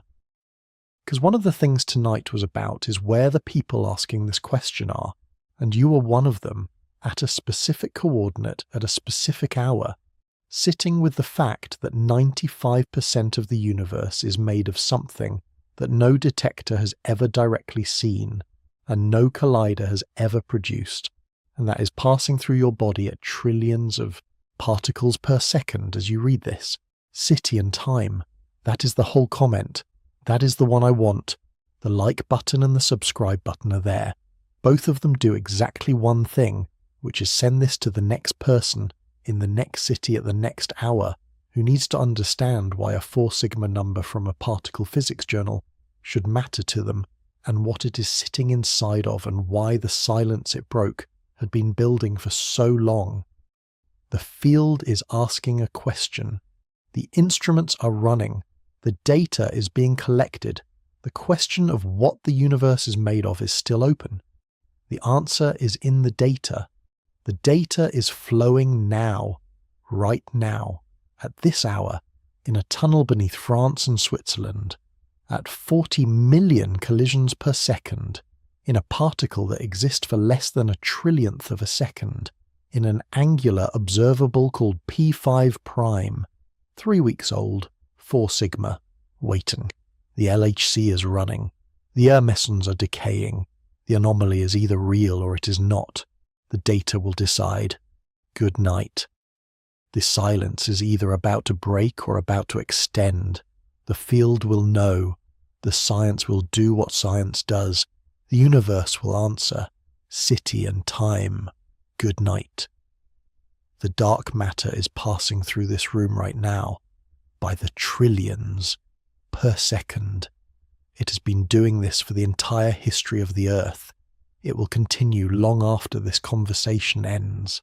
Speaker 1: Because one of the things tonight was about is where the people asking this question are, and you are one of them, at a specific coordinate at a specific hour, sitting with the fact that 95% of the universe is made of something that no detector has ever directly seen, and no collider has ever produced, and that is passing through your body at trillions of particles per second as you read this. City and time. That is the whole comment. That is the one I want. The like button and the subscribe button are there. Both of them do exactly one thing, which is send this to the next person in the next city at the next hour who needs to understand why a 4 sigma number from a particle physics journal should matter to them, and what it is sitting inside of, and why the silence it broke had been building for so long. The field is asking a question. The instruments are running. The data is being collected. The question of what the universe is made of is still open. The answer is in the data. The data is flowing now, right now, at this hour, in a tunnel beneath France and Switzerland, at 40 million collisions per second, in a particle that exists for less than a trillionth of a second, in an angular observable called P5 prime, 3 weeks old, 4 sigma, waiting. The LHC is running. The mesons are decaying. The anomaly is either real or it is not. The data will decide. Good night. The silence is either about to break or about to extend. The field will know. The science will do what science does. The universe will answer. City and time. Good night. The dark matter is passing through this room right now, by the trillions per second. It has been doing this for the entire history of the Earth. It will continue long after this conversation ends.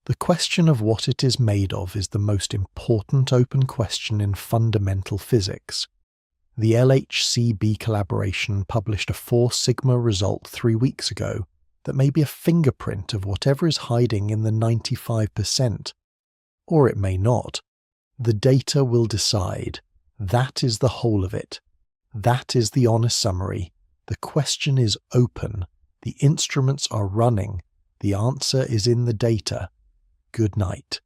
Speaker 1: The question of what it is made of is the most important open question in fundamental physics. The LHCb collaboration published a 4 sigma result 3 weeks ago that may be a fingerprint of whatever is hiding in the 95%. Or it may not. The data will decide. That is the whole of it. That is the honest summary. The question is open. The instruments are running. The answer is in the data. Good night.